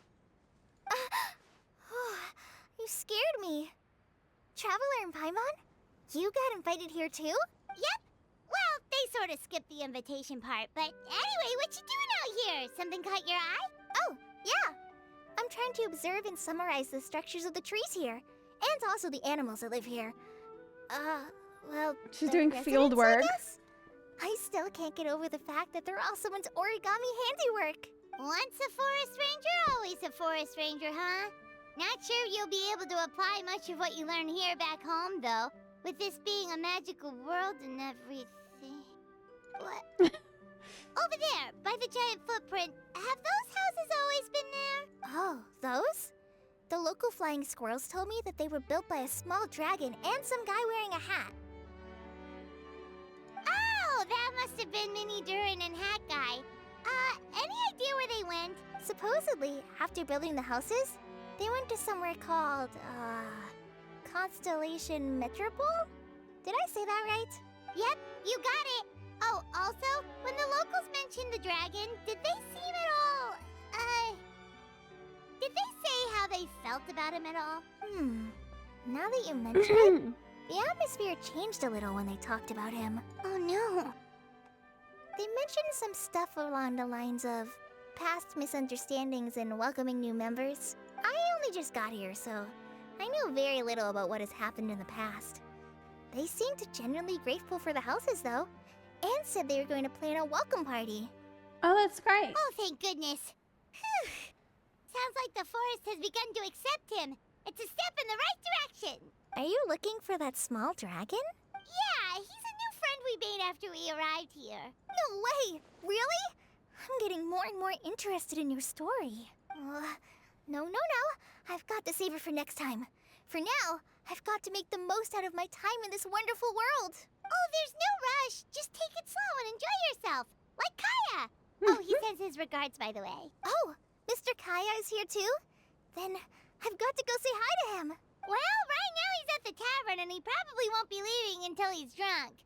You scared me. Traveler and Paimon? You got invited here too? Yep. Well, they sort of skipped the invitation part, but anyway, what you doing out here? Something caught your eye? Oh, yeah. I'm trying to observe and summarize the structures of the trees here, and also the animals that live here. Well, she's the doing field work. I still can't get over the fact that they're all someone's origami handiwork. Once a forest ranger, always a forest ranger, huh? Not sure you'll be able to apply much of what you learn here back home, though. With this being a magical world and everything. What? Over there, by the giant footprint. Have those houses always been there? Oh, those? The local flying squirrels told me that they were built by a small dragon and some guy wearing a hat. Oh, that must have been Minnie Durin and Hat Guy. Any idea where they went? Supposedly, after building the houses, they went to somewhere called, Constellation Metropole? Did I say that right? Yep, you got it. Oh, also, when the locals mentioned the dragon, did they seem at all, did they say how they felt about him at all? Now that you mention it, the atmosphere changed a little when they talked about him. Oh no. They mentioned some stuff along the lines of past misunderstandings and welcoming new members. I only just got here, so I know very little about what has happened in the past. They seemed genuinely grateful for the houses, though, and said they were going to plan a welcome party. Oh, that's great. Oh, thank goodness. Whew. Sounds like the forest has begun to accept him. It's a step in the right direction. Are you looking for that small dragon? Yeah, he's a new friend we made after we arrived here. No way! Really? I'm getting more and more interested in your story. No. I've got to save it for next time. For now, I've got to make the most out of my time in this wonderful world. Oh, there's no rush. Just take it slow and enjoy yourself. Like Kaya. Oh, he sends his regards, by the way. Oh, Mr. Kaya is here too? Then I've got to go say hi to him. Well, right now he's at the tavern and he probably won't be leaving until he's drunk.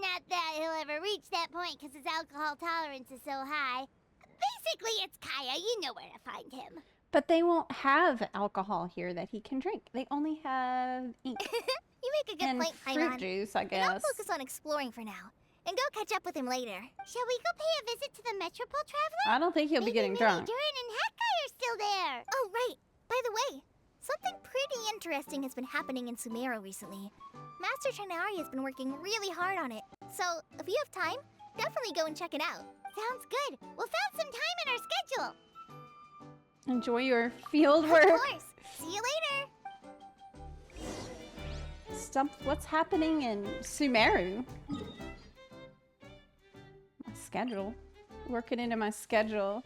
Not that he'll ever reach that point because his alcohol tolerance is so high. Basically, it's Kaya. You know where to find him. But they won't have alcohol here that he can drink. They only have ink. You make a good and point, fruit Paimon. juice, I And I'll guess. focus on exploring for now. And go catch up with him later. Shall we go pay a visit to the Metropole Traveler? I don't think he'll be getting drunk. Durin and Hekkai are still there. Oh, right. By the way, something pretty interesting has been happening in Sumeru recently. Master Trinari has been working really hard on it. So, if you have time, definitely go and check it out. Sounds good. We'll find some time in our schedule. Enjoy your field work. Of course. See you later. What's happening in Sumeru? My schedule. Working into my schedule.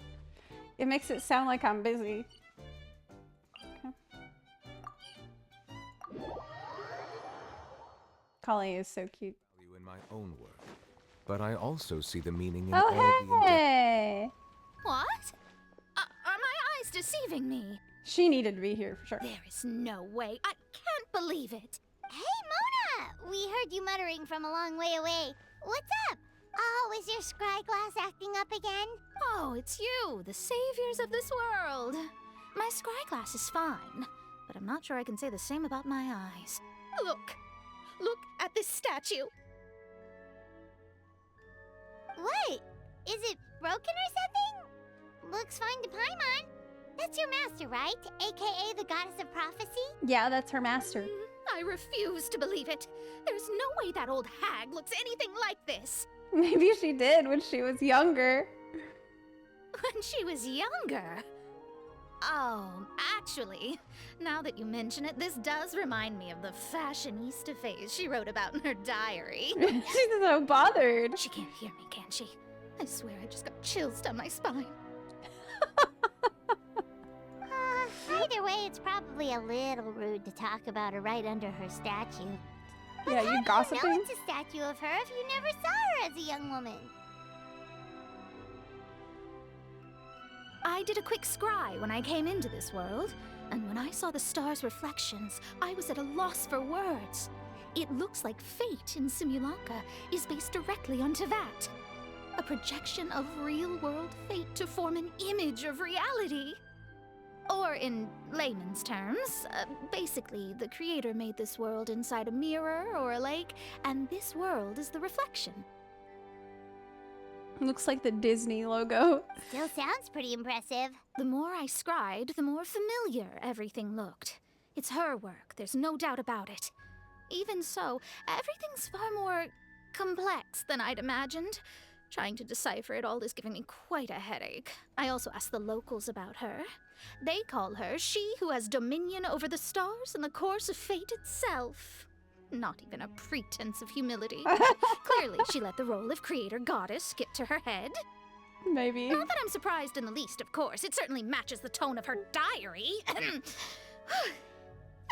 It makes it sound like I'm busy. Okay. Kali is so cute. Value in my own work, but I also see the meaning in Oh, all the hey! What? Are my eyes deceiving me? She needed to be here for sure. There is no way. I can't believe it. Hey, Mona! We heard you muttering from a long way away. What's up? Oh, is your scry glass acting up again? Oh, it's you, the saviors of this world. My scry glass is fine, but I'm not sure I can say the same about my eyes. Look at this statue. What? Is it broken or something? Looks fine to Paimon. That's your master, right? AKA the goddess of prophecy? Yeah, that's her master. I refuse to believe it. There's no way that old hag looks anything like this. Maybe she did when she was younger. When she was younger? Oh, actually, now that you mention it, this does remind me of the fashionista phase she wrote about in her diary. She's so bothered. She can't hear me, can she? I swear I just got chills down my spine. Either way, it's probably a little rude to talk about her right under her statue. But Yeah, you gossiping? How do you know it's a statue of her if you never saw her as a young woman? I did a quick scry when I came into this world, and when I saw the stars' reflections, I was at a loss for words. It looks like fate in Simulanka is based directly on Tevat. A projection of real-world fate to form an image of reality. Or in layman's terms, basically, the creator made this world inside a mirror or a lake, and this world is the reflection. Looks like the Disney logo. Still sounds pretty impressive. The more I scried, the more familiar everything looked. It's her work, there's no doubt about it. Even so, everything's far more complex than I'd imagined. Trying to decipher it all is giving me quite a headache. I also asked the locals about her. They call her she who has dominion over the stars and the course of fate itself. Not even a pretense of humility. Clearly, she let the role of creator goddess get to her head. Maybe. Not that I'm surprised in the least, of course. It certainly matches the tone of her diary.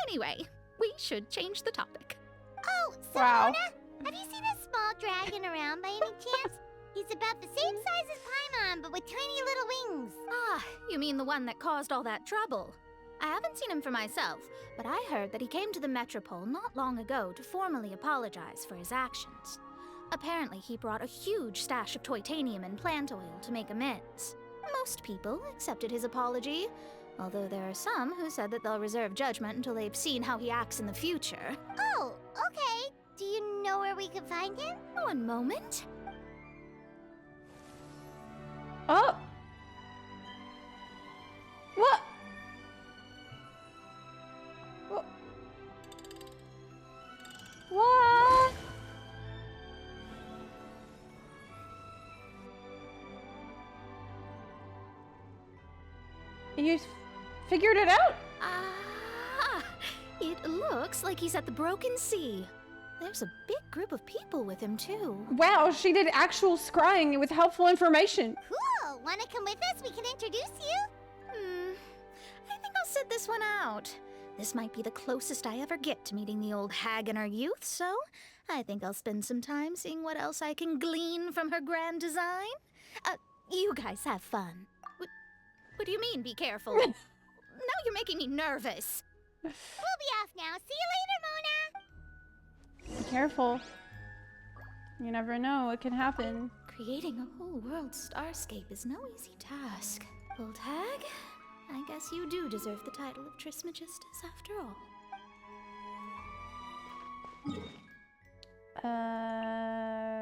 Anyway, we should change the topic. Oh, so Wow. Mona, have you seen a small dragon around by any chance? He's about the same size as Paimon, but with tiny little wings. Ah, you mean the one that caused all that trouble? I haven't seen him for myself, but I heard that he came to the Metropole not long ago to formally apologize for his actions. Apparently, he brought a huge stash of Toitanium and plant oil to make amends. Most people accepted his apology, although there are some who said that they'll reserve judgment until they've seen how he acts in the future. Oh, okay. Do you know where we can find him? One moment. Oh! What? What? What? You figured it out? Ah, it looks Looks like he's at the Broken Sea. There's a big group of people with him, too. Wow, she did actual scrying with helpful information. Cool. Wanna come with us? We can introduce you. I think I'll sit this one out. This might be the closest I ever get to meeting the old hag in our youth, so I think I'll spend some time seeing what else I can glean from her grand design. You guys have fun. What do you mean, be careful? Now you're making me nervous. We'll be off now. See you later, Mona. Be careful. You never know what can happen. Creating a whole world starscape is no easy task. Old hag, I guess you do deserve the title of Trismegistus after all.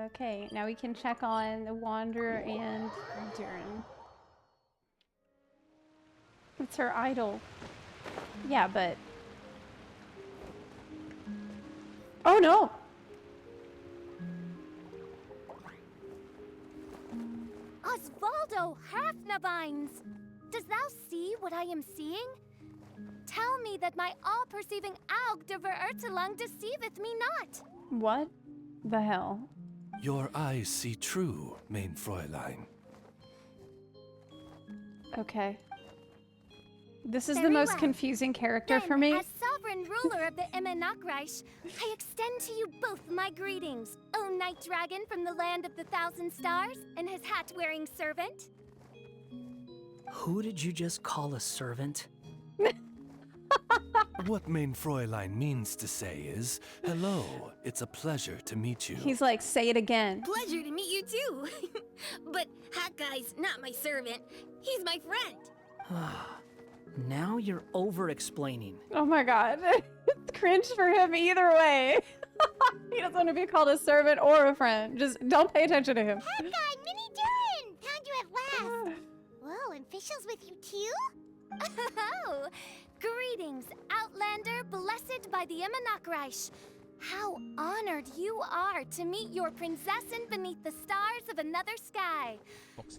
Okay, now we can check on the Wanderer and Durin. It's her idol. Yeah, but... Oh no! Osvaldo Hafnavines! Does thou see what I am seeing? Tell me that my all-perceiving Aug de Verurtelang deceiveth me not. What the hell? Your eyes see true, mein Fräulein. Okay. This is Very the most well. confusing character Then, for me. as sovereign ruler of the Immenachreich, I extend to you both my greetings, O Night Dragon from the land of the Thousand Stars and his hat-wearing servant. Who did you just call a servant? What mein Fräulein means to say is, hello, it's a pleasure to meet you. He's like, say it again. Pleasure to meet you too. But Hat Guy's not my servant. He's my friend. Now you're over-explaining. Oh my god. It's cringe for him either way. He doesn't want to be called a servant or a friend. Just don't pay attention to him. Hat Guy, Mini Durin! Found you at last. Whoa, and Fischl's with you too? Oh, greetings, Outlander, blessed by the Immenachreich. How honored you are to meet your prinzessin beneath the stars of another sky.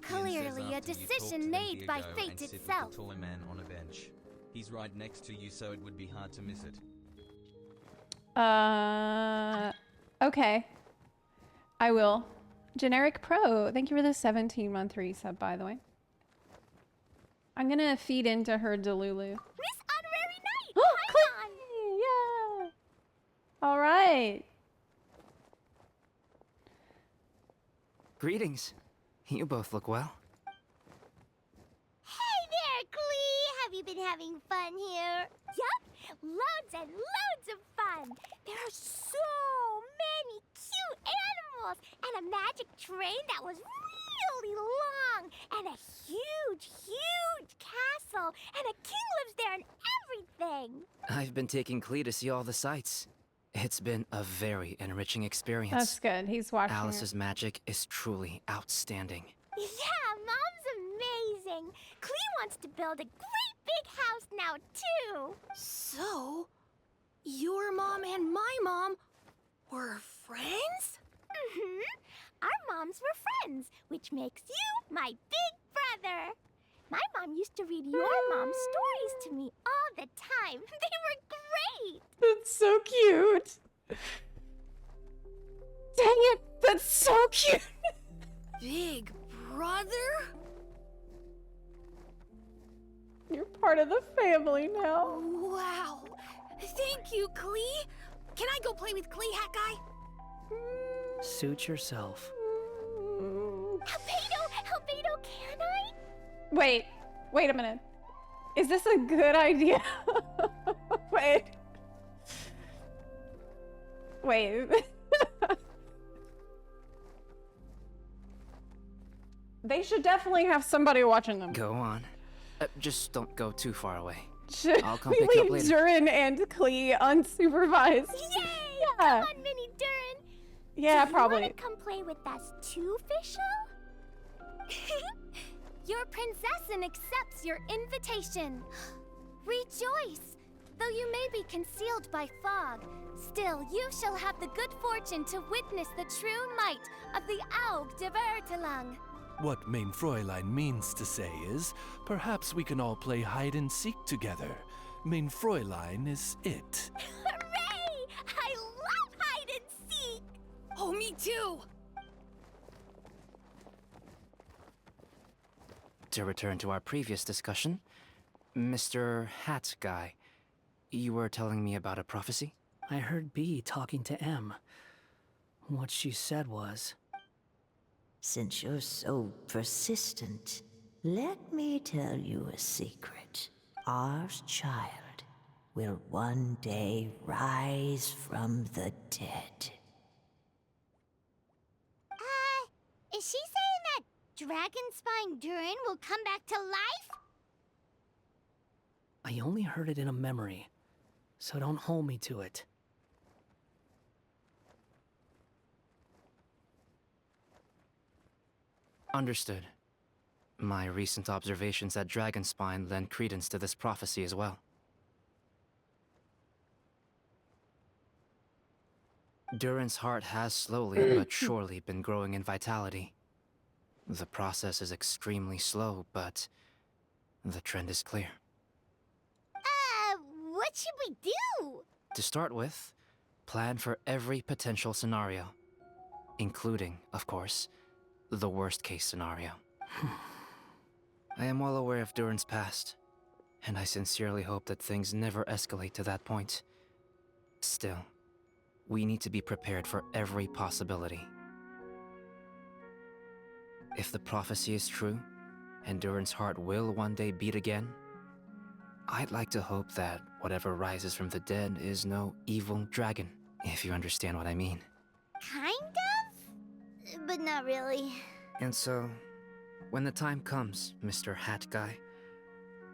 Clearly a decision made by fate itself. Toy man on a bench. He's right next to you, so it would be hard to miss it. Okay. I will. Generic Pro, thank you for the 17-month resub, by the way. I'm gonna feed into her Delulu. Miss Honorary Knight! Oh, Hi, yeah! Alright. Greetings. You both look well. Hey there, Klee! Have you been having fun here? Yup! Loads and loads of fun! There are so many cute animals! And a magic train that was really long! And a huge, huge castle! And a king lives there and everything! I've been taking Klee to see all the sights. It's been a very enriching experience. That's good. He's watching Alice's magic is truly outstanding. Yeah, Mom's amazing! Klee wants to build a great big house now, too! So, your mom and my mom were friends? Mm-hmm. Our moms were friends, which makes you my big brother. My mom used to read your mom's stories to me all the time. They were great. That's so cute. Dang it, that's so cute. Big brother? You're part of the family now. Wow. Thank you, Klee. Can I go play with Klee, Hat Guy? Suit yourself. Albedo, can I? Wait a minute. Is this a good idea? Wait. They should definitely have somebody watching them. Go on. Just don't go too far away. Should I'll come we pick you up leave later. Durin and Klee unsupervised? Yay! Yeah. Come on, Mini Durin. Yeah, Do probably. you want to come play with us too, Fischl? Your prinzessin accepts your invitation. Rejoice! Though you may be concealed by fog, still you shall have the good fortune to witness the true might of the Aug de Verurtelang. What mein Fräulein means to say is, perhaps we can all play hide and seek together. Mein Fräulein is it. Hooray! Oh, me too! To return to our previous discussion, Mr. Hat Guy, you were telling me about a prophecy? I heard B talking to M. What she said was... Since you're so persistent, let me tell you a secret. Our child will one day rise from the dead. Is she saying that Dragonspine Durin will come back to life? I only heard it in a memory, so don't hold me to it. Understood. My recent observations at Dragonspine lend credence to this prophecy as well. Durin's heart has slowly but surely been growing in vitality. The process is extremely slow, but the trend is clear. What should we do? To start with, plan for every potential scenario, including, of course, the worst-case scenario. I am well aware of Durin's past, and I sincerely hope that things never escalate to that point. Still, we need to be prepared for every possibility. If the prophecy is true, and Durin's heart will one day beat again, I'd like to hope that whatever rises from the dead is no evil dragon, if you understand what I mean. Kind of? But not really. And so, when the time comes, Mr. Hat Guy,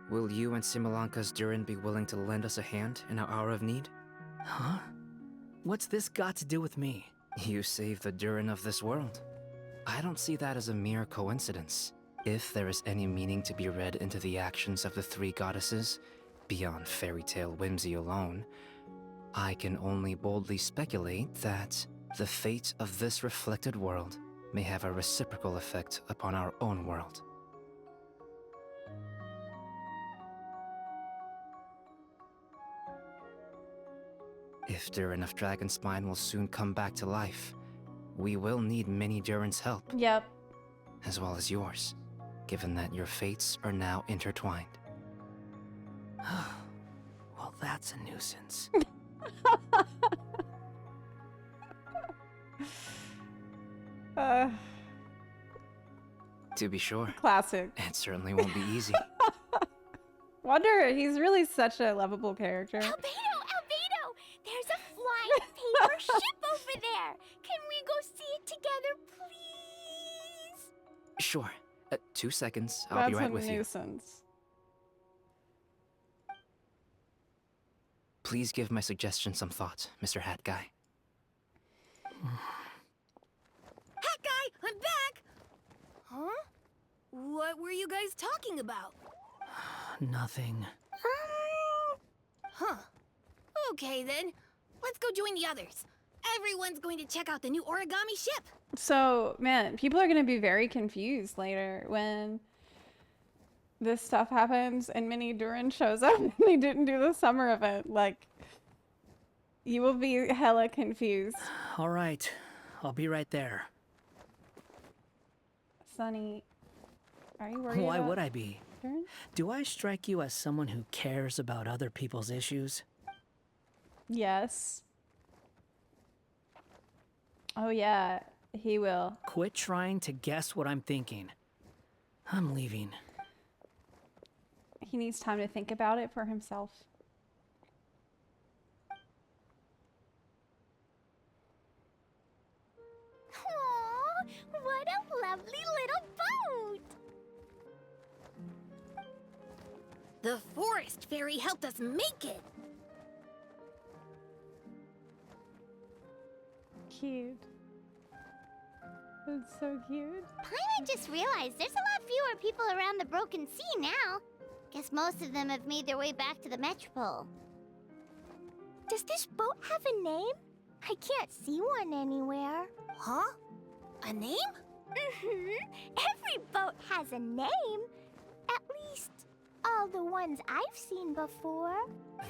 will you and Simulanka's Durin be willing to lend us a hand in our hour of need? Huh? What's this got to do with me? You saved the Durin of this world. I don't see that as a mere coincidence. If there is any meaning to be read into the actions of the three goddesses, beyond fairy tale whimsy alone, I can only boldly speculate that the fate of this reflected world may have a reciprocal effect upon our own world. If Durin of Dragonspine will soon come back to life, we will need many Durin's help. Yep. As well as yours, given that your fates are now intertwined. Well, that's a nuisance. To be sure. Classic. It certainly won't be easy. Wonder, he's really such a lovable character. Albedo! There's a flying paper ship over there! Can we go see it together, please? Sure. 2 seconds. I'll be right with you. That's a nuisance. Please give my suggestion some thought, Mr. Hat Guy. Hat Guy, I'm back! Huh? What were you guys talking about? Nothing. Huh. Okay then. Let's go join the others. Everyone's going to check out the new origami ship. So, man, people are going to be very confused later when this stuff happens and Mini Durin shows up and they didn't do the summer event. Like, you will be hella confused. All right. I'll be right there. Sunny, are you worried Why about would I be? Durin? Do I strike you as someone who cares about other people's issues? Yes. Oh, yeah, he will. Quit trying to guess what I'm thinking. I'm leaving. He needs time to think about it for himself. Aww, what a lovely little boat! The forest fairy helped us make it. Cute. That's so cute. Paimon just realized there's a lot fewer people around the Broken Sea now. Guess most of them have made their way back to the Metropole. Does this boat have a name? I can't see one anywhere. Huh? A name? Every boat has a name. At least, all the ones I've seen before.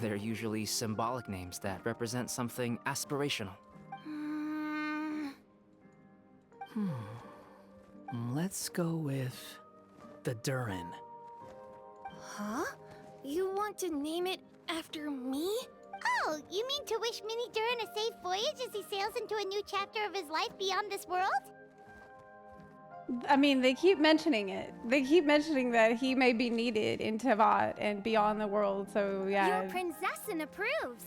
They're usually symbolic names that represent something aspirational. Let's go with the Durin. Huh? You want to name it after me? Oh, you mean to wish Mini Durin a safe voyage as he sails into a new chapter of his life beyond this world? I mean, they keep mentioning it. They keep mentioning that he may be needed in Tevat and beyond the world, so yeah. Your princessin approves.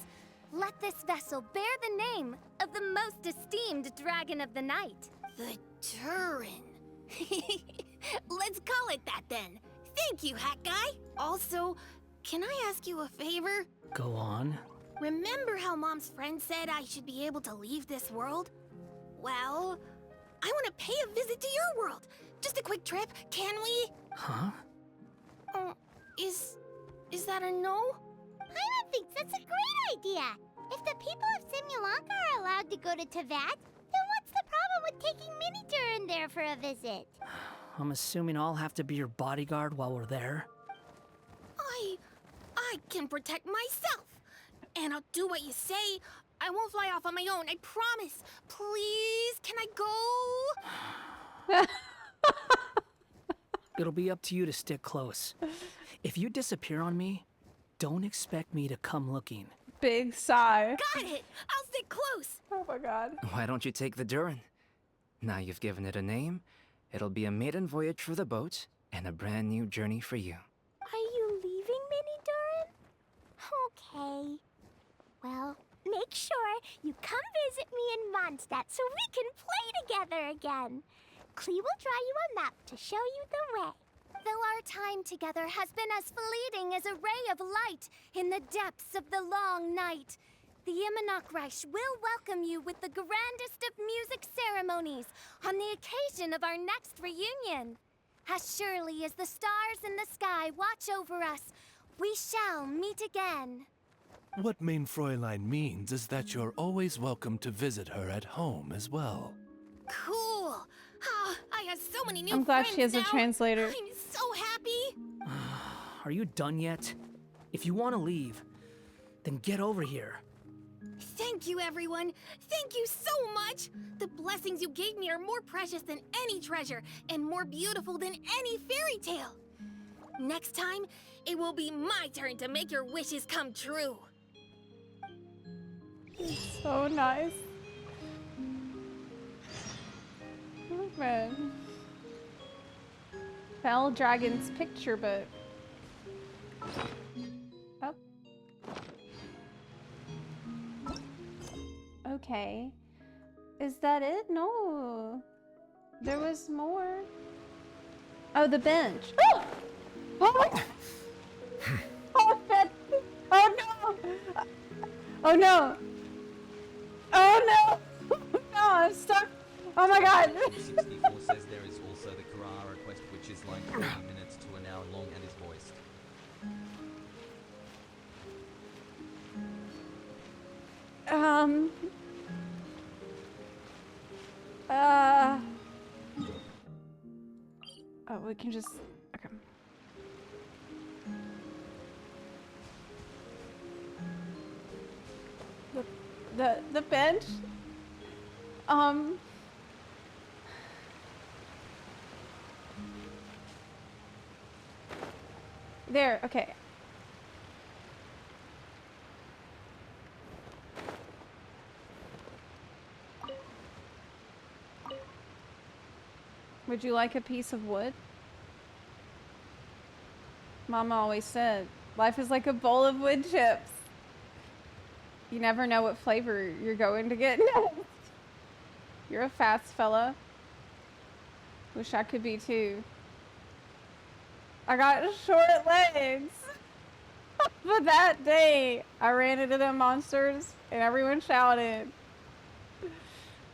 Let this vessel bear the name of the most esteemed dragon of the night. The Durin. Let's call it that then. Thank you, Hat Guy. Also, can I ask you a favor? Go on. Remember how Mom's friend said I should be able to leave this world? Well, I want to pay a visit to your world. Just a quick trip, can we? Huh? Is that a no? Paimon thinks that's a great idea. If the people of Simulanka are allowed to go to Tevat, then what's the problem with taking Mini Durin there for a visit? I'm assuming I'll have to be your bodyguard while we're there. I can protect myself. And I'll do what you say. I won't fly off on my own, I promise. Please, can I go? It'll be up to you to stick close. If you disappear on me, don't expect me to come looking. Big sigh. Got it! I'll stick close! Oh my god. Why don't you take the Durin? Now you've given it a name, it'll be a maiden voyage for the boat and a brand new journey for you. Are you leaving, Mini Durin? Okay. Well, make sure you come visit me in Mondstadt so we can play together again. Klee will draw you a map to show you the way. Though our time together has been as fleeting as a ray of light in the depths of the long night, the Immonok will welcome you with the grandest of music ceremonies on the occasion of our next reunion. As surely as the stars in the sky watch over us, we shall meet again. What Main Fräulein means is that you're always welcome to visit her at home as well. Cool! I have so many new I'm glad friends she has a now. translator. I'm so happy! Are you done yet? If you want to leave, then get over here. Thank you, everyone! Thank you so much! The blessings you gave me are more precious than any treasure, and more beautiful than any fairy tale. Next time, it will be my turn to make your wishes come true. So nice. Oh, man. Fell Dragon's picture, but... Oh. Okay. Is that it? No. There was more. Oh, the bench. Oh! Oh my... Oh, shit. Oh, no! Oh, no! Oh, no! No, I'm stuck! Oh my god! 64 says there is also the Kirara quest, which is like 30 minutes to an hour long and is voiced. Oh, we can just... Okay. The bench? There, okay. Would you like a piece of wood? Mama always said, life is like a bowl of wood chips. You never know what flavor you're going to get next. You're a fast fella. Wish I could be too. I got short legs. But that day, I ran into them monsters and everyone shouted,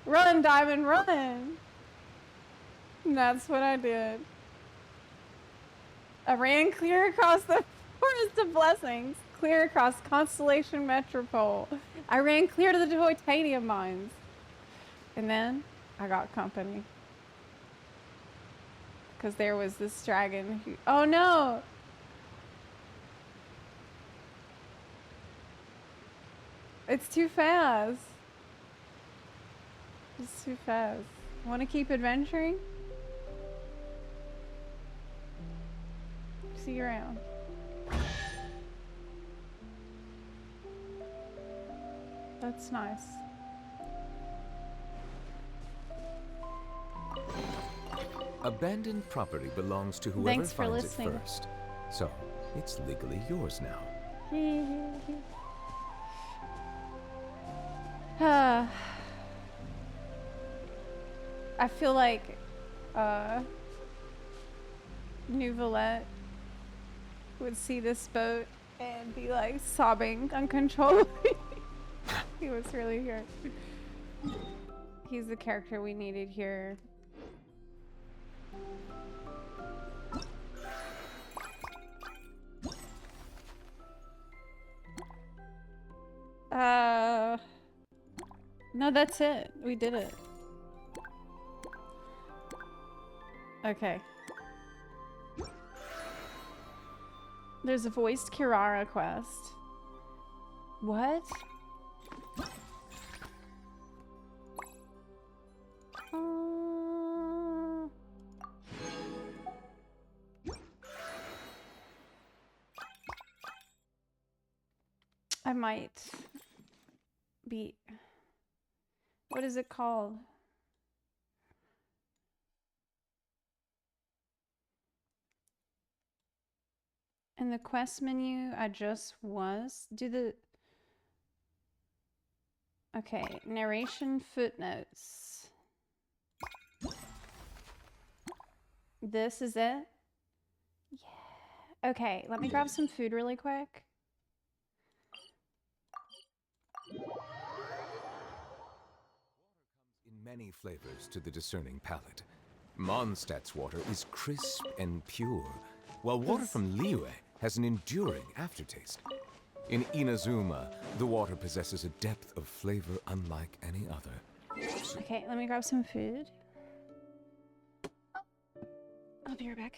"Run, Diamond, run!" And that's what I did. I ran clear across the Forest of Blessings, clear across Constellation Metropole. I ran clear to the titanium mines. And then I got company. Because there was this dragon who... Oh no! It's too fast. It's too fast. Want to keep adventuring? See you around. That's nice. Abandoned property belongs to whoever Thanks for finds listening. it first. So, it's legally yours now. I feel like Nouvellette would see this boat and be like sobbing uncontrollably. He was really here. He's the character we needed here. No, that's it. We did it. Okay. There's a voiced Kirara quest. What? I might be... What is it called? In the quest menu, I just was. Do the... Okay, narration footnotes. This is it? Yeah. Okay, let me grab some food really quick. In many flavors to the discerning palate. Mondstadt's water is crisp and pure, while water from Liyue has an enduring aftertaste. In Inazuma, the water possesses a depth of flavor unlike any other. Okay, let me grab some food. I'll be right back.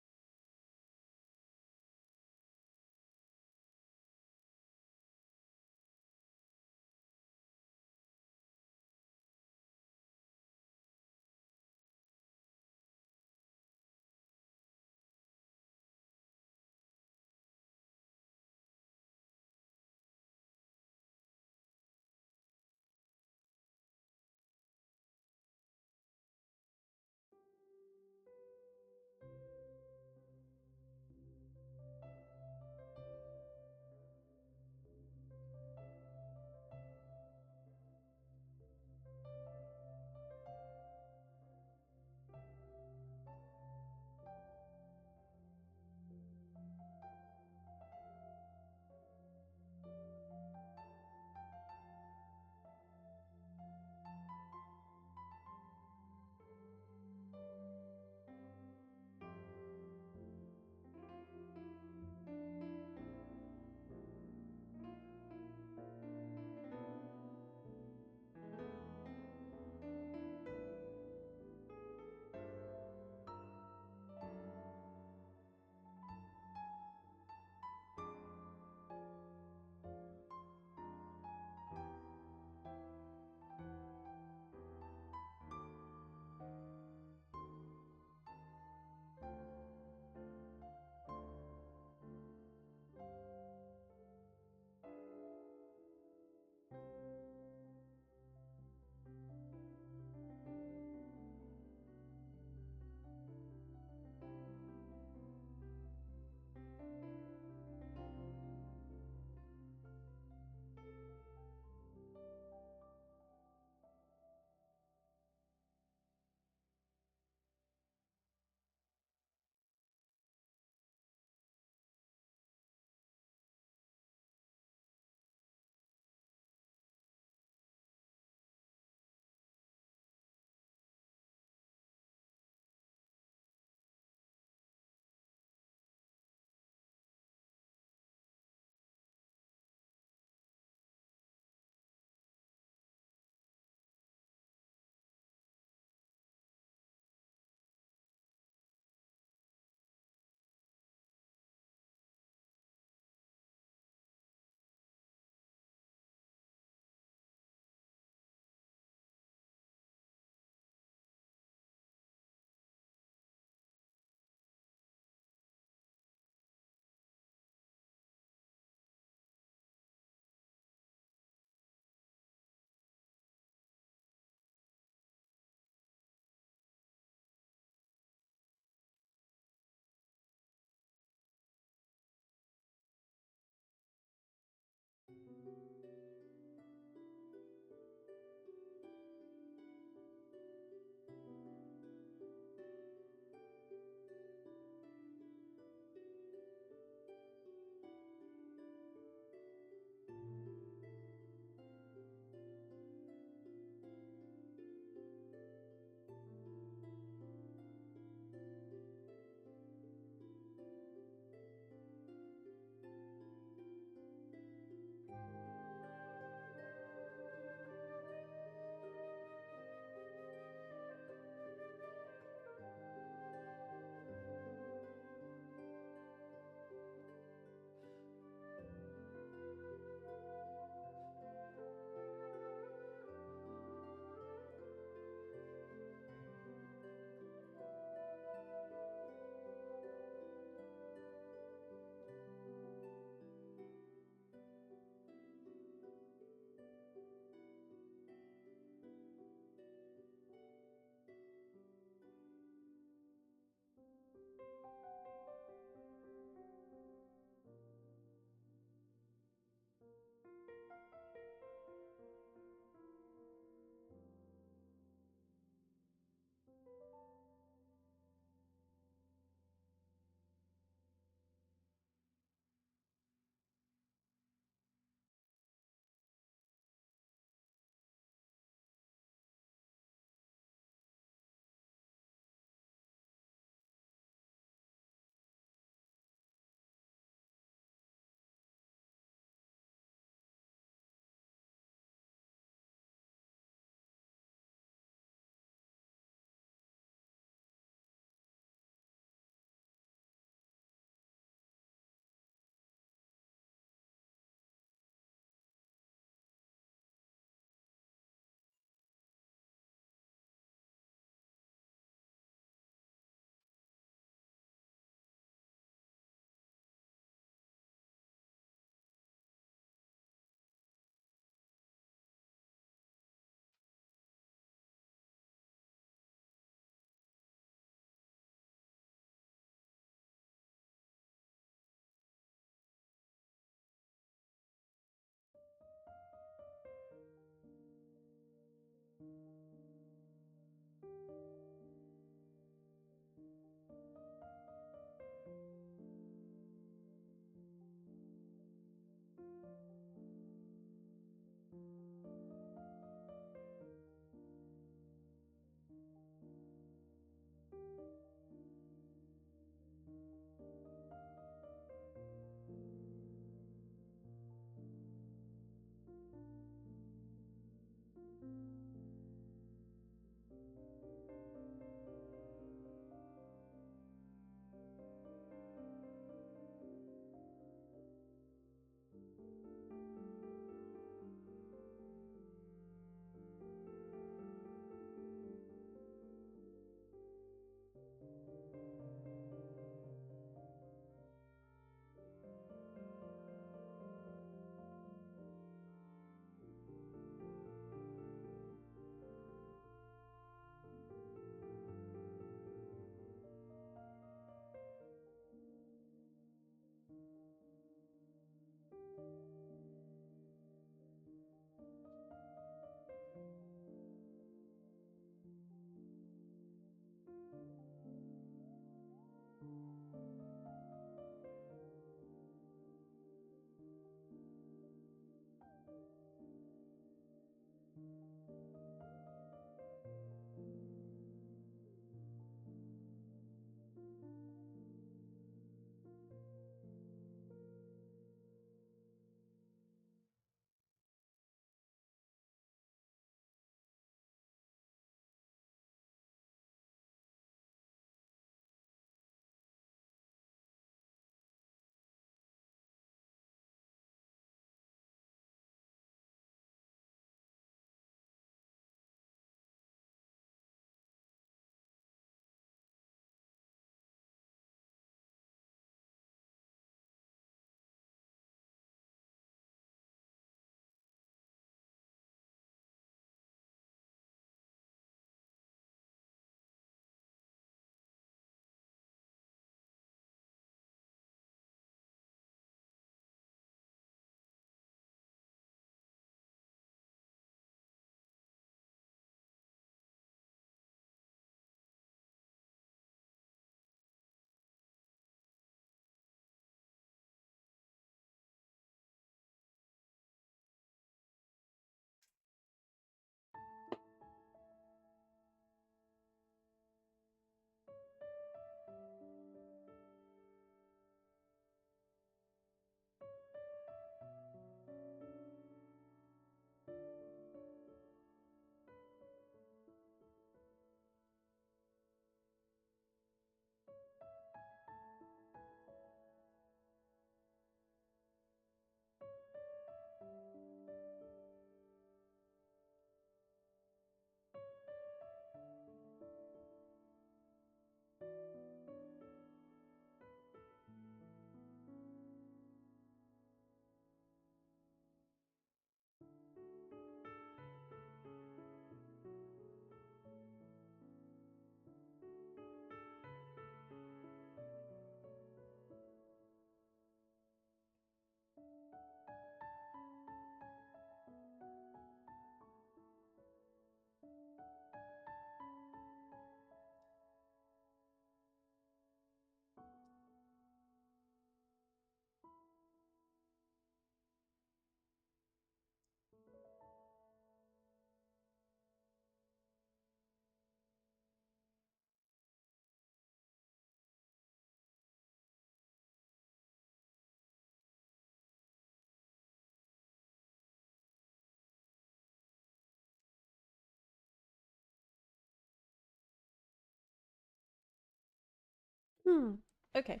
Okay.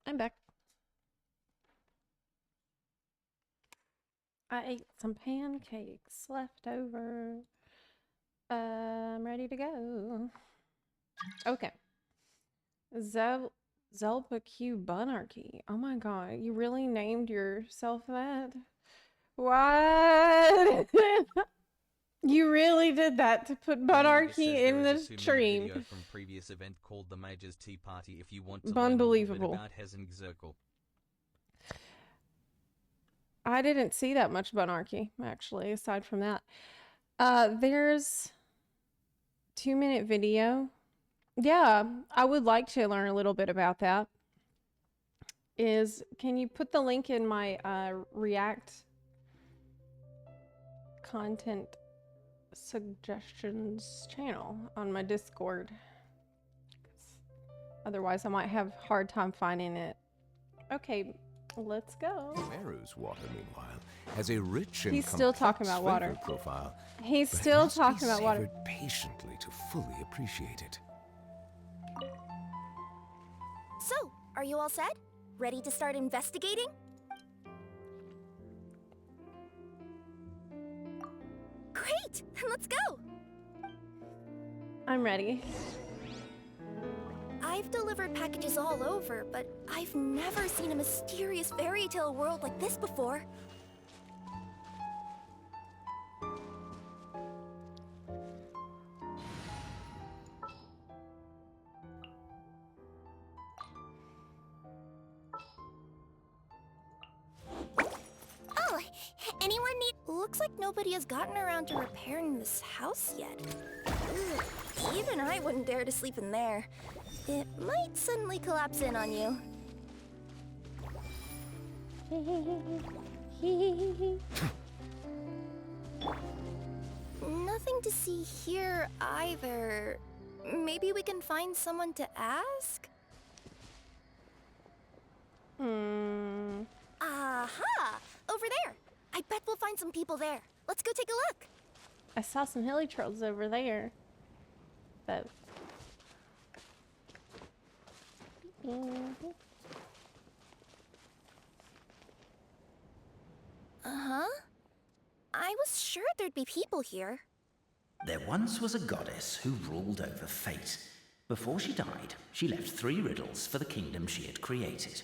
I'm back. I ate some pancakes left over. I'm ready to go. Okay. Zelpa Q Bunarchy. Oh my god, you really named yourself that? What? You really did that to put Bunarchy in the stream. Video from previous event called the Major's Tea Party if you want to learn a Unbelievable. little bit about Hesing Zirkle. I didn't see that much Bunarchy, actually, aside from that. There's 2-minute video. Yeah, I would like to learn a little bit about that. Can you put the link in my React content suggestions channel on my Discord? Otherwise, I might have a hard time finding it. Okay, let's go. Meru's water, meanwhile, has a rich and He's still talking complex about water. flavor profile. He's but it still must be talking about water. savored patiently to fully appreciate it. So, are you all set? Ready to start investigating? Great! Then let's go! I'm ready. I've delivered packages all over, but I've never seen a mysterious fairy tale world like this before. Oh, anyone need... Looks like nobody has gotten around to repairing this house yet. Ugh, even I wouldn't dare to sleep in there. It might suddenly collapse in on you. Nothing to see here either. Maybe we can find someone to ask? Aha! Over there! I bet we'll find some people there. Let's go take a look. I saw some hilly trolls over there. But... Uh-huh. I was sure there'd be people here. There once was a goddess who ruled over fate. Before she died, she left 3 riddles for the kingdom she had created.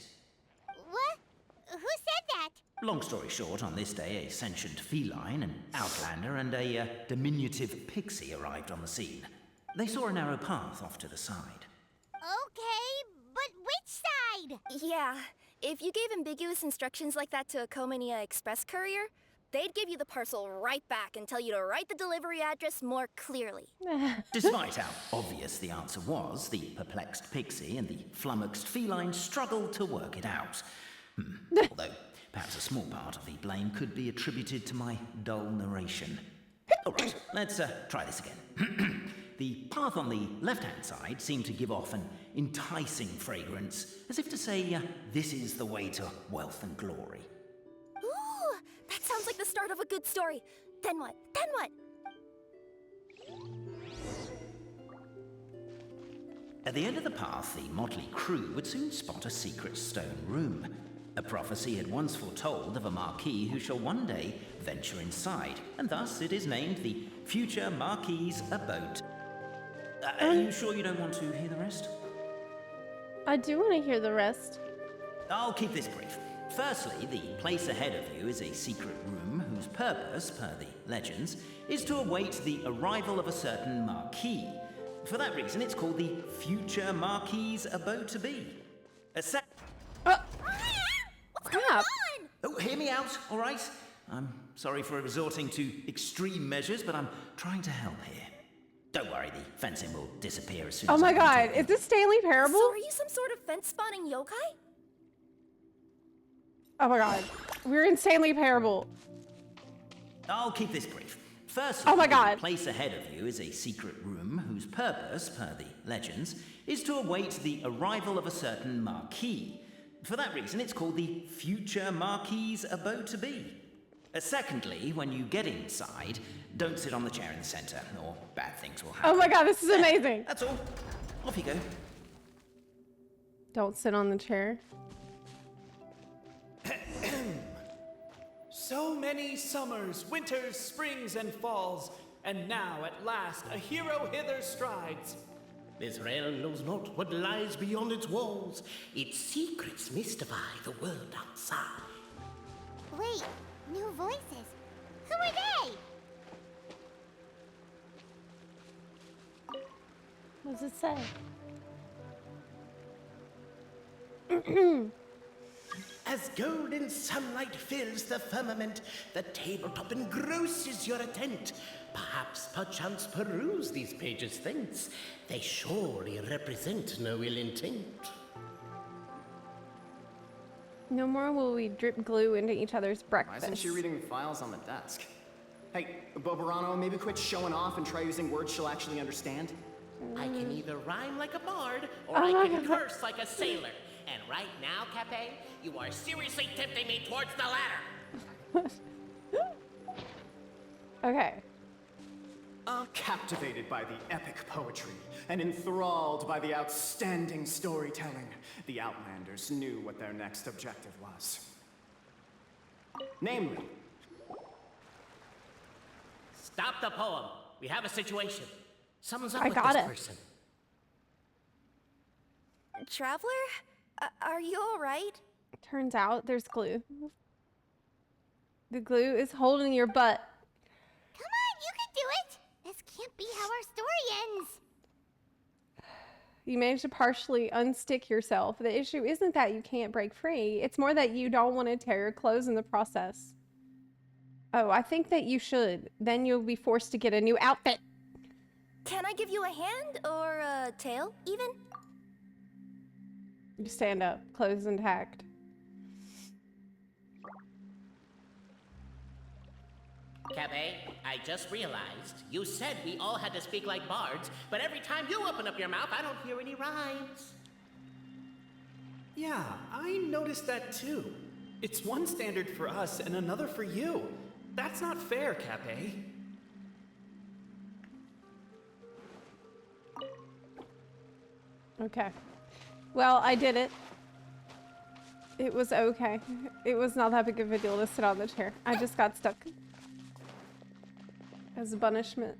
What? Who said that? Long story short, on this day, a sentient feline, an outlander, and a diminutive pixie arrived on the scene. They saw a narrow path off to the side. Okay, but which side? Yeah, if you gave ambiguous instructions like that to a Comania Express courier, they'd give you the parcel right back and tell you to write the delivery address more clearly. Despite how obvious the answer was, the perplexed pixie and the flummoxed feline struggled to work it out. Although, perhaps a small part of the blame could be attributed to my dull narration. Alright, let's try this again. The path on the left-hand side seemed to give off an enticing fragrance, as if to say, this is the way to wealth and glory. Ooh, that sounds like the start of a good story. Then what? Then what? At the end of the path, the motley crew would soon spot a secret stone room. A prophecy had once foretold of a Marquis who shall one day venture inside, and thus it is named the future Marquis's Abode. Are you sure you don't want to hear the rest? I do want to hear the rest. I'll keep this brief. Firstly, the place ahead of you is a secret room whose purpose, per the legends, is to await the arrival of a certain Marquis. For that reason, it's called the future Marquis's Abode to be. Crap! Oh, hear me out, all right? I'm sorry for resorting to extreme measures, but I'm trying to help here. Don't worry, the fencing will disappear as soon Oh as my I god, is this Stanley Parable? So are you some sort of fence-spawning yokai? Oh my god, we're in Stanley Parable. I'll keep this brief. Firstly, oh my god. The place ahead of you is a secret room whose purpose, per the legends, is to await the arrival of a certain Marquis. For that reason, it's called the future Marquis's Abode to be. Secondly, when you get inside, don't sit on the chair in the center, or bad things will happen. Oh my god, this is amazing. That's all. Off you go. Don't sit on the chair. So many summers, winters, springs, and falls, and now at last a hero hither strides. This realm knows not what lies beyond its walls. Its secrets mystify the world outside. Wait, new voices. Who are they? What does it say? As golden sunlight fills the firmament, the tabletop engrosses your attent. Perhaps, perchance, peruse these pages thence. They surely represent no ill intent. No more will we drip glue into each other's Why breakfast. isn't she reading the files on the desk? Hey, Bobarano, maybe quit showing off and try using words she'll actually understand? I can either rhyme like a bard, or Oh I my can God. curse like a sailor. And right now, Cape, you are seriously tempting me towards the latter. Okay. Captivated by the epic poetry and enthralled by the outstanding storytelling, the Outlanders knew what their next objective was. Namely, Stop the poem. We have a situation. Someone's up I with got this it. person. Traveler? Are you alright? Turns out there's glue. The glue is holding your butt. Come on, you can do it! This can't be how our story ends! You managed to partially unstick yourself. The issue isn't that you can't break free. It's more that you don't want to tear your clothes in the process. Oh, I think that you should. Then you'll be forced to get a new outfit. Can I give you a hand or a tail, even? You stand up, clothes intact. Cabe, I just realized you said we all had to speak like bards, but every time you open up your mouth, I don't hear any rhymes. Yeah, I noticed that too. It's one standard for us and another for you. That's not fair, Cape. Okay. Well, I did it. It was okay. It was not that big of a deal to sit on the chair. I just got stuck. As a punishment.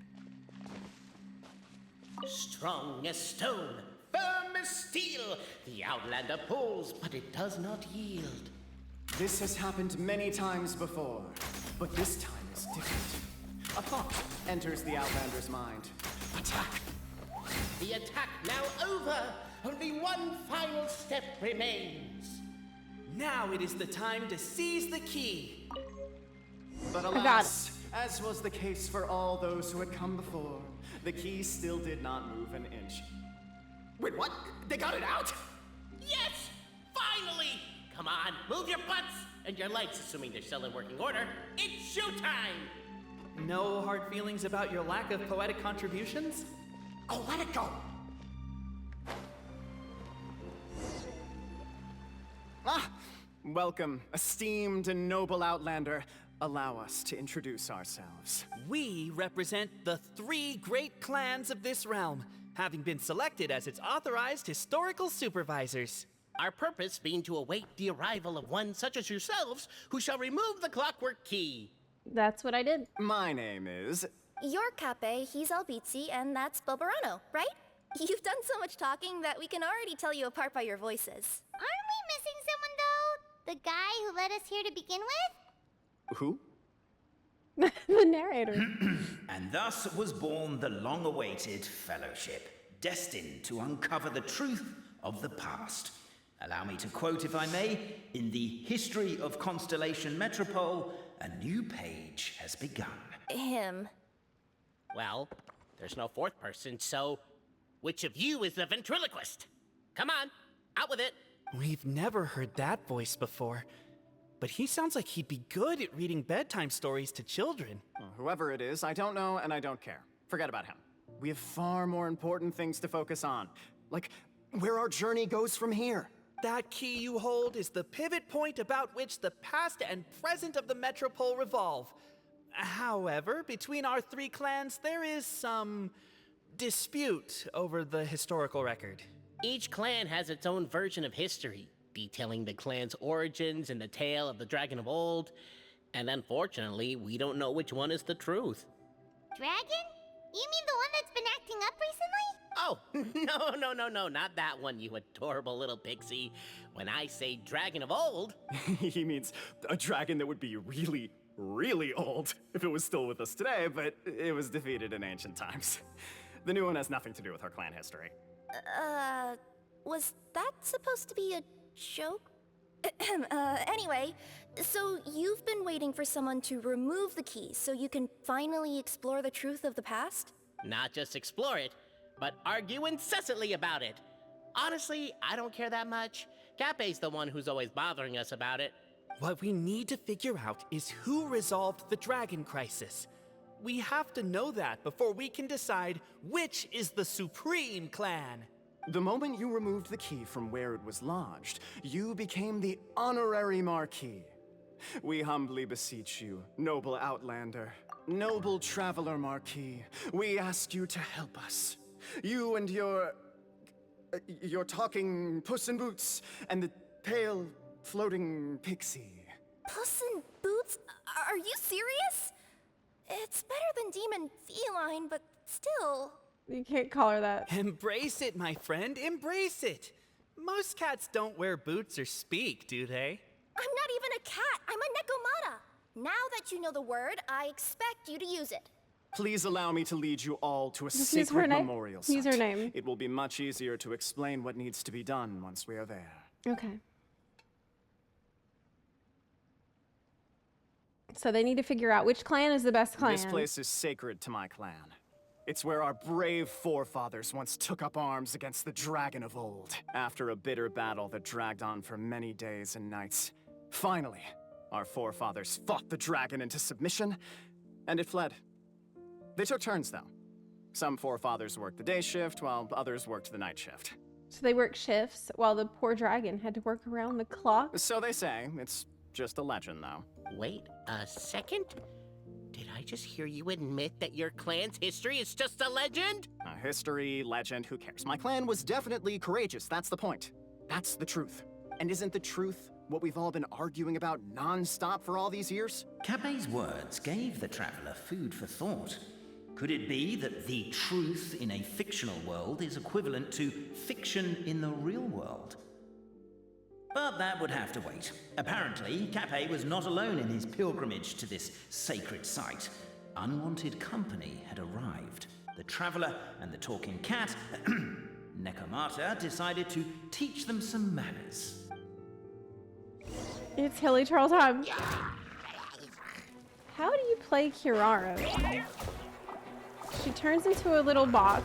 Strong as stone, firm as steel, the Outlander pulls, but it does not yield. this has happened many times before, but this time is different. A thought enters the Outlander's mind. Attack! The attack now over. Only one final step remains. Now it is the time to seize the key. But alas, as was the case for all those who had come before, the key still did not move an inch. Wait, what? They got it out? Yes! Finally! Come on, move your butts and your legs, assuming they're still in working order. It's showtime! No hard feelings about your lack of poetic contributions? Oh, let it go! Ah! Welcome, esteemed and noble Outlander. Allow us to introduce ourselves. We represent the 3 great clans of this realm, having been selected as its authorized historical supervisors. Our purpose being to await the arrival of one such as yourselves, who shall remove the clockwork key. That's what I did. My name is... You're Cape, he's Albizzi, and that's Bobarano, right? You've done so much talking that we can already tell you apart by your voices. Aren't we missing someone, though? The guy who led us here to begin with? Who? The narrator. And thus was born the long-awaited fellowship, destined to uncover the truth of the past. Allow me to quote, if I may, in the history of Constellation Metropole, a new page has begun. Him. Well, there's no fourth person, so which of you is the ventriloquist? Come on, out with it. We've never heard that voice before, but he sounds like he'd be good at reading bedtime stories to children. Well, whoever it is, I don't know and I don't care. Forget about him. We have far more important things to focus on, like where our journey goes from here. That key you hold is the pivot point about which the past and present of the Metropole revolve. However, between our 3 clans, there is some dispute over the historical record. Each clan has its own version of history, detailing the clan's origins and the tale of the dragon of old. And unfortunately, we don't know which one is the truth. Dragon? You mean the one that's been acting up recently? Oh, no, not that one, you adorable little pixie. When I say dragon of old... He means a dragon that would be really, really old if it was still with us today, but it was defeated in ancient times. The new one has nothing to do with our clan history. Was that supposed to be a joke? Anyway, so you've been waiting for someone to remove the key so you can finally explore the truth of the past? Not just explore it, but argue incessantly about it. Honestly, I don't care that much. Cape's the one who's always bothering us about it. What we need to figure out is who resolved the dragon crisis. We have to know that before we can decide which is the supreme clan. The moment you removed the key from where it was lodged, you became the honorary Marquis. We humbly beseech you, noble Outlander, noble Traveler Marquis, we ask you to help us. You and your talking Puss in Boots and the pale floating pixie. Puss in Boots? Are you serious? It's better than demon feline, but still... You can't call her that. Embrace it, my friend, embrace it. Most cats don't wear boots or speak, do they? I'm not even a cat, I'm a Nekomata. Now that you know the word, I expect you to use it. Please allow me to lead you all to a Just use her secret name. memorial site. Use her name. It will be much easier to explain what needs to be done once we are there. Okay. So they need to figure out which clan is the best clan. This place is sacred to my clan. It's where our brave forefathers once took up arms against the dragon of old. After a bitter battle that dragged on for many days and nights, finally, our forefathers fought the dragon into submission, and it fled. They took turns, though. Some forefathers worked the day shift, while others worked the night shift. So they work shifts while the poor dragon had to work around the clock. So they say. It's just a legend, though. Wait a second? Did I just hear you admit that your clan's history is just a legend? History, legend, who cares? My clan was definitely courageous, that's the point. That's the truth. And isn't the truth what we've all been arguing about non-stop for all these years? Cape's words gave the traveler food for thought. Could it be that the truth in a fictional world is equivalent to fiction in the real world? But that would have to wait. Apparently, Cape was not alone in his pilgrimage to this sacred site. Unwanted company had arrived. The traveler and the talking cat, Nekomata, decided to teach them some manners. It's Hilly Troll time. How do you play Kirara? She turns into a little box.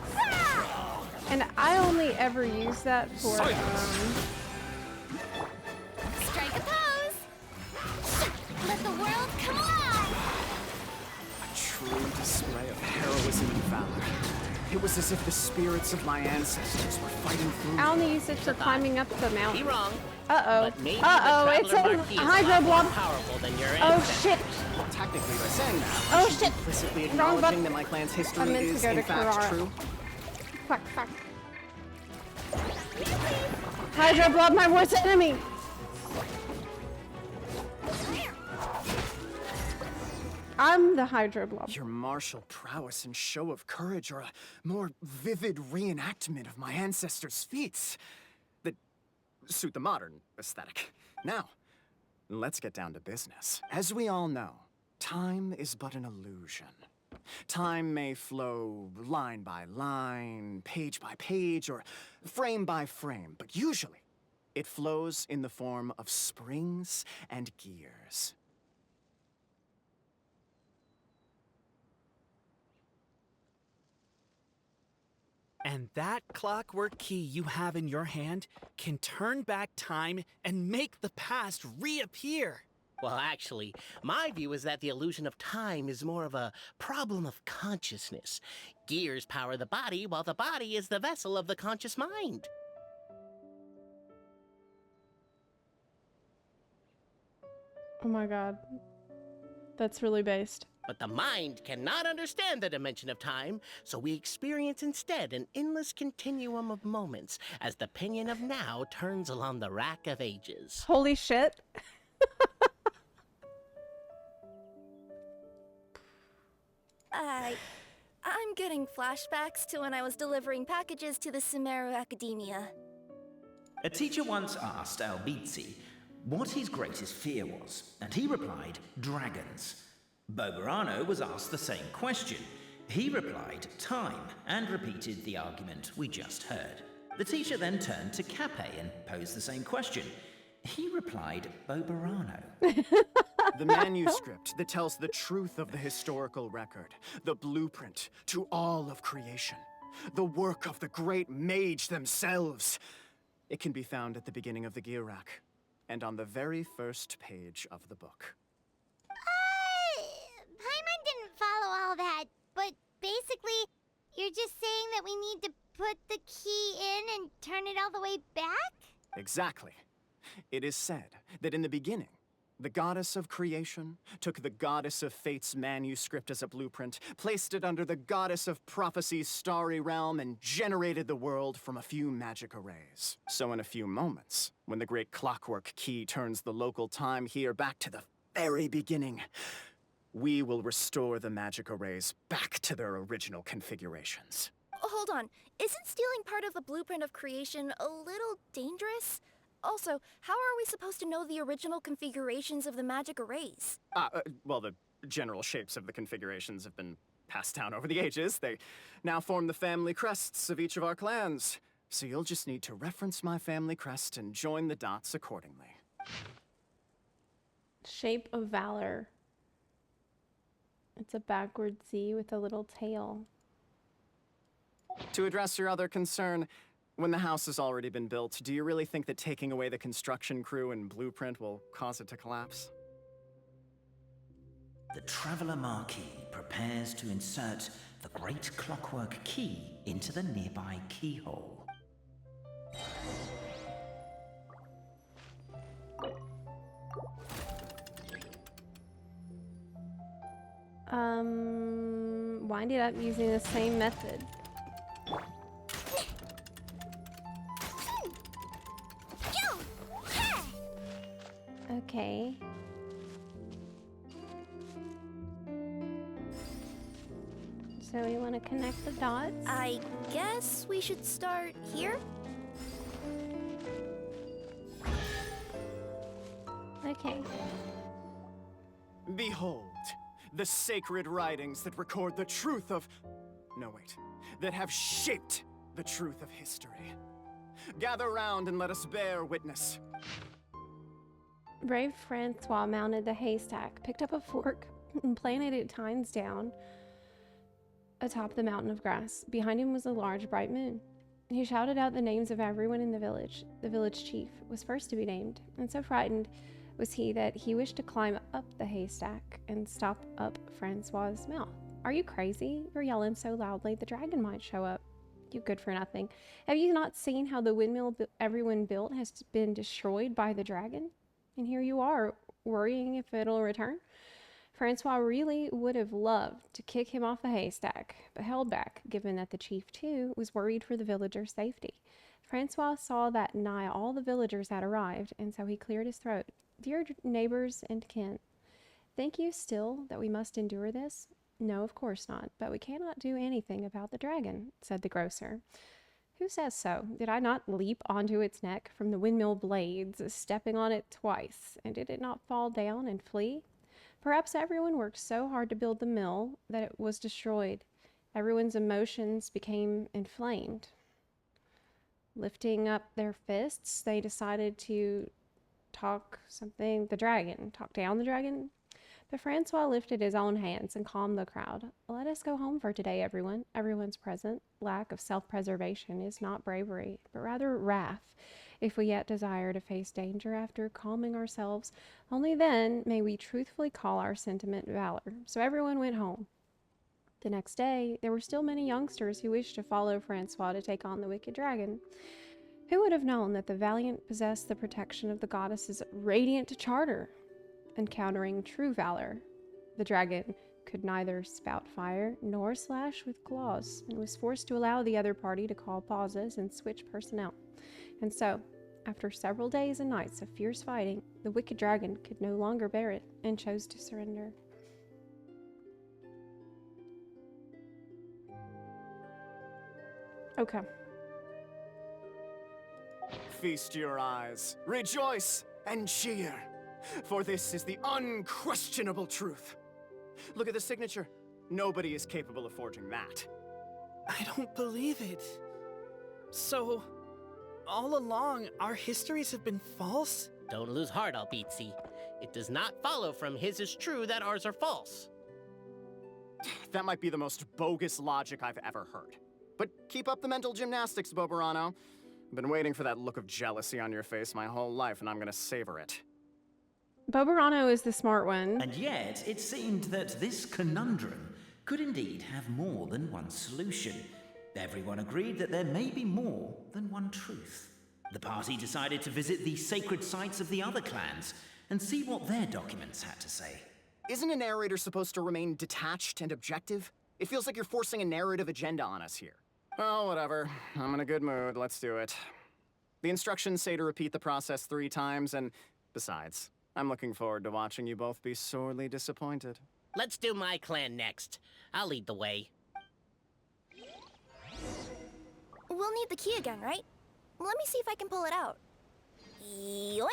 And I only ever use that for Strike a pose! Let the world come alive! A true display of heroism and valor. It was as if the spirits of my ancestors were fighting through. I only use it for climbing up the mountain. Be wrong. Uh-oh. Maybe Uh-oh, it's a Hydro Blob. Powerful than your Oh, ancestors. shit. Well, technically, by saying that, Oh, she's shit. implicitly Wrong acknowledging button. that my clan's I history meant to is, go to in fact, Kirara. true. Quack, quack. Hydro Blob, my worst enemy. I'm the Hydro Blob. Your martial prowess and show of courage are a more vivid reenactment of my ancestors' feats that suit the modern aesthetic. Now, let's get down to business. As we all know, time is but an illusion. Time may flow line by line, page by page, or frame by frame, but usually it flows in the form of springs and gears. And that clockwork key you have in your hand can turn back time and make the past reappear. Well, actually, my view is that the illusion of time is more of a problem of consciousness. Gears power the body, while the body is the vessel of the conscious mind. Oh my god. That's really based. But the mind cannot understand the dimension of time, so we experience instead an endless continuum of moments as the pinion of now turns along the rack of ages. Holy shit. I'm getting flashbacks to when I was delivering packages to the Sumeru Academia. A teacher once asked Albizzi what his greatest fear was, and he replied, dragons. Boberano was asked the same question. He replied, time, and repeated the argument we just heard. The teacher then turned to Cape and posed the same question. He replied, Boberano. The manuscript that tells the truth of the historical record, the blueprint to all of creation, the work of the great mage themselves. It can be found at the beginning of the Girak, and on the very first page of the book. Paimon didn't follow all that, but basically, you're just saying that we need to put the key in and turn it all the way back? Exactly. It is said that in the beginning, the goddess of creation took the goddess of fate's manuscript as a blueprint, placed it under the goddess of prophecy's starry realm, and generated the world from a few magic arrays. So in a few moments, when the great clockwork key turns the local time here back to the very beginning, we will restore the magic arrays back to their original configurations. Hold on, isn't stealing part of the blueprint of creation a little dangerous? Also, how are we supposed to know the original configurations of the magic arrays? Well, the general shapes of the configurations have been passed down over the ages. They now form the family crests of each of our clans. So you'll just need to reference my family crest and join the dots accordingly. Shape of Valor. It's a backward Z with a little tail. To address your other concern, when the house has already been built, do you really think that taking away the construction crew and blueprint will cause it to collapse? The Traveller Marquis prepares to insert the great clockwork key into the nearby keyhole. Wind it up using the same method. Okay. So we want to connect the dots? I guess we should start here? Okay. Behold, the sacred writings that record the truth of... No, wait. That have shaped the truth of history. Gather round and let us bear witness. Brave Francois mounted the haystack, picked up a fork, and planted it tines down atop the mountain of grass. Behind him was a large, bright moon. He shouted out the names of everyone in the village. The village chief was first to be named, and so frightened was he that he wished to climb up the haystack and stop up Francois's mouth. Are you crazy? You're yelling so loudly the dragon might show up. You good for nothing. Have you not seen how the windmill everyone built has been destroyed by the dragon? And here you are, worrying if it'll return? Francois really would have loved to kick him off the haystack, but held back, given that the chief, too, was worried for the villagers' safety. Francois saw that nigh all the villagers had arrived, and so he cleared his throat. Dear neighbors and kin, think you still that we must endure this? No, of course not, but we cannot do anything about the dragon, said the grocer. Who says so? Did I not leap onto its neck from the windmill blades, stepping on it twice, and did it not fall down and flee? Perhaps everyone worked so hard to build the mill that it was destroyed. Everyone's emotions became inflamed. Lifting up their fists, they decided to talk down the dragon. But Francois lifted his own hands and calmed the crowd. Let us go home for today, everyone. Everyone's present lack of self-preservation is not bravery, but rather wrath. If we yet desire to face danger after calming ourselves, only then may we truthfully call our sentiment valor. So everyone went home. The next day, there were still many youngsters who wished to follow Francois to take on the wicked dragon. Who would have known that the valiant possessed the protection of the goddess's radiant charter? Encountering true valor, the dragon could neither spout fire nor slash with claws, and was forced to allow the other party to call pauses and switch personnel. And so, after several days and nights of fierce fighting, the wicked dragon could no longer bear it and chose to surrender. Okay. Feast your eyes, rejoice, and cheer, for this is the unquestionable truth. Look at the signature. Nobody is capable of forging that. I don't believe it. So, all along, our histories have been false? Don't lose heart, Albizzi. It does not follow from his is true that ours are false. That might be the most bogus logic I've ever heard. But keep up the mental gymnastics, Boberano. I've been waiting for that look of jealousy on your face my whole life, and I'm gonna savor it. Boberano is the smart one. And yet, it seemed that this conundrum could indeed have more than one solution. Everyone agreed that there may be more than one truth. The party decided to visit the sacred sites of the other clans and see what their documents had to say. Isn't a narrator supposed to remain detached and objective? It feels like you're forcing a narrative agenda on us here. Well, whatever. I'm in a good mood. Let's do it. The instructions say to repeat the process 3 times, and besides, I'm looking forward to watching you both be sorely disappointed. Let's do my clan next. I'll lead the way. We'll need the key again, right? Let me see if I can pull it out. Yoink!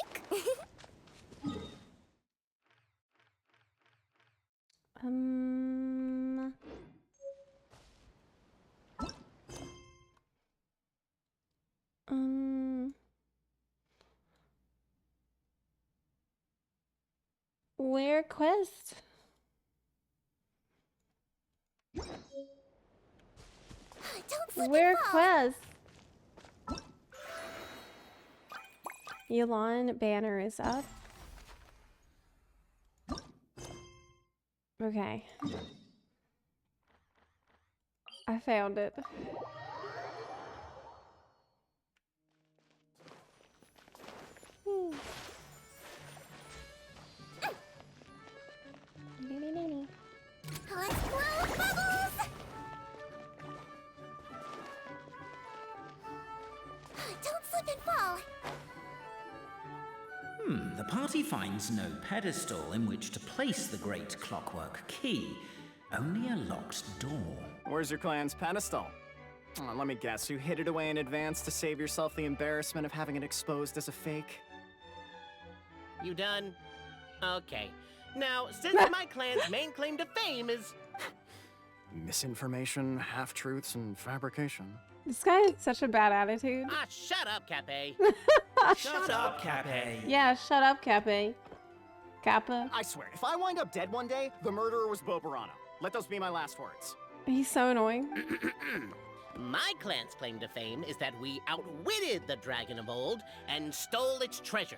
Where quest? Where quest? Elon banner is up. Okay. I found it. Let's blow bubbles! Don't slip and fall. The party finds no pedestal in which to place the great clockwork key, only a locked door. Where's your clan's pedestal? Oh, let me guess, you hid it away in advance to save yourself the embarrassment of having it exposed as a fake? You done? Okay. Now, since my clan's main claim to fame is... Misinformation, half-truths, and fabrication. This guy has such a bad attitude. Ah, shut up, Cappe. Shut up, Cappe. Yeah, shut up, Cappe. Kappa. I swear, if I wind up dead one day, the murderer was Boberano. Let those be my last words. He's so annoying. My clan's claim to fame is that we outwitted the dragon of old and stole its treasure.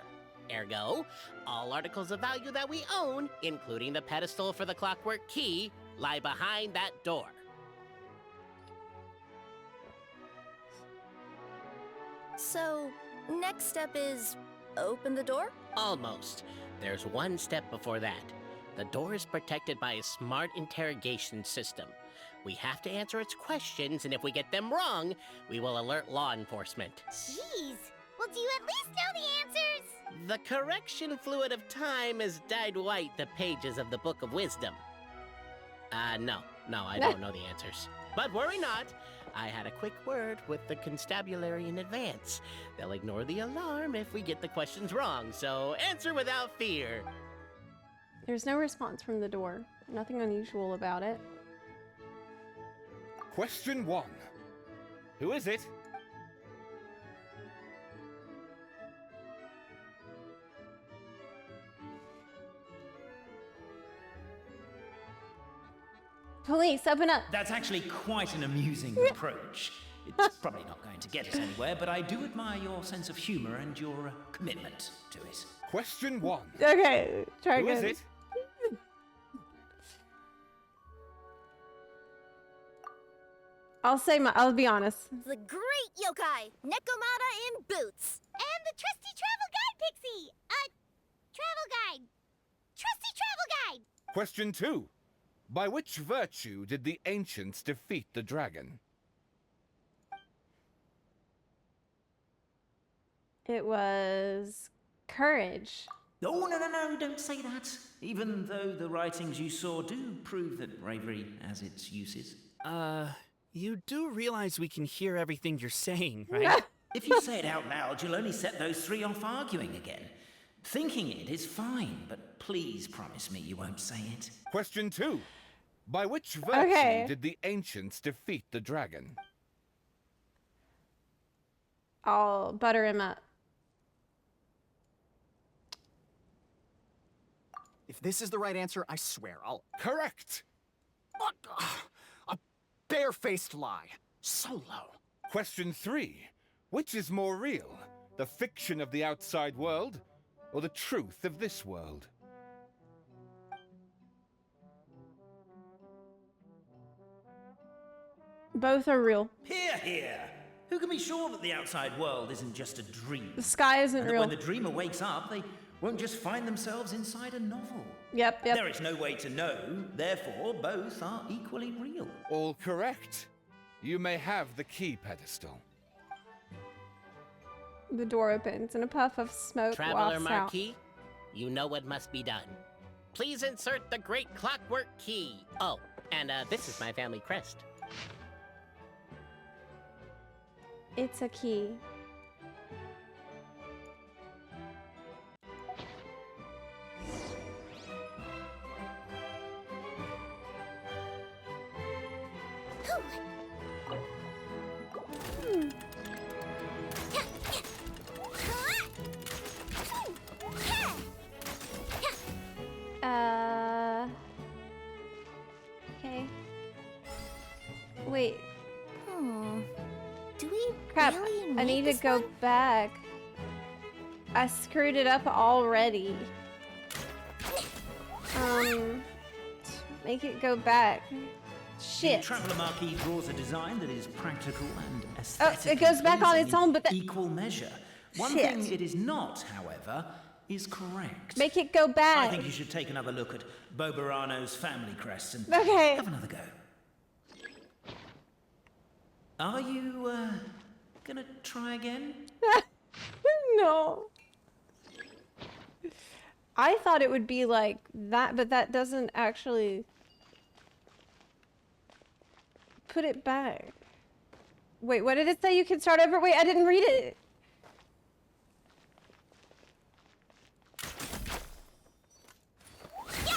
Ergo, all articles of value that we own, including the pedestal for the clockwork key, lie behind that door. So, next step is open the door? Almost. There's one step before that. The door is protected by a smart interrogation system. We have to answer its questions, and if we get them wrong, we will alert law enforcement. Jeez. Well, do you at least know the answers? The correction fluid of time has dyed white the pages of the Book of Wisdom. No, I don't know the answers. But worry not. I had a quick word with the constabulary in advance. They'll ignore the alarm if we get the questions wrong, so answer without fear. There's no response from the door. Nothing unusual about it. Question 1. Who is it? Police, open up. That's actually quite an amusing approach. It's probably not going to get us anywhere, but I do admire your sense of humor and your commitment to it. Question 1. Okay, try Who again. is it? I'll be honest. The great yokai, Nekomata in boots. And the trusty travel guide, Pixie! Travel guide. Trusty travel guide! Question 2. By which virtue did the ancients defeat the dragon? It was courage. Oh, no, don't say that. Even though the writings you saw do prove that bravery has its uses. You do realize we can hear everything you're saying, right? If you say it out loud, you'll only set those three off arguing again. Thinking it is fine, but please promise me you won't say it. Question 2. By which virtue did the ancients defeat the dragon? I'll butter him up. If this is the right answer, I swear I'll... Correct! A barefaced lie. So low. Question 3. Which is more real? The fiction of the outside world, or the truth of this world? Both are real. Hear, hear! Who can be sure that the outside world isn't just a dream? The sky isn't and that real. when the dreamer wakes up, they won't just find themselves inside a novel. Yep. There is no way to know, therefore both are equally real. All correct. You may have the key pedestal. The door opens and a puff of smoke Traveler wafts Marquis, you know what must be done. Please insert the great clockwork key. Oh, and this is my family crest. It's a key. Okay. Wait. Do we Crap, really I need to this go one? back. I screwed it up already. Make it go back. Shit. The Traveler Marquis draws a design that is practical and Oh, aesthetic. it goes back on its own, but equal measure. One Shit. thing it is not, however, is correct. Make it go back. I think you should take another look at Bobarano's family crest and Okay. have another go. Are you, gonna try again? No. I thought it would be like that, but that doesn't actually put it back. Wait, what did it say? You can start over? Wait, I didn't read it.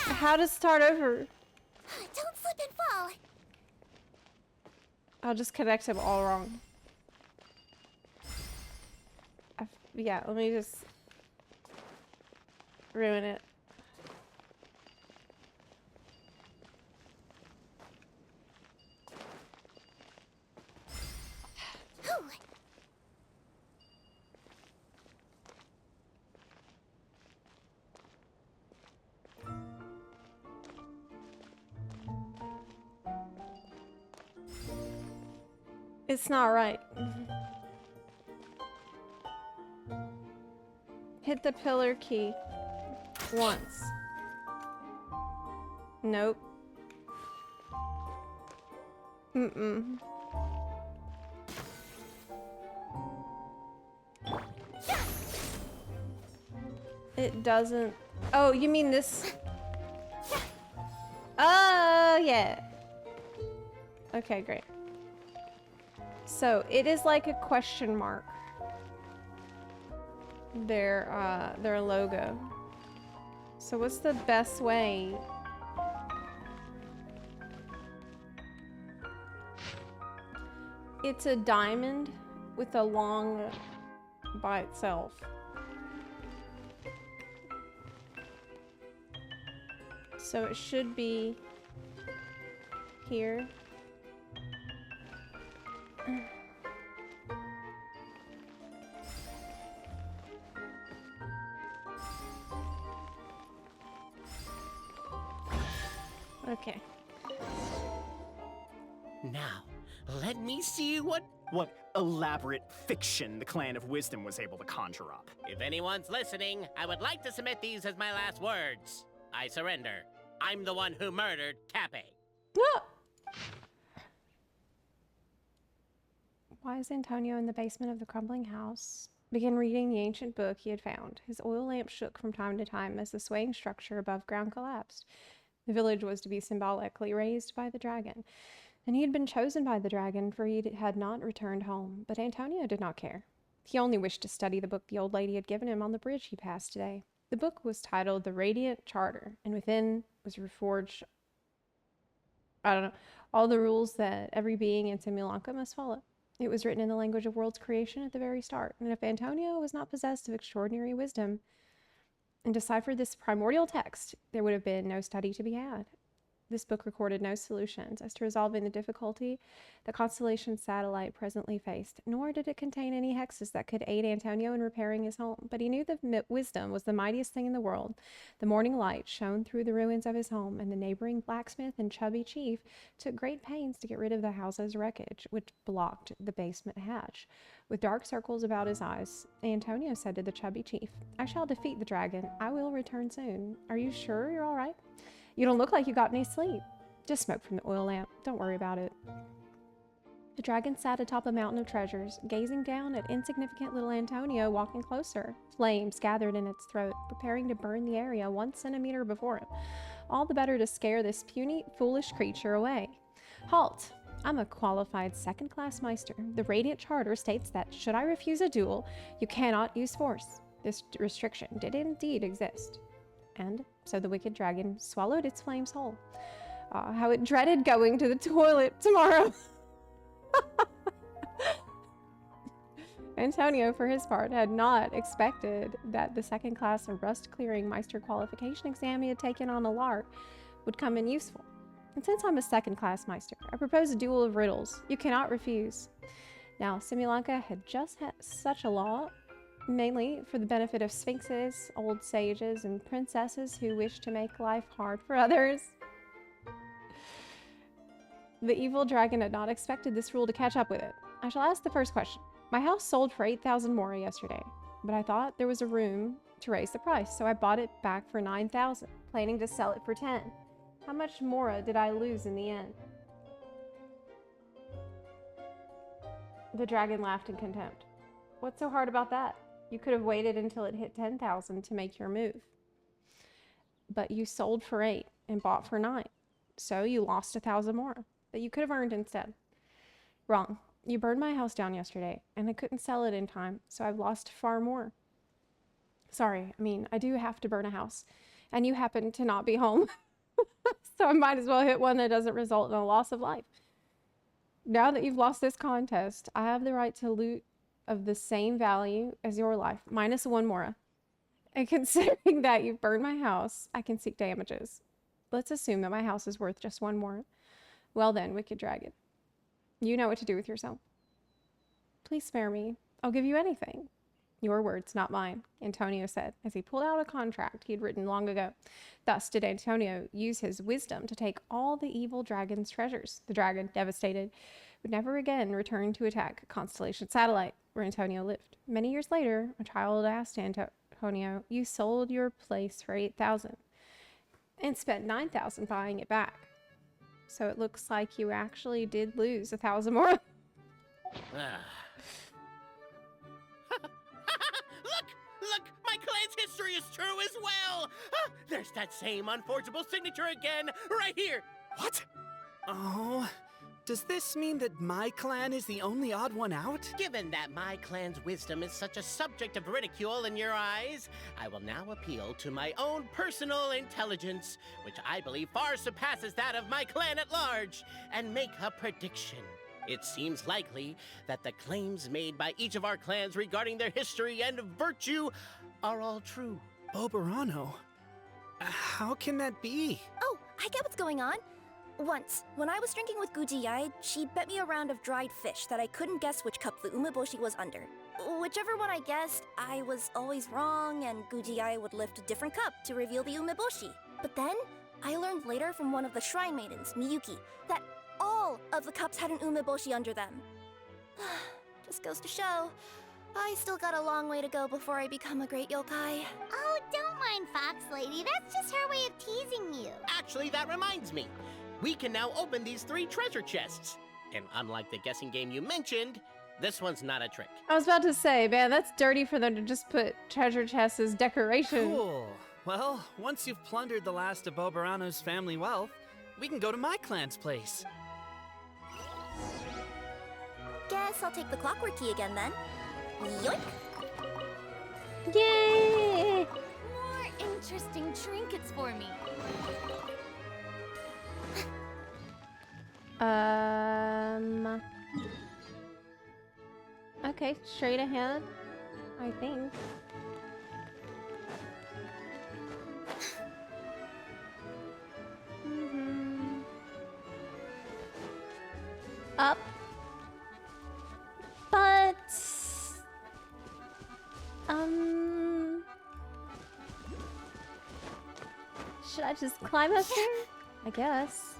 How to start over? Don't slip and fall. I'll just connect them all wrong. Yeah, let me just ruin it. It's not right. Hit the pillar key once. Nope. Mm-mm. It doesn't... Oh, you mean this... Oh, yeah. Okay, great. So, it is like a question mark. Their logo. So what's the best way? It's a diamond with a long by itself. So it should be here. Okay. Now, let me see what elaborate fiction the Clan of Wisdom was able to conjure up. If anyone's listening, I would like to submit these as my last words. I surrender. I'm the one who murdered Tappy. Why is Antonio in the basement of the crumbling house? Began reading the ancient book he had found. His oil lamp shook from time to time as the swaying structure above ground collapsed. The village was to be symbolically raised by the dragon, and he had been chosen by the dragon, for he had not returned home. But Antonio did not care. He only wished to study the book the old lady had given him on the bridge he passed today. The book was titled The Radiant Charter, and within was reforged, all the rules that every being in Simulanka must follow. It was written in the language of world's creation at the very start, and if Antonio was not possessed of extraordinary wisdom and deciphered this primordial text, there would have been no study to be had. This book recorded no solutions as to resolving the difficulty the constellation satellite presently faced, nor did it contain any hexes that could aid Antonio in repairing his home. But he knew that wisdom was the mightiest thing in the world. The morning light shone through the ruins of his home, and the neighboring blacksmith and chubby chief took great pains to get rid of the house's wreckage, which blocked the basement hatch. With dark circles about his eyes, Antonio said to the chubby chief, "I shall defeat the dragon. I will return soon. Are you sure you're all right? You don't look like you got any sleep. Just smoke from the oil lamp. Don't worry about it." The dragon sat atop a mountain of treasures, gazing down at insignificant little Antonio walking closer. Flames gathered in its throat, preparing to burn the area 1 centimeter before him, all the better to scare this puny, foolish creature away. "Halt! I'm a qualified second-class Meister. The Radiant Charter states that, should I refuse a duel, you cannot use force." This restriction did indeed exist. And so the wicked dragon swallowed its flames whole. How it dreaded going to the toilet tomorrow. Antonio, for his part, had not expected that the second class of rust-clearing Meister qualification exam he had taken on a lark would come in useful. And since I'm a second-class Meister, I propose a duel of riddles. You cannot refuse. Now, Simulanka had just had such a law, mainly for the benefit of sphinxes, old sages, and princesses who wish to make life hard for others. The evil dragon had not expected this rule to catch up with it. I shall ask the first question. My house sold for 8,000 mora yesterday, but I thought there was a room to raise the price, so I bought it back for 9,000, planning to sell it for 10. How much mora did I lose in the end? The dragon laughed in contempt. What's so hard about that? You could have waited until it hit 10,000 to make your move. But you sold for 8 and bought for 9. So you lost 1,000 more that you could have earned instead. Wrong. You burned my house down yesterday, and I couldn't sell it in time, so I've lost far more. Sorry, I do have to burn a house, and you happen to not be home. So I might as well hit one that doesn't result in a loss of life. Now that you've lost this contest, I have the right to loot of the same value as your life, minus 1 mora. And considering that you've burned my house, I can seek damages. Let's assume that my house is worth just 1 mora. Well then, wicked dragon, you know what to do with yourself. Please spare me. I'll give you anything. Your words, not mine, Antonio said, as he pulled out a contract he had written long ago. Thus did Antonio use his wisdom to take all the evil dragon's treasures. The dragon, devastated, would never again return to attack Constellation Satellite, where Antonio lived. Many years later, a child asked Antonio, "You sold your place for 8,000 and spent 9,000 buying it back. So it looks like you actually did lose 1,000 more." Look! My clan's history is true as well! There's that same unforgeable signature again, right here! What? Oh, does this mean that my clan is the only odd one out? Given that my clan's wisdom is such a subject of ridicule in your eyes, I will now appeal to my own personal intelligence, which I believe far surpasses that of my clan at large, and make a prediction. It seems likely that the claims made by each of our clans regarding their history and virtue are all true. Boberano? How can that be? Oh, I get what's going on. Once, when I was drinking with Gujiyai, she bet me a round of dried fish that I couldn't guess which cup the umeboshi was under. Whichever one I guessed, I was always wrong, and Gujiyai would lift a different cup to reveal the umeboshi. But then, I learned later from one of the shrine maidens, Miyuki, that all of the cups had an umeboshi under them. Just goes to show, I still got a long way to go before I become a great yokai. Oh, don't mind, Fox Lady. That's just her way of teasing you. Actually, that reminds me. We can now open these 3 treasure chests. And unlike the guessing game you mentioned, this one's not a trick. I was about to say, man, that's dirty for them to just put treasure chests as decoration. Cool. Well, once you've plundered the last of Bobarano's family wealth, we can go to my clan's place. Guess I'll take the clockwork key again then. Yoink! Yay! More interesting trinkets for me. Okay, straight ahead, I think. Up. But should I just climb up here? I guess.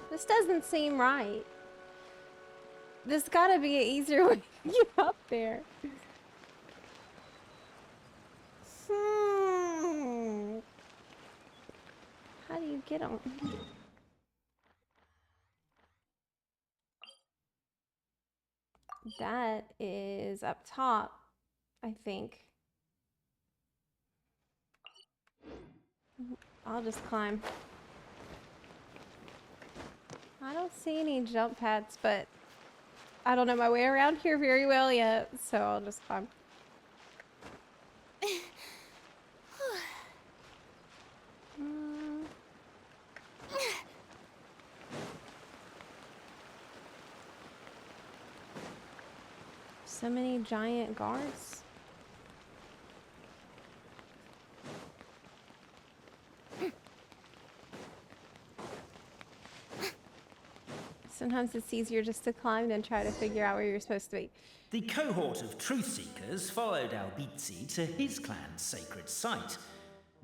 This doesn't seem right. There's gotta be an easier way to get up there. How do you get on? That is up top, I think. I'll just climb. I don't see any jump pads, but I don't know my way around here very well yet, so I'll just climb. So many giant guards. Sometimes it's easier just to climb than try to figure out where you're supposed to be. The cohort of truth seekers followed Albizzi to his clan's sacred site.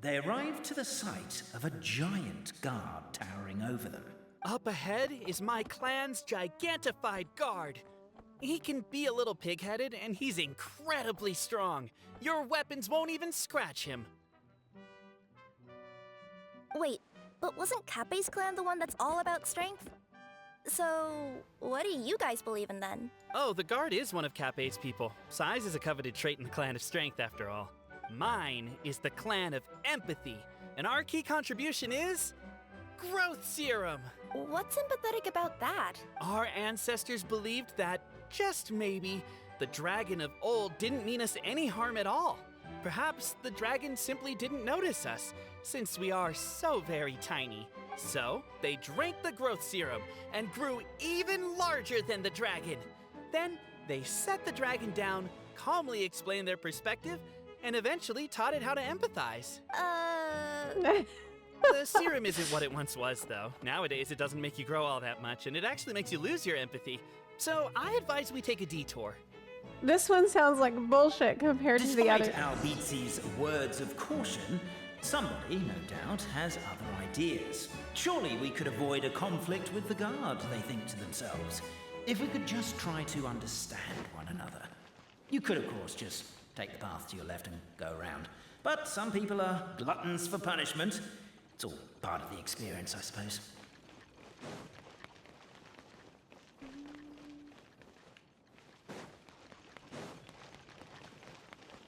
They arrived to the site of a giant guard towering over them. Up ahead is my clan's gigantified guard. He can be a little pig-headed, and he's incredibly strong. Your weapons won't even scratch him. Wait, but wasn't Kappei's clan the one that's all about strength? So, what do you guys believe in then? Oh, the guard is one of Kappei's people. Size is a coveted trait in the clan of strength, after all. Mine is the clan of empathy, and our key contribution is growth serum. What's empathetic about that? Our ancestors believed that, just maybe, the dragon of old didn't mean us any harm at all. Perhaps the dragon simply didn't notice us, since we are so very tiny. So, they drank the growth serum and grew even larger than the dragon. Then, they set the dragon down, calmly explained their perspective, and eventually taught it how to empathize. The serum isn't what it once was, though. Nowadays, it doesn't make you grow all that much, and it actually makes you lose your empathy. So, I advise we take a detour. This one sounds like bullshit compared to the other. Despite Albizzi's words of caution, somebody, no doubt, has other ideas. Surely we could avoid a conflict with the guard, they think to themselves, if we could just try to understand one another. You could, of course, just take the path to your left and go around. But some people are gluttons for punishment. It's all part of the experience, I suppose.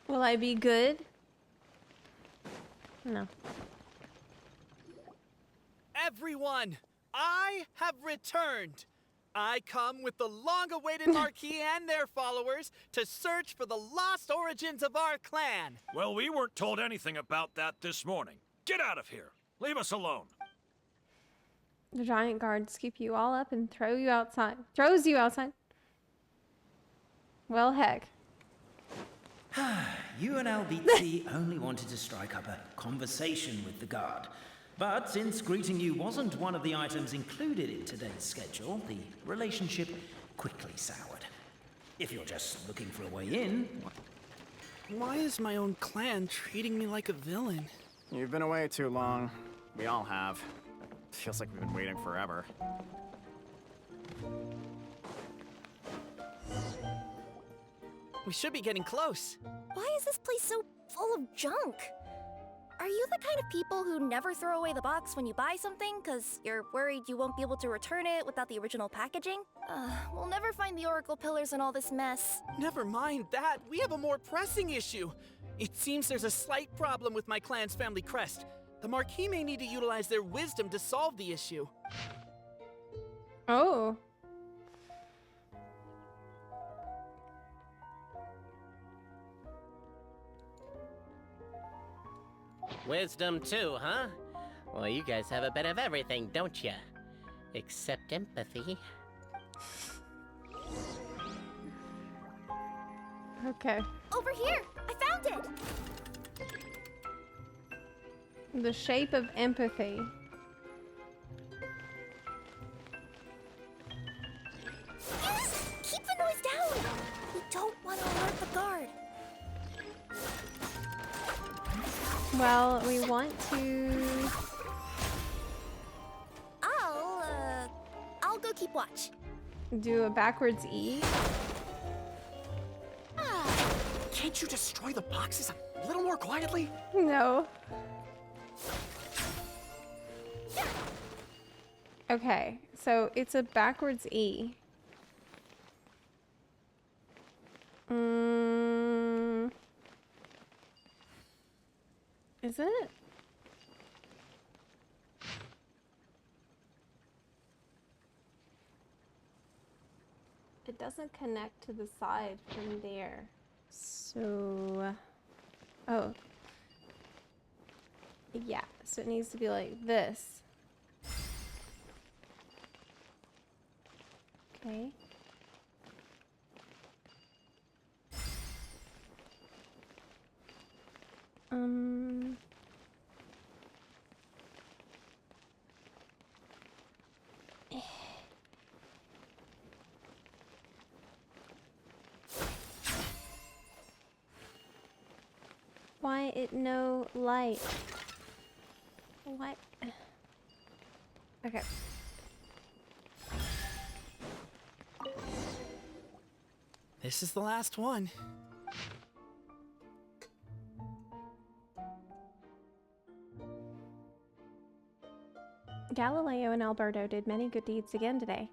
Will I be good? No. Everyone, I have returned. I come with the long-awaited Marquis and their followers to search for the lost origins of our clan. Well, we weren't told anything about that this morning. Get out of here. Leave us alone. The giant guard scoop you all up and throws you outside. Well, heck. You and Albizzi only wanted to strike up a conversation with the guard. But since greeting you wasn't one of the items included in today's schedule, the relationship quickly soured. If you're just looking for a way in... Why is my own clan treating me like a villain? You've been away too long. We all have. Feels like we've been waiting forever. We should be getting close. Why is this place so full of junk? Are you the kind of people who never throw away the box when you buy something because you're worried you won't be able to return it without the original packaging? We'll never find the Oracle Pillars in all this mess. Never mind that. We have a more pressing issue. It seems there's a slight problem with my clan's family crest. The Marquis may need to utilize their wisdom to solve the issue. Oh. Wisdom too, huh? Well, you guys have a bit of everything, don't you? Except empathy. Okay. Over here! I found it! The shape of empathy. Keep the noise down! We don't want to alert the guard. Well, we want to... I'll go keep watch. do a backwards E. Can't you destroy the boxes a little more quietly? No. Okay, so it's a backwards E. Is it? It doesn't connect to the side from there. So, oh. Yeah, so it needs to be like this. Okay. Why it no light? What? Okay. This is the last one. Galileo and Alberto did many good deeds again today.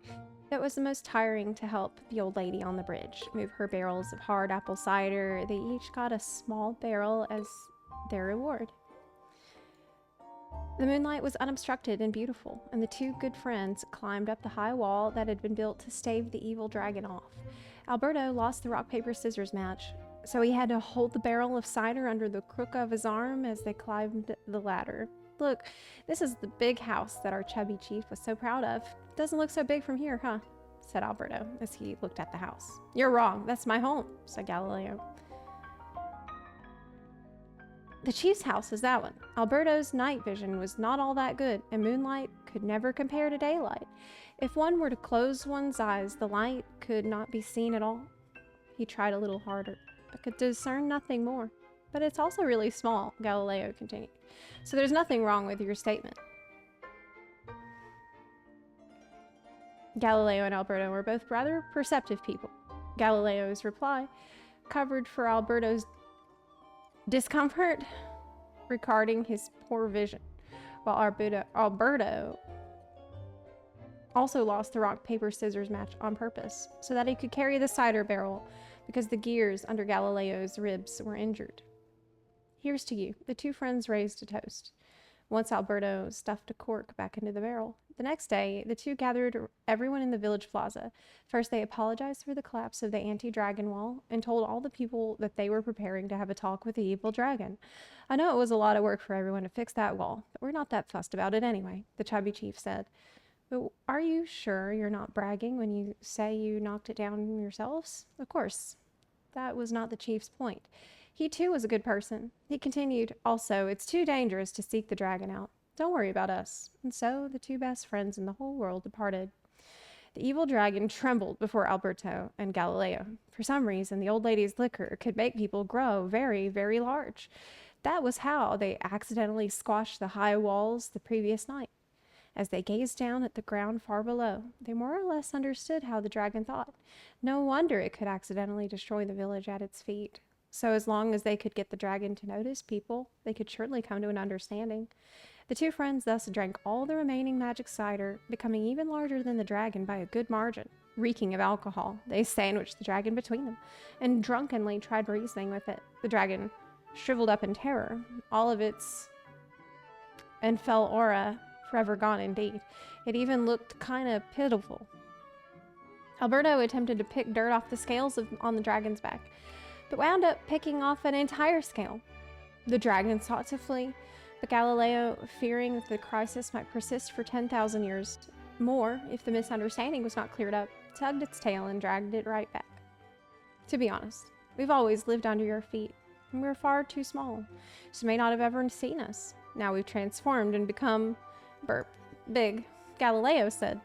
It was the most tiring to help the old lady on the bridge move her barrels of hard apple cider. They each got a small barrel as their reward. The moonlight was unobstructed and beautiful, and the two good friends climbed up the high wall that had been built to stave the evil dragon off. Alberto lost the rock, paper, scissors match, so he had to hold the barrel of cider under the crook of his arm as they climbed the ladder. Look, this is the big house that our chubby chief was so proud of. Doesn't look so big from here, huh? Said Alberto as he looked at the house. You're wrong. That's my home, said Galileo. The chief's house is that one. Alberto's night vision was not all that good, and moonlight could never compare to daylight. If one were to close one's eyes, the light could not be seen at all. He tried a little harder, but could discern nothing more. But it's also really small, Galileo continued. So there's nothing wrong with your statement. Galileo and Alberto were both rather perceptive people. Galileo's reply covered for Alberto's discomfort regarding his poor vision, while Alberto also lost the rock, paper, scissors match on purpose, so that he could carry the cider barrel because the gears under Galileo's ribs were injured. Here's to you. The two friends raised a toast. Once Alberto stuffed a cork back into the barrel. The next day, the two gathered everyone in the village plaza. First, they apologized for the collapse of the anti-dragon wall and told all the people that they were preparing to have a talk with the evil dragon. I know it was a lot of work for everyone to fix that wall, but we're not that fussed about it anyway, the chubby chief said. But are you sure you're not bragging when you say you knocked it down yourselves? Of course. That was not the chief's point. He too was a good person. He continued, also, it's too dangerous to seek the dragon out. Don't worry about us. And so the two best friends in the whole world departed. The evil dragon trembled before Alberto and Galileo. For some reason, the old lady's liquor could make people grow very, very large. That was how they accidentally squashed the high walls the previous night. As they gazed down at the ground far below, they more or less understood how the dragon thought. No wonder it could accidentally destroy the village at its feet. So as long as they could get the dragon to notice people, they could surely come to an understanding. The two friends thus drank all the remaining magic cider, becoming even larger than the dragon by a good margin. Reeking of alcohol, they sandwiched the dragon between them, and drunkenly tried reasoning with it. The dragon shriveled up in terror, all of its and fell aura forever gone indeed. It even looked kind of pitiful. Alberto attempted to pick dirt off the scales on the dragon's back, but wound up picking off an entire scale. The dragon sought to flee, but Galileo, fearing that the crisis might persist for 10,000 years more if the misunderstanding was not cleared up, tugged its tail and dragged it right back. To be honest, we've always lived under your feet, and we're far too small, so you may not have ever seen us. Now we've transformed and become big, Galileo said.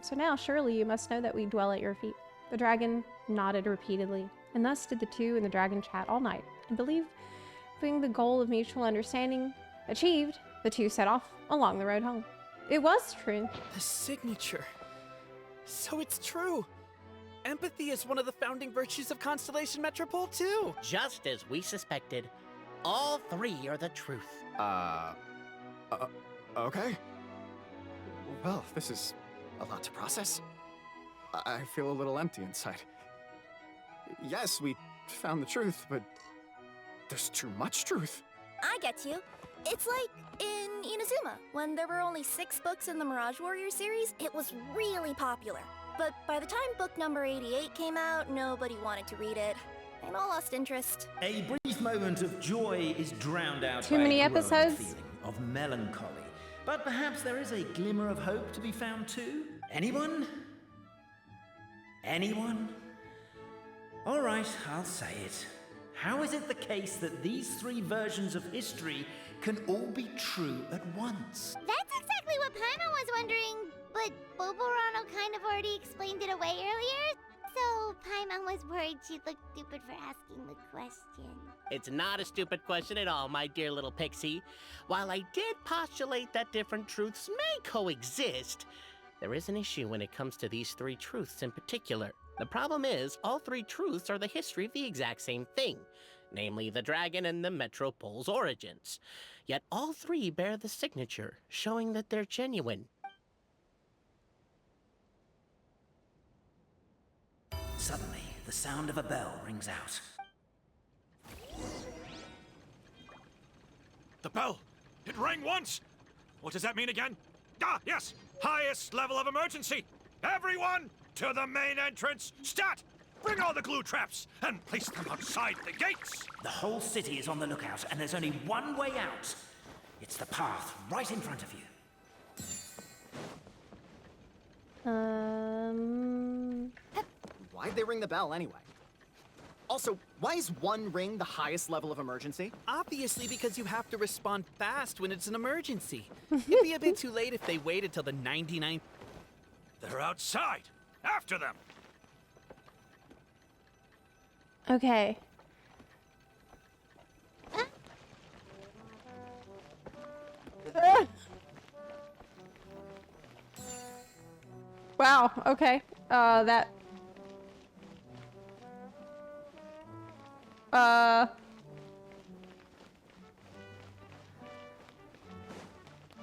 So now surely you must know that we dwell at your feet. The dragon nodded repeatedly, and thus did the two and the dragon chat all night, and believing the goal of mutual understanding achieved, the two set off along the road home. It was true. The signature. So it's true. Empathy is one of the founding virtues of Constellation Metropole, too. Just as we suspected, all three are the truth. Okay. Well, this is a lot to process. I feel a little empty inside. Yes, we found the truth, but there's too much truth. I get you. It's like in Inazuma, when there were only 6 books in the Mirage Warrior series, it was really popular. But by the time book number 88 came out, nobody wanted to read it. They all lost interest. A brief moment of joy is drowned out Too by many a growing episodes? feeling of melancholy. But perhaps there is a glimmer of hope to be found too? Anyone? Anyone? All right, I'll say it. How is it the case that these 3 versions of history can all be true at once? That's exactly what Paimon was wondering, but Boborano kind of already explained it away earlier. So Paimon was worried she'd look stupid for asking the question. It's not a stupid question at all, my dear little pixie. While I did postulate that different truths may coexist, there is an issue when it comes to these 3 truths in particular. The problem is, all 3 truths are the history of the exact same thing, namely the dragon and the Metropole's origins. Yet all 3 bear the signature, showing that they're genuine. Suddenly, the sound of a bell rings out. The bell! It rang once! What does that mean again? Ah, yes! Highest level of emergency! Everyone, to the main entrance! Stat! Bring all the glue traps and place them outside the gates! The whole city is on the lookout, and there's only one way out. It's the path right in front of you. Why'd they ring the bell anyway? Also, why is 1 ring the highest level of emergency? Obviously because you have to respond fast when it's an emergency. It'd be a bit too late if they waited till the 99th. They're outside! After them! Okay. Wow, okay.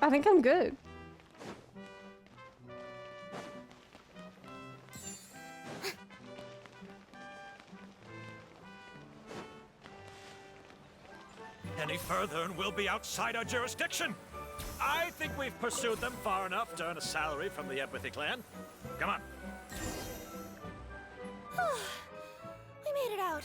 I think I'm good. Any further and we'll be outside our jurisdiction. I think we've pursued them far enough to earn a salary from the Empathy Clan. Come on. We made it out.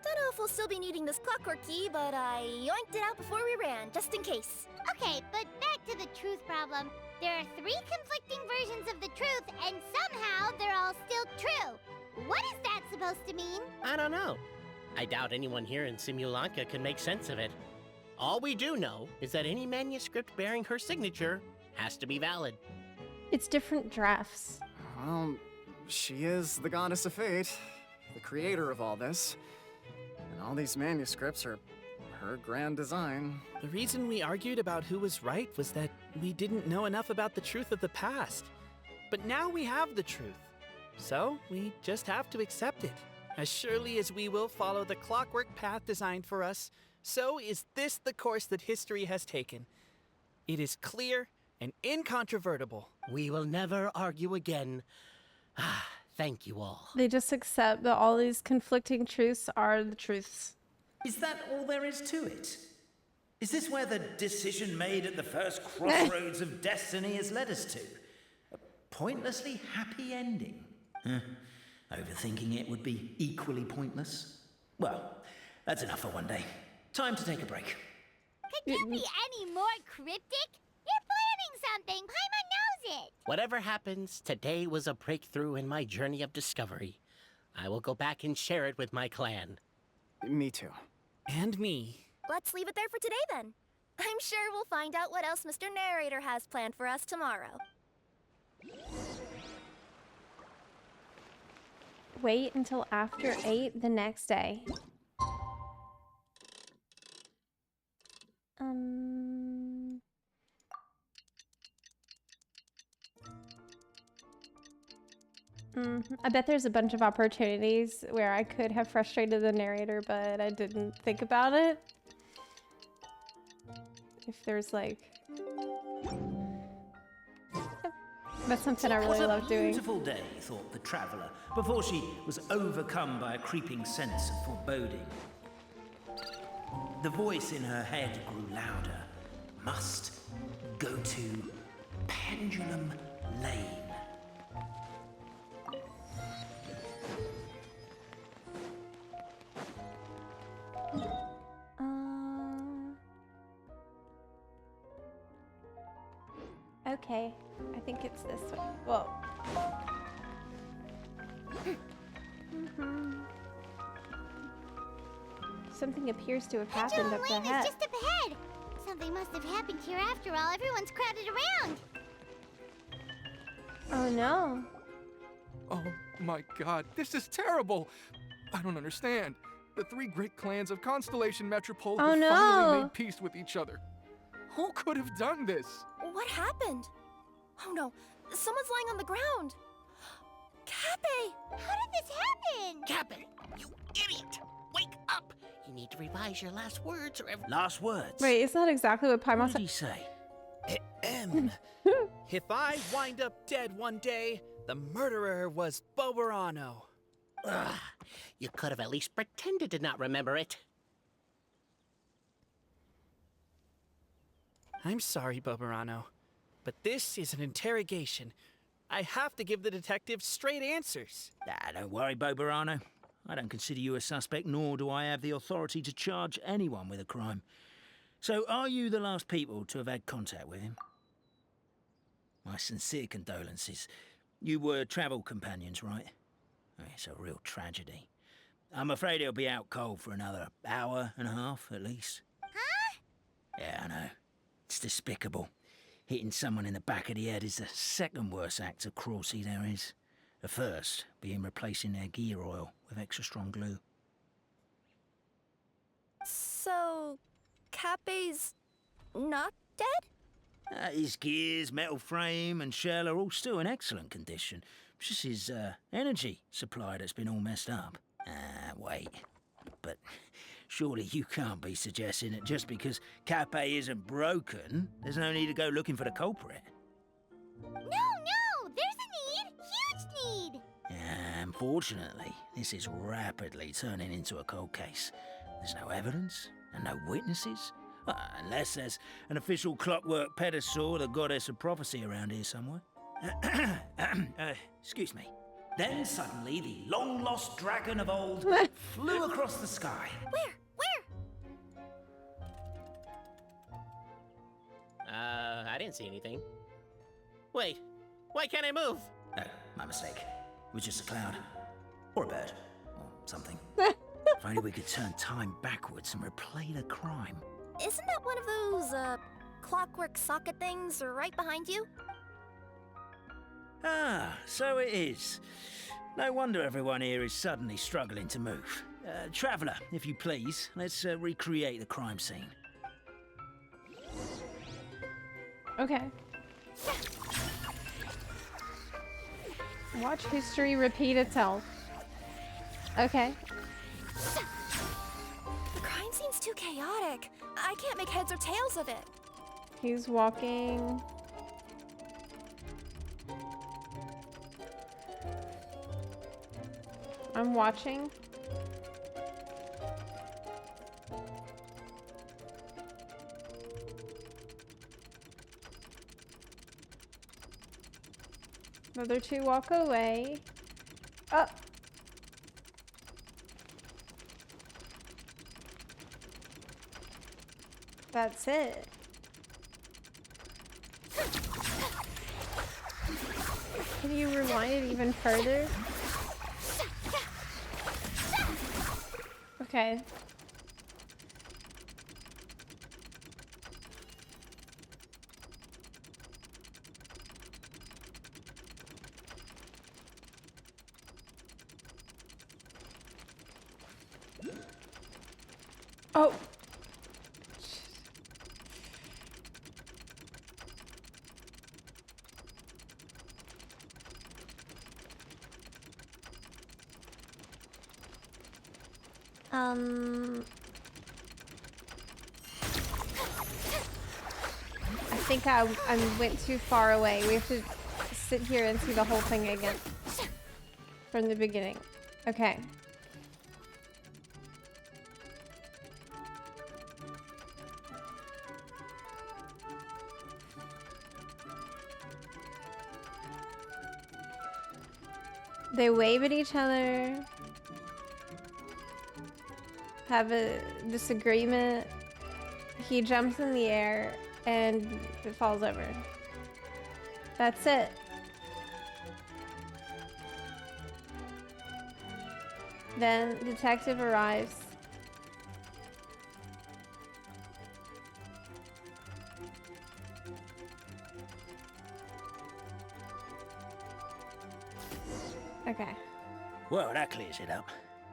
Don't know if we'll still be needing this clockwork key, but I yoinked it out before we ran, just in case. Okay, but back to the truth problem. There are 3 conflicting versions of the truth, and somehow they're all still true. What is that supposed to mean? I don't know. I doubt anyone here in Simulanka can make sense of it. All we do know is that any manuscript bearing her signature has to be valid. It's different drafts. Well, she is the goddess of fate, the creator of all this. And all these manuscripts are her grand design. The reason we argued about who was right was that we didn't know enough about the truth of the past. But now we have the truth. So we just have to accept it. As surely as we will follow the clockwork path designed for us, so is this the course that history has taken. It is clear and incontrovertible. We will never argue again. Thank you all. They just accept that all these conflicting truths are the truths. Is that all there is to it? Is this where the decision made at the first crossroads of destiny has led us to? A pointlessly happy ending? Overthinking it would be equally pointless. Well, that's enough for one day. Time to take a break. Could you be any more cryptic? You're planning something. Paimon knows it. Whatever happens, today was a breakthrough in my journey of discovery. I will go back and share it with my clan. Me too. And me. Let's leave it there for today then. I'm sure we'll find out what else Mr. Narrator has planned for us tomorrow. Wait until after 8 the next day. I bet there's a bunch of opportunities where I could have frustrated the narrator, but I didn't think about it. If there's like... That's something I really love doing. Beautiful day, thought the traveller, before she was overcome by a creeping sense of foreboding. The voice in her head grew louder. Must go to Pendulum Lane. Okay, I think it's this one. Whoa. Something appears to have happened up Lane ahead. is just up ahead. Something must have happened here after all. Everyone's crowded around. Oh no. Oh my god, this is terrible! I don't understand. The three great clans of Constellation Metropole have finally made peace with each other. Who could have done this? What happened? Oh no, someone's lying on the ground. Cappe! How did this happen? Cappe, you idiot! Wake up! You need to revise your last words or ever... Last words? Wait, isn't that exactly what Paimon said? What did he say? If I wind up dead one day, the murderer was Boberano. Ugh, you could have at least pretended to not remember it. I'm sorry, Boberano, but this is an interrogation. I have to give the detective straight answers. Don't worry, Boberano. I don't consider you a suspect, nor do I have the authority to charge anyone with a crime. So, are you the last people to have had contact with him? My sincere condolences. You were travel companions, right? It's a real tragedy. I'm afraid he'll be out cold for another hour and a half, at least. Huh? Yeah, I know. It's despicable. Hitting someone in the back of the head is the second worst act of cruelty there is. The first being replacing their gear oil with extra strong glue. So, Cappe's not dead? His gears, metal frame and shell are all still in excellent condition. It's just his energy supply that's been all messed up. Wait. But surely you can't be suggesting that just because Cappe isn't broken, there's no need to go looking for the culprit. No, there's a need. Huge need. Unfortunately, this is rapidly turning into a cold case. There's no evidence and no witnesses. Unless there's an official clockwork pedestal, the goddess of prophecy around here somewhere. Excuse me. Then suddenly the long-lost dragon of old flew across the sky. Where? I didn't see anything. Wait, why can't I move? Oh, my mistake. It was just a cloud. Or a bird. Or something. If only we could turn time backwards and replay the crime. Isn't that one of those, clockwork socket things right behind you? Ah, so it is. No wonder everyone here is suddenly struggling to move. Traveller, if you please, let's recreate the crime scene. Okay. Watch history repeat itself. Okay. The crime scene's too chaotic. I can't make heads or tails of it. He's walking. I'm watching. The other two walk away. Oh. That's it. Can you rewind it even further? Okay. Oh. I think I went too far away. We have to sit here and see the whole thing again. From the beginning. Okay. They wave at each other. Have a disagreement. He jumps in the air and it falls over. That's it. Then the detective arrives. Okay. Well, that clears it up.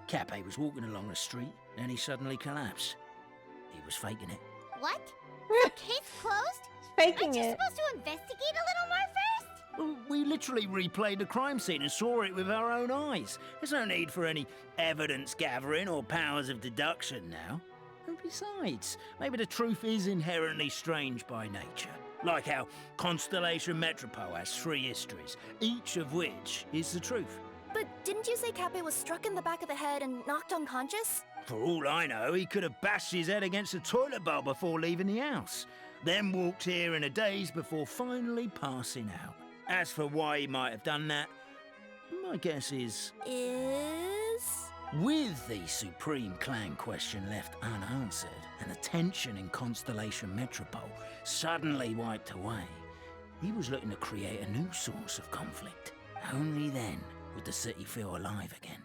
Cappe was walking along the street, then he suddenly collapsed. He was faking it. What? The case closed? Faking Aren't you it. supposed to investigate a little more first? Well, we literally replayed the crime scene and saw it with our own eyes. There's no need for any evidence gathering or powers of deduction now. And besides, maybe the truth is inherently strange by nature. Like how Constellation Metropole has 3 histories, each of which is the truth. But didn't you say Cappe was struck in the back of the head and knocked unconscious? For all I know, he could have bashed his head against the toilet bowl before leaving the house, then walked here in a daze before finally passing out. As for why he might have done that, my guess is... With the Supreme Clan question left unanswered, and the tension in Constellation Metropole suddenly wiped away, he was looking to create a new source of conflict. Only then would the city feel alive again.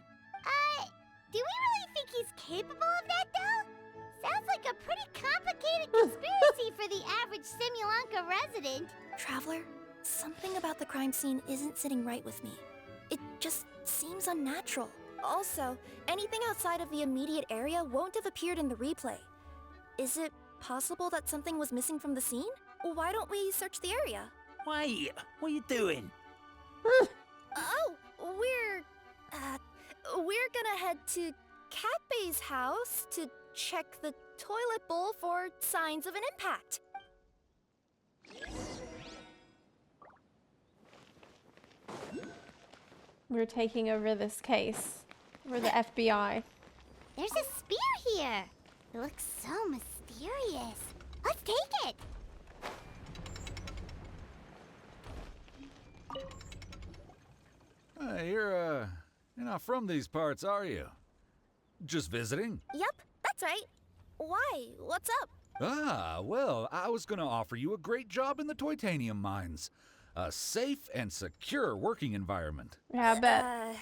Do we really think he's capable of that, though? Sounds like a pretty complicated conspiracy for the average Simulanka resident. Traveler, something about the crime scene isn't sitting right with me. It just seems unnatural. Also, anything outside of the immediate area won't have appeared in the replay. Is it possible that something was missing from the scene? Why don't we search the area? Wait, what are you doing? Oh, we're gonna head to Cappe's house to check the toilet bowl for signs of an impact. We're taking over this case. We're the FBI. There's a spear here. It looks so mysterious. Let's take it. You're not from these parts, are you? Just visiting? Yep, that's right. Why? What's up? Ah, well, I was gonna offer you a great job in the Titanium mines. A safe and secure working environment. Yeah, I bet.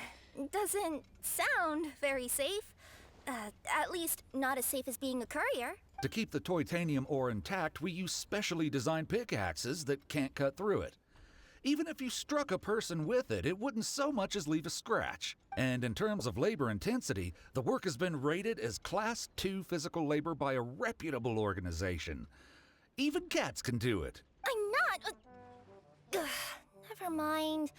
Doesn't sound very safe. At least not as safe as being a courier. To keep the titanium ore intact, we use specially designed pickaxes that can't cut through it. Even if you struck a person with it, it wouldn't so much as leave a scratch. And in terms of labor intensity, the work has been rated as Class 2 physical labor by a reputable organization. Even cats can do it. I'm not. Never mind.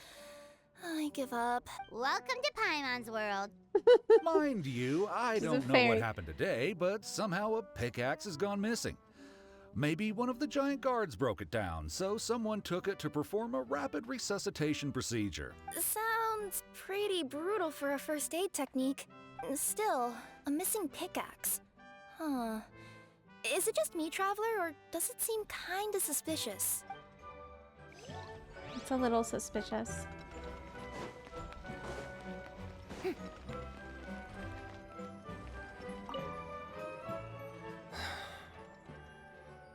I give up. Welcome to Paimon's world. Mind you, I She's a don't know fairy. what happened today, but somehow a pickaxe has gone missing. Maybe one of the giant guards broke it down, so someone took it to perform a rapid resuscitation procedure. Sounds pretty brutal for a first aid technique. Still, a missing pickaxe. Huh. Is it just me, Traveler, or does it seem kinda suspicious? It's a little suspicious.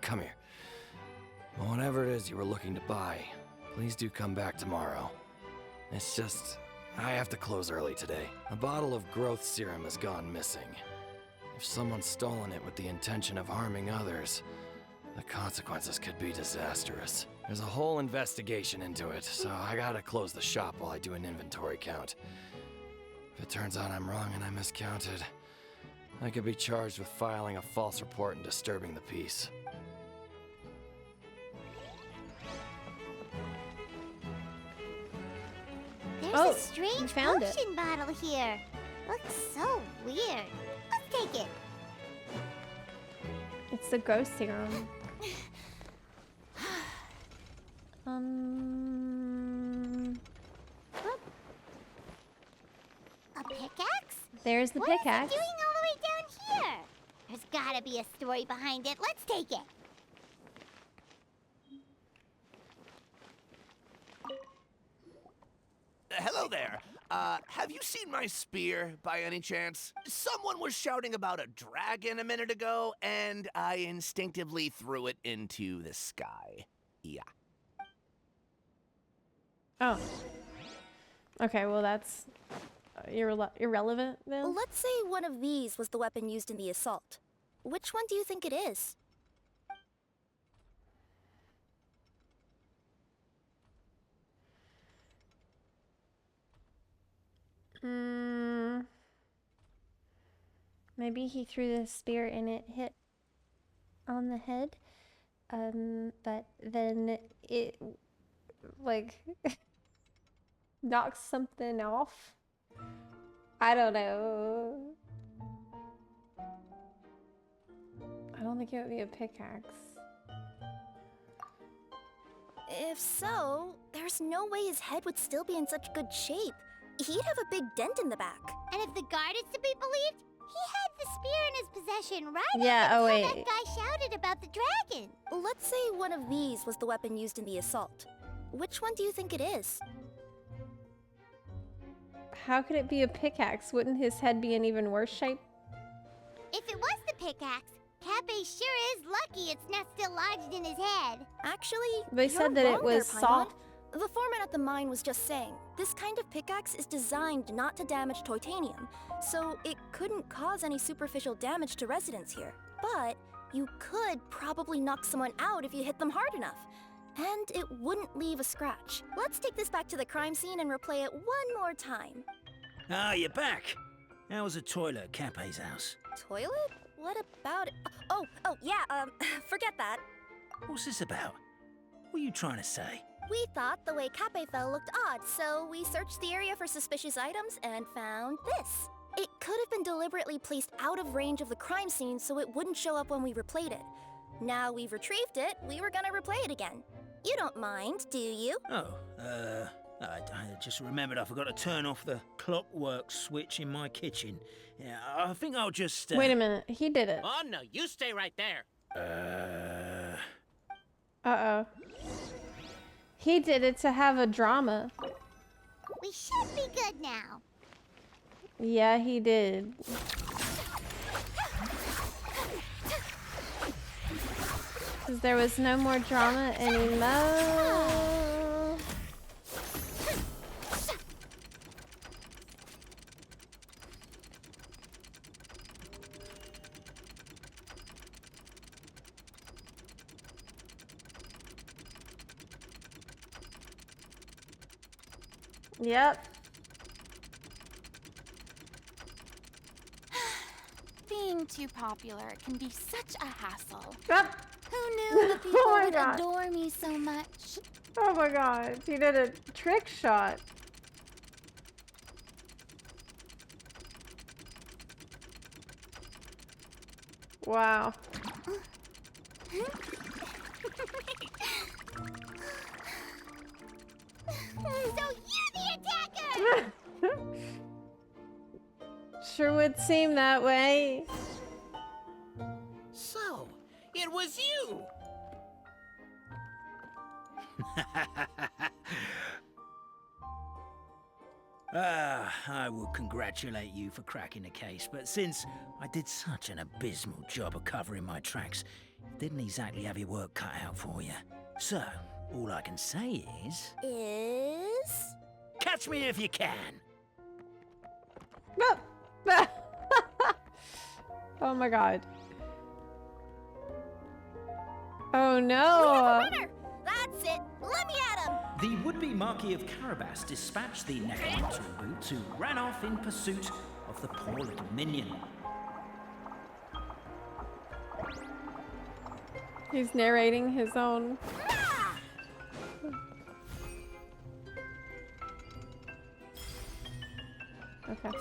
Come here. Whatever it is you were looking to buy, please do come back tomorrow. It's just, I have to close early today. A bottle of growth serum has gone missing. If someone's stolen it with the intention of harming others, the consequences could be disastrous. There's a whole investigation into it, so I gotta close the shop while I do an inventory count. If it turns out I'm wrong and I miscounted, I could be charged with filing a false report and disturbing the peace. There's a strange found it. potion bottle here. Looks so weird. Let's take it. It's the ghost serum. A pickaxe? There's the What is it pickaxe. doing all the way down here? There's gotta be a story behind it. Let's take it. Hello there. Have you seen my spear by any chance? Someone was shouting about a dragon a minute ago, and I instinctively threw it into the sky. Yeah. Oh. Okay, well that's irrelevant then. Let's say one of these was the weapon used in the assault. Which one do you think it is? Maybe he threw the spear and it hit on the head. But then it like knocks something off. I don't know. I don't think it would be a pickaxe. If so, there's no way his head would still be in such good shape. He'd have a big dent in the back. And if the guard is to be believed, he had the spear in his possession right Yeah, up oh, until wait. that guy shouted about the dragon. Let's say one of these was the weapon used in the assault. Which one do you think it is? How could it be a pickaxe? Wouldn't his head be in even worse shape? If it was the pickaxe, Cappe sure is lucky it's not still lodged in his head. Actually, They you're said that it wrong was there, Paimon. soft. The foreman at the mine was just saying, this kind of pickaxe is designed not to damage titanium, so it couldn't cause any superficial damage to residents here. But you could probably knock someone out if you hit them hard enough. And it wouldn't leave a scratch. Let's take this back to the crime scene and replay it one more time. Ah, you're back. How was the toilet at Cappe's house? Toilet? What about it? Oh, yeah, forget that. What's this about? What are you trying to say? We thought the way Cappe fell looked odd, so we searched the area for suspicious items and found this. It could have been deliberately placed out of range of the crime scene so it wouldn't show up when we replayed it. Now we've retrieved it, we were gonna replay it again. You don't mind, do you? Oh, I just remembered I forgot to turn off the clockwork switch in my kitchen. Yeah, I think I'll just... Wait a minute, he did it. Oh no, you stay right there. Uh-oh. He did it to have a drama. We should be good now. Yeah, he did. Because there was no more drama anymore. Yep. Being too popular can be such a hassle. Yep. Who knew that people Oh my would God. adore me so much? Oh my god, he did a trick shot. Wow. So you're the attacker! Sure would seem that way. So, it was you! I will congratulate you for cracking the case, but since I did such an abysmal job of covering my tracks, didn't exactly have your work cut out for you. So, all I can say is... Catch me if you can! Oh my god. Oh no! That's it! Let me at him! The would-be Marquis of Carabas dispatched the necromancer in boots, who ran off in pursuit of the poor little minion. He's narrating his own. Okay.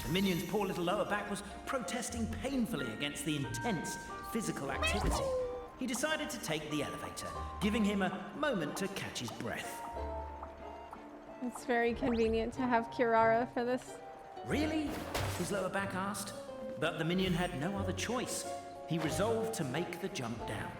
The minion's poor little lower back was protesting painfully against the intense physical activity. He decided to take the elevator, giving him a moment to catch his breath. It's very convenient to have Kirara for this. Really? His lower back asked. But the minion had no other choice. He resolved to make the jump down.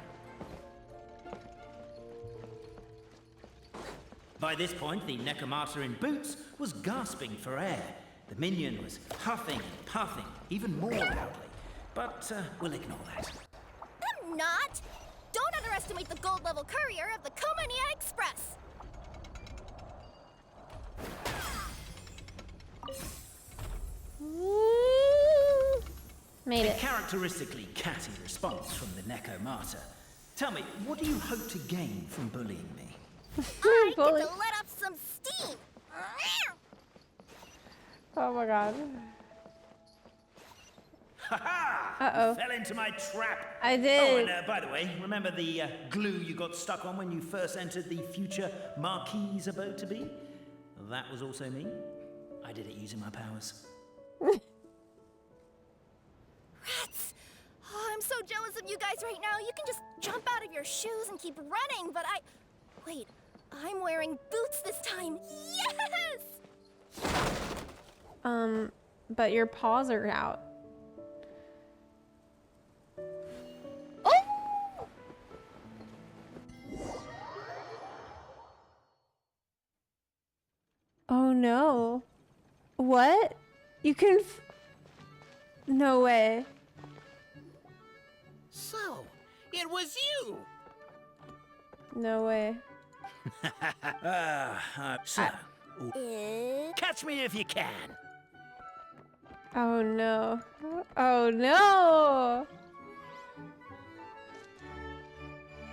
By this point, the necromancer in boots was gasping for air. The minion was huffing and puffing, even more loudly. But we'll ignore that. I'm not! Don't underestimate the gold level courier of the Komania Express! Made A it. characteristically catty response from the necromancer. Tell me, what do you hope to gain from bullying me? I get to let off some steam! Oh my god. Ha-ha! Uh-oh. You fell into my trap. I did. Oh, and by the way, remember the glue you got stuck on when you first entered the future Marquis' abode-to-be? That was also me. I did it using my powers. Rats! Oh, I'm so jealous of you guys right now. You can just jump out of your shoes and keep running, but Wait, I'm wearing boots this time. Yes! But your paws are out. Oh no. What? You can no way. So, it was you! No way. Catch me if you can! Oh no. Oh no!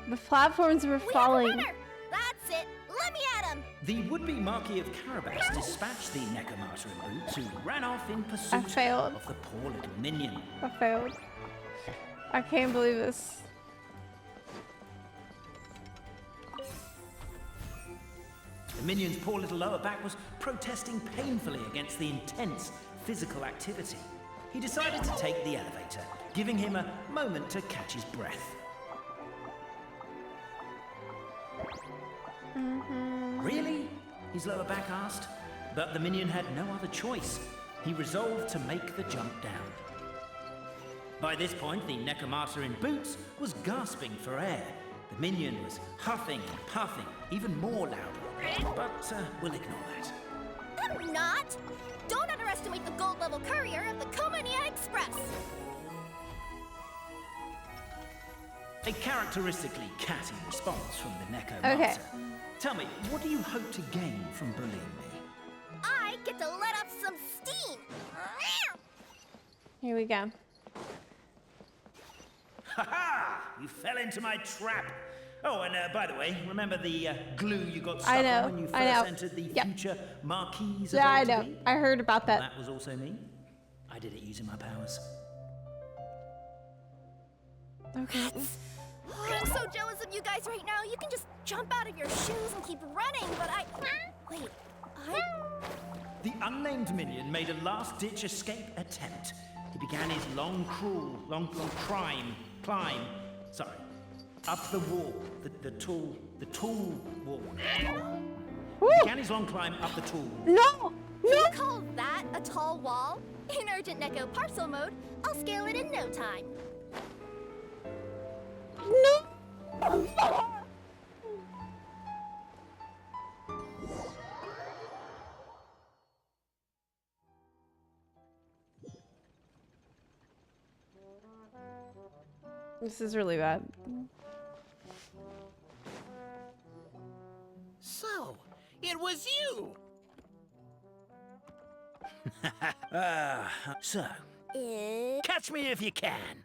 The platforms were falling. That's it! Let me at him! The would-be Marquis of Carabas dispatched the necromancer in boots, who ran off in I pursuit failed. of the poor little minion. I failed. I can't believe this. The minion's poor little lower back was protesting painfully against the intense physical activity. He decided to take the elevator, giving him a moment to catch his breath. Really? His lower back asked. But the minion had no other choice. He resolved to make the jump down. By this point, the necromancer in boots was gasping for air. The minion was huffing and puffing, even more loudly. But we'll ignore that. I'm not! Don't underestimate the gold level courier of the Komania Express! A characteristically catty response from the necromancer. Okay. Tell me, what do you hope to gain from bullying me? I get to let off some steam! Here we go. Ha-ha! You fell into my trap. Oh, and by the way, remember the glue you got I stuck know, on when you I know. first entered the future Marquise? Yeah, I know. I heard about that. That was also me. I did it using my powers. Okay. Oh, I'm so jealous of you guys right now. You can just jump out of your shoes and keep running, but I... Wait, The unnamed minion made a last-ditch escape attempt. He began his long climb, up the wall, the tall wall. He began his long climb up the tall wall. No! You call that a tall wall? In urgent Neko parcel mode, I'll scale it in no time. No! This is really bad. So, it was you! So, catch me if you can.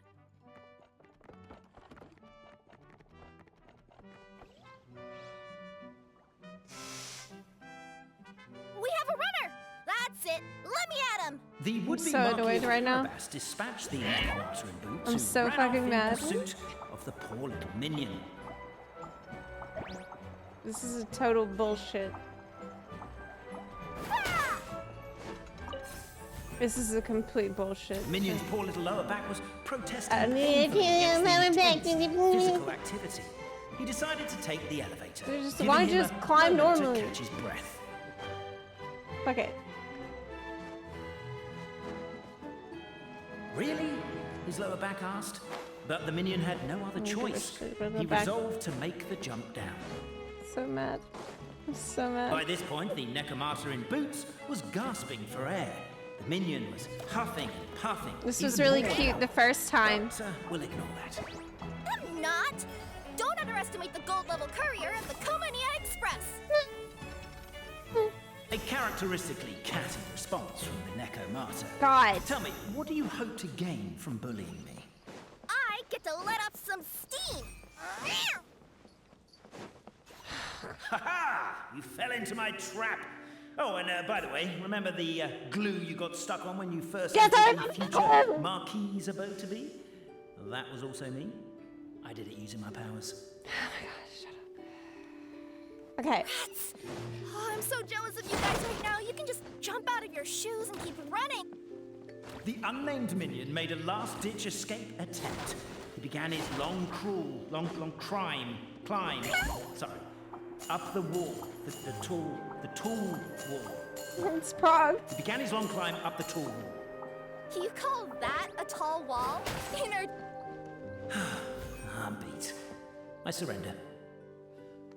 We have a runner! That's it! Let me at him! The would-be so annoyed right now. Carabas dispatched the Necromancer in boots I'm who so ran fucking off in mad. pursuit of the poor little minion. This is a total bullshit. This is a complete bullshit. The minion's poor little lower back was protesting I need painfully to against lower back, the intense physical activity. He decided to take the elevator. Why don't you giving him just a climb moment normally? to catch his breath. Okay. Really? His lower back asked. But the minion had no other don't give a choice. shit about the He back. resolved to make the jump down. So mad. I'm so mad. By this point, the Necromancer in boots was gasping for air. The minion was huffing and puffing. This was even really more. cute the first time. But, we'll ignore that. I'm not! Don't underestimate the gold-level courier of the Komania Express! A characteristically catty response from the Necromancer. God. Tell me, what do you hope to gain from bullying me? I get to let off some steam! Ha-ha! You fell into my trap. Oh, and by the way, remember the glue you got stuck on when you first Yes, entered I the future Marquise abode to be? That was also me. I did it using my powers. Okay. Oh, I'm so jealous of you guys right now. You can just jump out of your shoes and keep running. The unnamed minion made a last-ditch escape attempt. He began his long climb, up the wall, the tall wall. It's Prague. He began his long climb up the tall wall. You call that a tall wall? I'm beat. I surrender.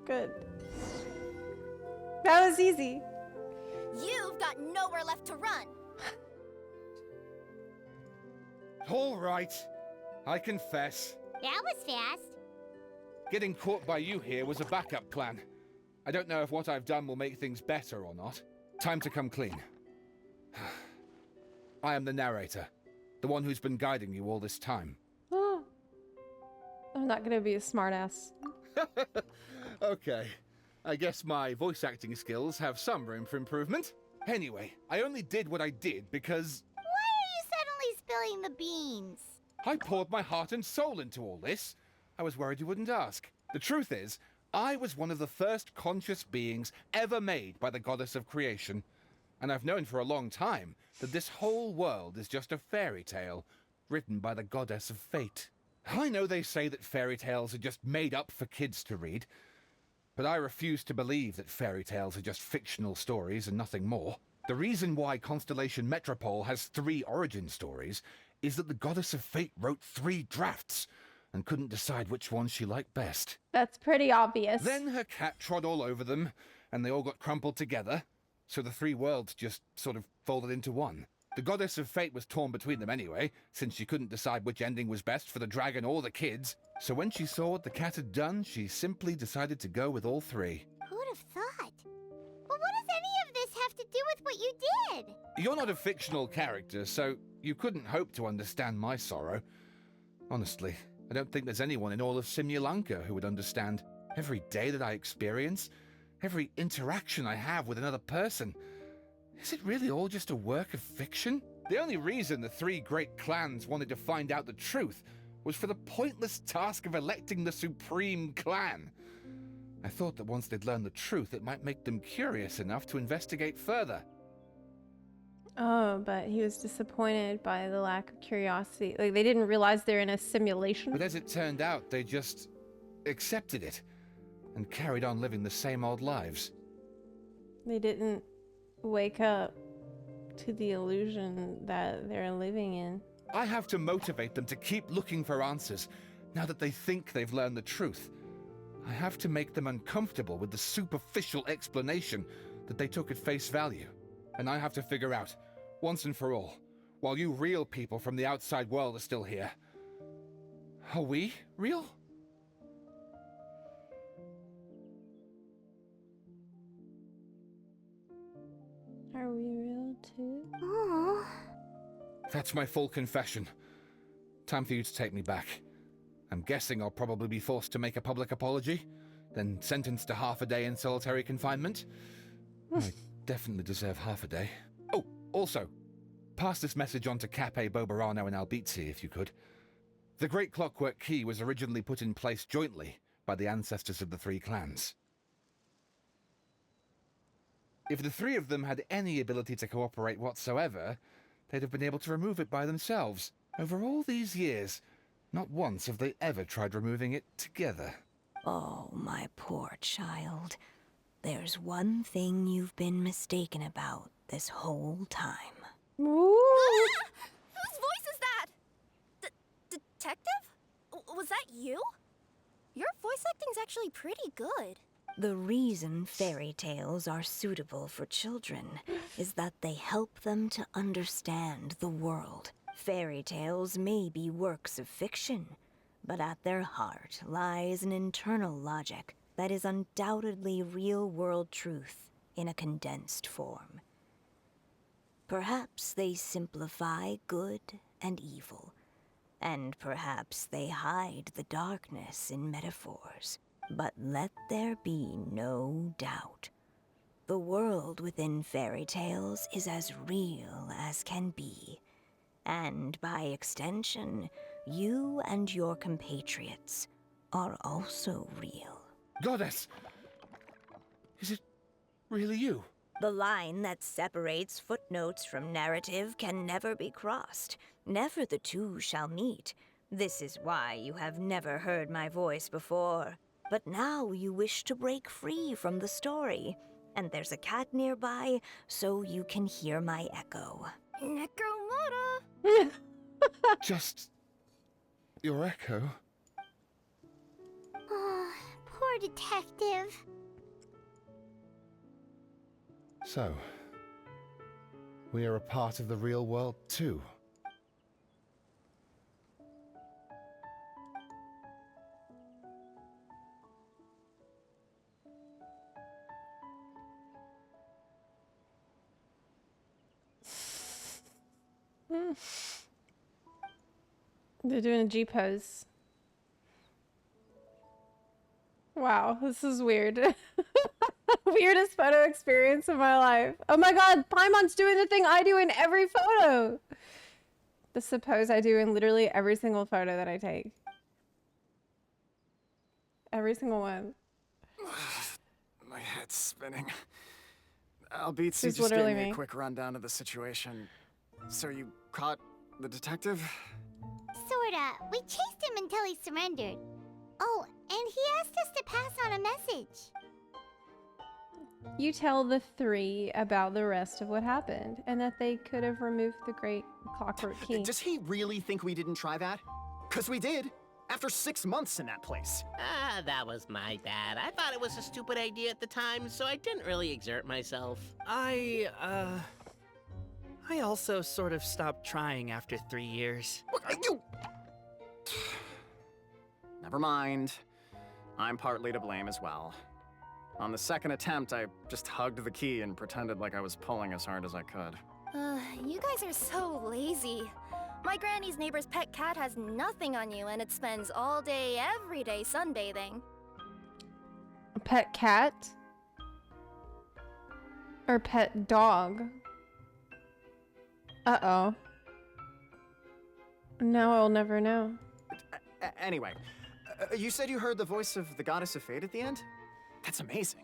Good. That was easy. You've got nowhere left to run. All right. I confess. That was fast. Getting caught by you here was a backup plan. I don't know if what I've done will make things better or not. Time to come clean. I am the narrator, the one who's been guiding you all this time. Oh. I'm not gonna be a smartass. Okay. I guess my voice acting skills have some room for improvement. Anyway, I only did what I did because Why are you suddenly spilling the beans? I poured my heart and soul into all this. I was worried you wouldn't ask. The truth is, I was one of the first conscious beings ever made by the goddess of creation. And I've known for a long time that this whole world is just a fairy tale written by the goddess of fate. I know they say that fairy tales are just made up for kids to read, but I refuse to believe that fairy tales are just fictional stories and nothing more. The reason why Constellation Metropole has 3 origin stories is that the goddess of fate wrote 3 drafts and couldn't decide which one she liked best. That's pretty obvious. Then her cat trod all over them, and they all got crumpled together, so the 3 worlds just sort of folded into one. The goddess of fate was torn between them anyway, since she couldn't decide which ending was best for the dragon or the kids. So when she saw what the cat had done, she simply decided to go with all 3. Who'd have thought? But what does any of this have to do with what you did? You're not a fictional character, so you couldn't hope to understand my sorrow. Honestly, I don't think there's anyone in all of Simulanka who would understand. Every day that I experience, every interaction I have with another person, is it really all just a work of fiction? The only reason the 3 great clans wanted to find out the truth was for the pointless task of electing the supreme clan. I thought that once they'd learned the truth, it might make them curious enough to investigate further. Oh, but he was disappointed by the lack of curiosity. Like, they didn't realize they're in a simulation. But as it turned out, they just accepted it and carried on living the same old lives. They didn't wake up to the illusion that they're living in. I have to motivate them to keep looking for answers now that they think they've learned the truth. I have to make them uncomfortable with the superficial explanation that they took at face value. And I have to figure out, once and for all, while you real people from the outside world are still here, are we real? Are we real too? Aww. That's my full confession. Time for you to take me back. I'm guessing I'll probably be forced to make a public apology, then sentenced to half a day in solitary confinement. I definitely deserve half a day. Oh, also, pass this message on to Cape Bobarano and Albizzi if you could. The Great Clockwork Key was originally put in place jointly by the ancestors of the 3 clans. If the 3 of them had any ability to cooperate whatsoever, they'd have been able to remove it by themselves. Over all these years, not once have they ever tried removing it together. Oh, my poor child. There's one thing you've been mistaken about this whole time. Whose voice is that? Detective? Was that you? Your voice acting's actually pretty good. The reason fairy tales are suitable for children is that they help them to understand the world. Fairy tales may be works of fiction, but at their heart lies an internal logic that is undoubtedly real-world truth in a condensed form. Perhaps they simplify good and evil, and perhaps they hide the darkness in metaphors. But let there be no doubt. The world within fairy tales is as real as can be. And by extension, you and your compatriots are also real. Goddess! Is it really you? The line that separates footnotes from narrative can never be crossed. Never the two shall meet. This is why you have never heard my voice before. But now you wish to break free from the story. And there's a cat nearby, so you can hear my echo. Necromata! Just your echo? Oh, poor detective. So, we are a part of the real world too. They're doing a G pose. Wow, this is weird. Weirdest photo experience of my life. Oh my god, Paimon's doing the thing I do in every photo. The suppose I do in literally every single photo that I take. Every single one. My head's spinning. Albizzi She's just literally gave me me. a quick rundown of the situation. So you caught the detective? Sorta. We chased him until he surrendered. Oh, and he asked us to pass on a message. You tell the 3 about the rest of what happened and that they could have removed the Great Clockwork Key. Does he really think we didn't try that? 'Cause we did. After 6 months in that place. Ah, that was my bad. I thought it was a stupid idea at the time, so I didn't really exert myself. I also sort of stopped trying after 3 years. You... Never mind. I'm partly to blame as well. On the second attempt, I just hugged the key and pretended like I was pulling as hard as I could. You guys are so lazy. My granny's neighbor's pet cat has nothing on you, and it spends all day, every day sunbathing. A pet cat? Or pet dog? Uh-oh. Now I'll never know. Anyway, you said you heard the voice of the Goddess of Fate at the end? That's amazing.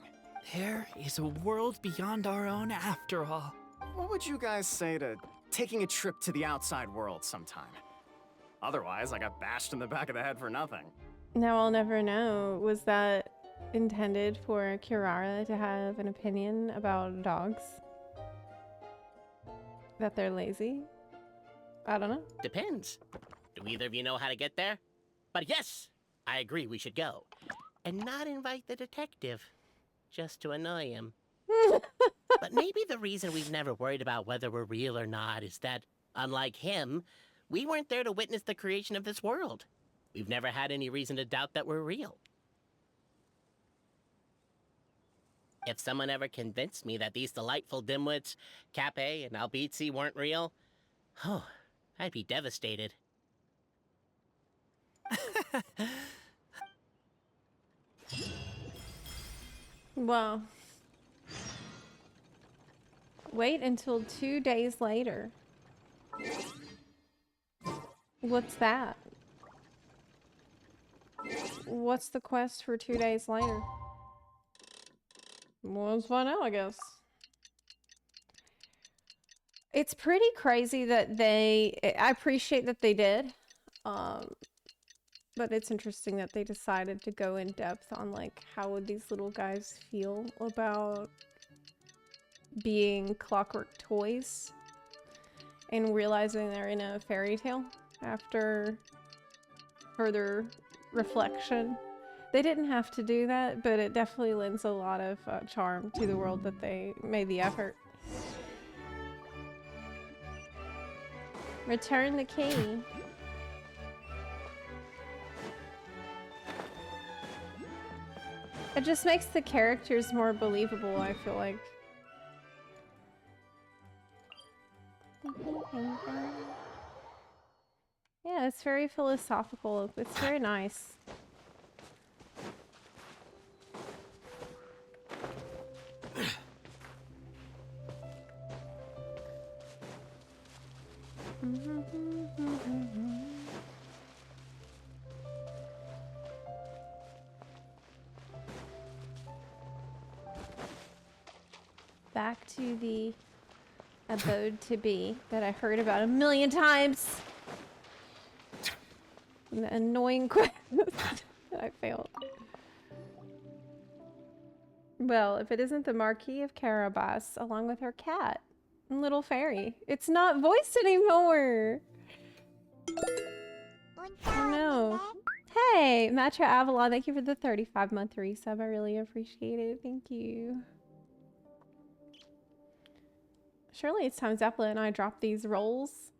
There is a world beyond our own after all. What would you guys say to taking a trip to the outside world sometime? Otherwise, I got bashed in the back of the head for nothing. Now I'll never know. Was that intended for Kirara to have an opinion about dogs? That they're lazy? I don't know. Depends. Do either of you know how to get there? But yes, I agree we should go. And not invite the detective. Just to annoy him. But maybe the reason we've never worried about whether we're real or not is that, unlike him, we weren't there to witness the creation of this world. We've never had any reason to doubt that we're real. If someone ever convinced me that these delightful dimwits, Cape and Albizzi, weren't real, oh, I'd be devastated. Well, wait until 2 days later. What's that? What's the quest for 2 days later? Well, let's find out, I guess. It's pretty crazy that I appreciate that they did. But it's interesting that they decided to go in depth on, like, how would these little guys feel about being clockwork toys and realizing they're in a fairy tale after further reflection. They didn't have to do that, but it definitely lends a lot of charm to the world that they made the effort. Return the key. It just makes the characters more believable, I feel like. Yeah, it's very philosophical. It's very nice. Back to the abode to be that I heard about a million times. The annoying quest that I failed. Well, if it isn't the Marquis of Carabas along with her cat and little fairy. It's not voiced anymore. Oh no. Hey, Metro Avalon, thank you for the 35-month resub. I really appreciate it. Thank you. Surely it's time Zepla and I drop these roles.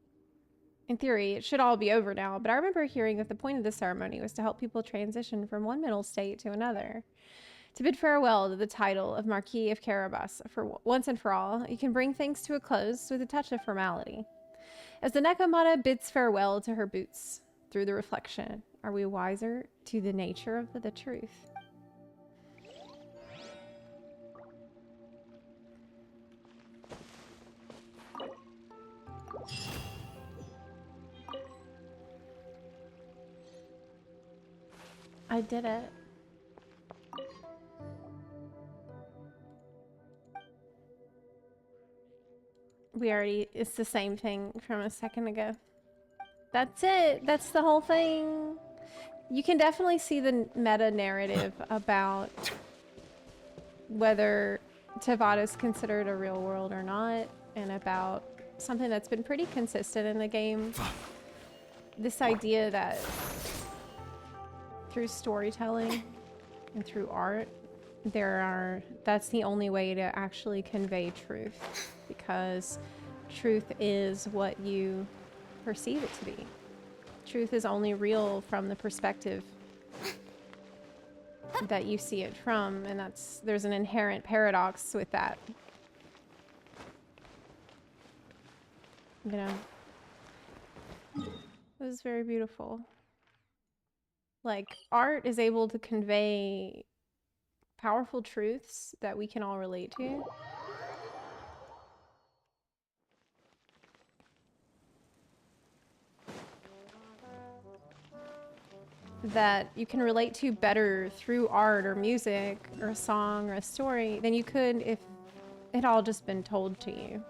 In theory, it should all be over now, but I remember hearing that the point of the ceremony was to help people transition from one mental state to another. To bid farewell to the title of Marquis of Carabas for once and for all, you can bring things to a close with a touch of formality. As the Nekomata bids farewell to her boots, through the reflection, are we wiser to the nature of the truth? I did it. It's the same thing from a second ago. That's it. That's the whole thing. You can definitely see the meta narrative about whether Tavada is considered a real world or not, and about something that's been pretty consistent in the game. This idea that through storytelling and through art, that's the only way to actually convey truth, because truth is what you perceive it to be. Truth is only real from the perspective that you see it from, and there's an inherent paradox with that. You know, It was very beautiful. Like, art is able to convey powerful truths that we can all relate to. That you can relate to better through art or music or a song or a story than you could if it all just been told to you.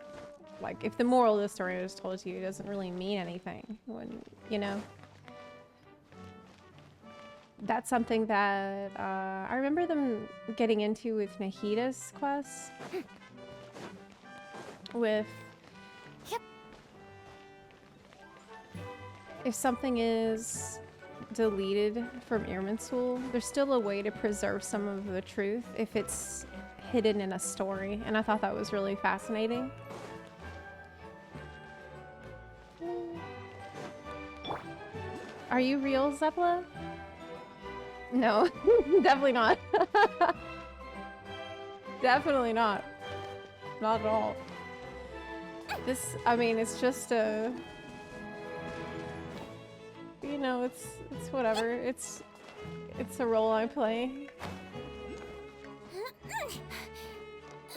Like, if the moral of the story was told to you, it doesn't really mean anything when, you know? That's something that I remember them getting into with Nahida's quest. With if something is deleted from Irminsul, there's still a way to preserve some of the truth if it's hidden in a story, and I thought that was really fascinating. Are you real, Zepla? No, definitely not. Definitely not. Not at all. This, I mean, it's just a... You know, it's whatever. It's a role I play.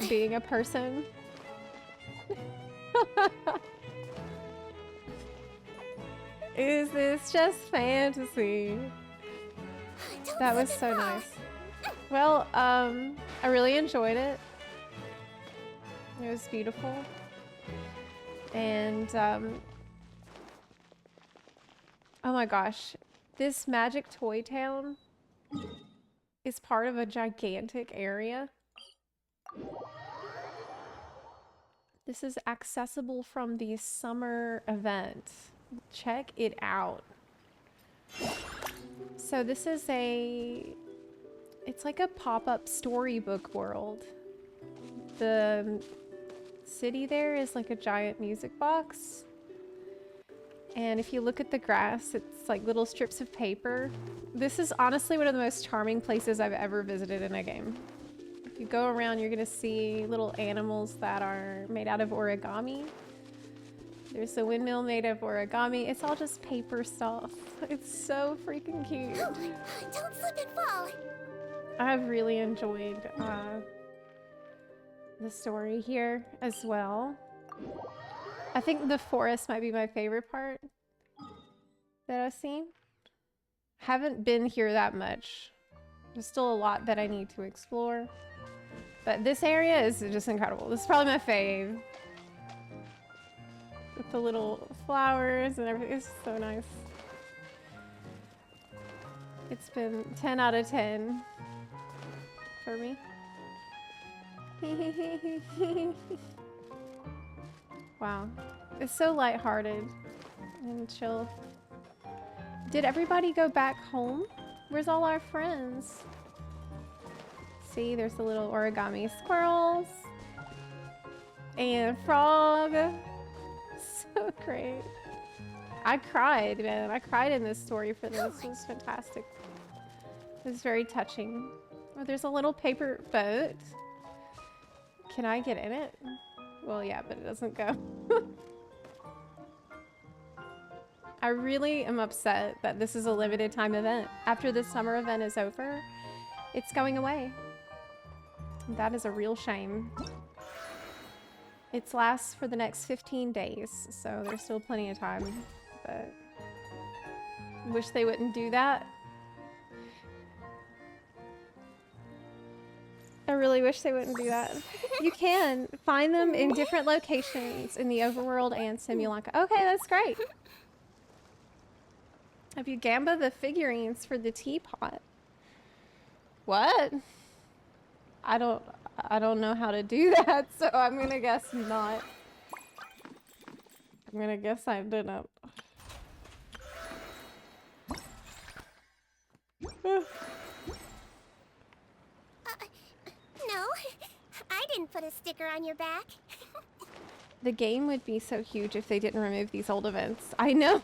Being a person. Is this just fantasy? That was so nice. Well, I really enjoyed it. It was beautiful. And, oh my gosh, this Magic Toy Town is part of a gigantic area. This is accessible from the summer event. Check it out. So this is it's like a pop-up storybook world. The city there is like a giant music box. And if you look at the grass, it's like little strips of paper. This is honestly one of the most charming places I've ever visited in a game. If you go around, you're gonna see little animals that are made out of origami. There's a windmill made of origami. It's all just paper stuff. It's so freaking cute. Don't slip and fall. I've really enjoyed the story here as well. I think the forest might be my favorite part that I've seen. Haven't been here that much. There's still a lot that I need to explore. But this area is just incredible. This is probably my fave. With the little flowers and everything. It's so nice. It's been 10 out of 10 for me. Wow. It's so lighthearted and chill. Did everybody go back home? Where's all our friends? See, there's the little origami squirrels. And frog. So great. I cried, man. I cried in this story for this. It was fantastic. It was very touching. Oh, there's a little paper boat. Can I get in it? Well, yeah, but it doesn't go. I really am upset that this is a limited time event. After this summer event is over, it's going away. That is a real shame. It lasts for the next 15 days, so there's still plenty of time, but wish they wouldn't do that. I really wish they wouldn't do that. You can find them in different locations in the overworld and Simulanka. Okay, that's great. Have you gamba the figurines for the teapot? What? I don't know how to do that, so I'm gonna guess not. I'm gonna guess I didn't. No, I didn't put a sticker on your back. The game would be so huge if they didn't remove these old events. I know.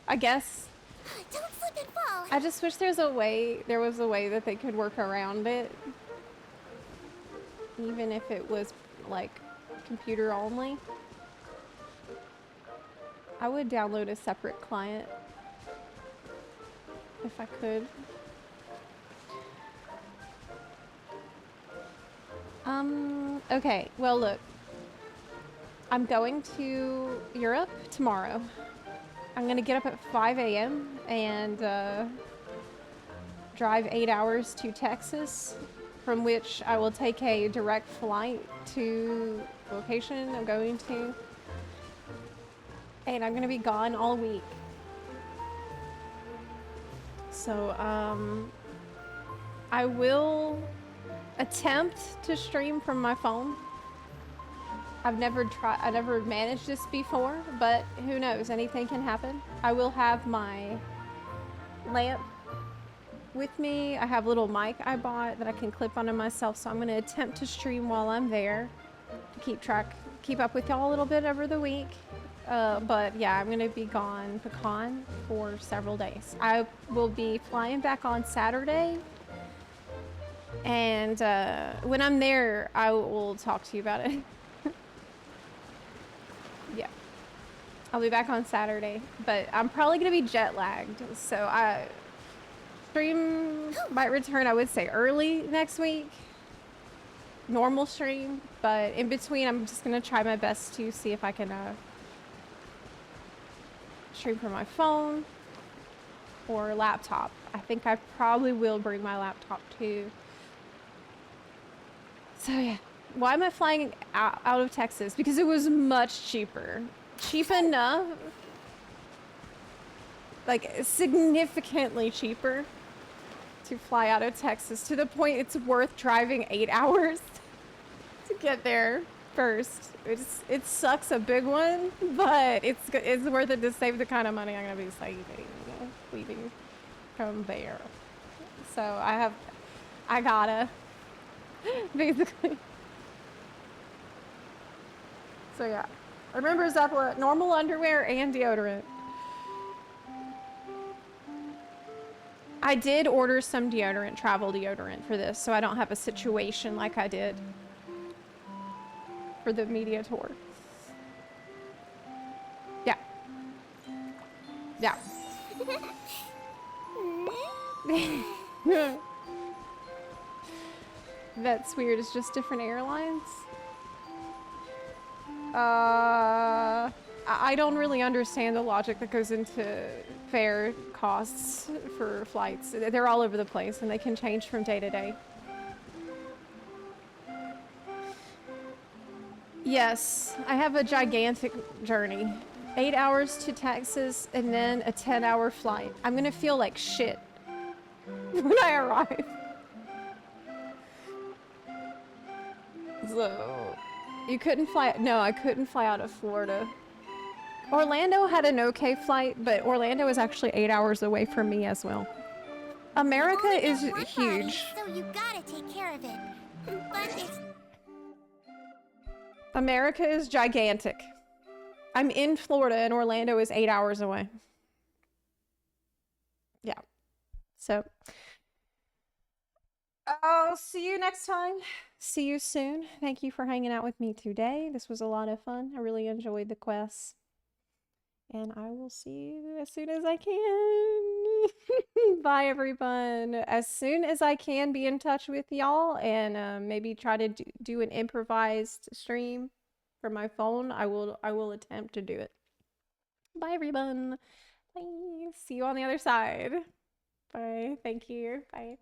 I guess. Don't slip and fall. I just wish there was a way that they could work around it. Even if it was like computer only. I would download a separate client if I could. Okay, well look. I'm going to Europe tomorrow. I'm gonna get up at 5 a.m. and drive 8 hours to Texas, from which I will take a direct flight to the location I'm going to. And I'm gonna be gone all week. So, I will attempt to stream from my phone. I never managed this before, but who knows, anything can happen. I will have my lamp with me. I have a little mic I bought that I can clip onto myself, so I'm gonna attempt to stream while I'm there to keep up with y'all a little bit over the week. But yeah, I'm gonna be gone pecan for several days. I will be flying back on Saturday, and when I'm there, I will talk to you about it. Yeah, I'll be back on Saturday, but I'm probably gonna be jet lagged, so stream might return, I would say, early next week. Normal stream, but in between, I'm just gonna try my best to see if I can stream from my phone or laptop. I think I probably will bring my laptop too. So yeah, why am I flying out of Texas? Because it was much cheaper. Cheap enough, like significantly cheaper to fly out of Texas, to the point it's worth driving 8 hours to get there first. It sucks a big one, but it's worth it to save the kind of money I'm gonna be saving, leaving from there. So I gotta, basically. So yeah, remember Zepla, normal underwear and deodorant. I did order some deodorant, travel deodorant for this, so I don't have a situation like I did for the media tour. Yeah. Yeah. That's weird, it's just different airlines. I don't really understand the logic that goes into fare costs for flights. They're all over the place and they can change from day to day. Yes, I have a gigantic journey. 8 hours to Texas and then a 10-hour flight. I'm gonna feel like shit when I arrive. So, you couldn't fly, no, I couldn't fly out of Florida. Orlando had an okay flight, but Orlando is actually 8 hours away from me as well. America is huge. So you gotta take care of it. But it's... America is gigantic. I'm in Florida and Orlando is 8 hours away. Yeah. So, I'll see you next time. See you soon. Thank you for hanging out with me today. This was a lot of fun. I really enjoyed the quests. And I will see you as soon as I can. Bye, everyone. As soon as I can be in touch with y'all and maybe try to do an improvised stream from my phone, I will attempt to do it. Bye, everyone. Bye. See you on the other side. Bye. Thank you. Bye.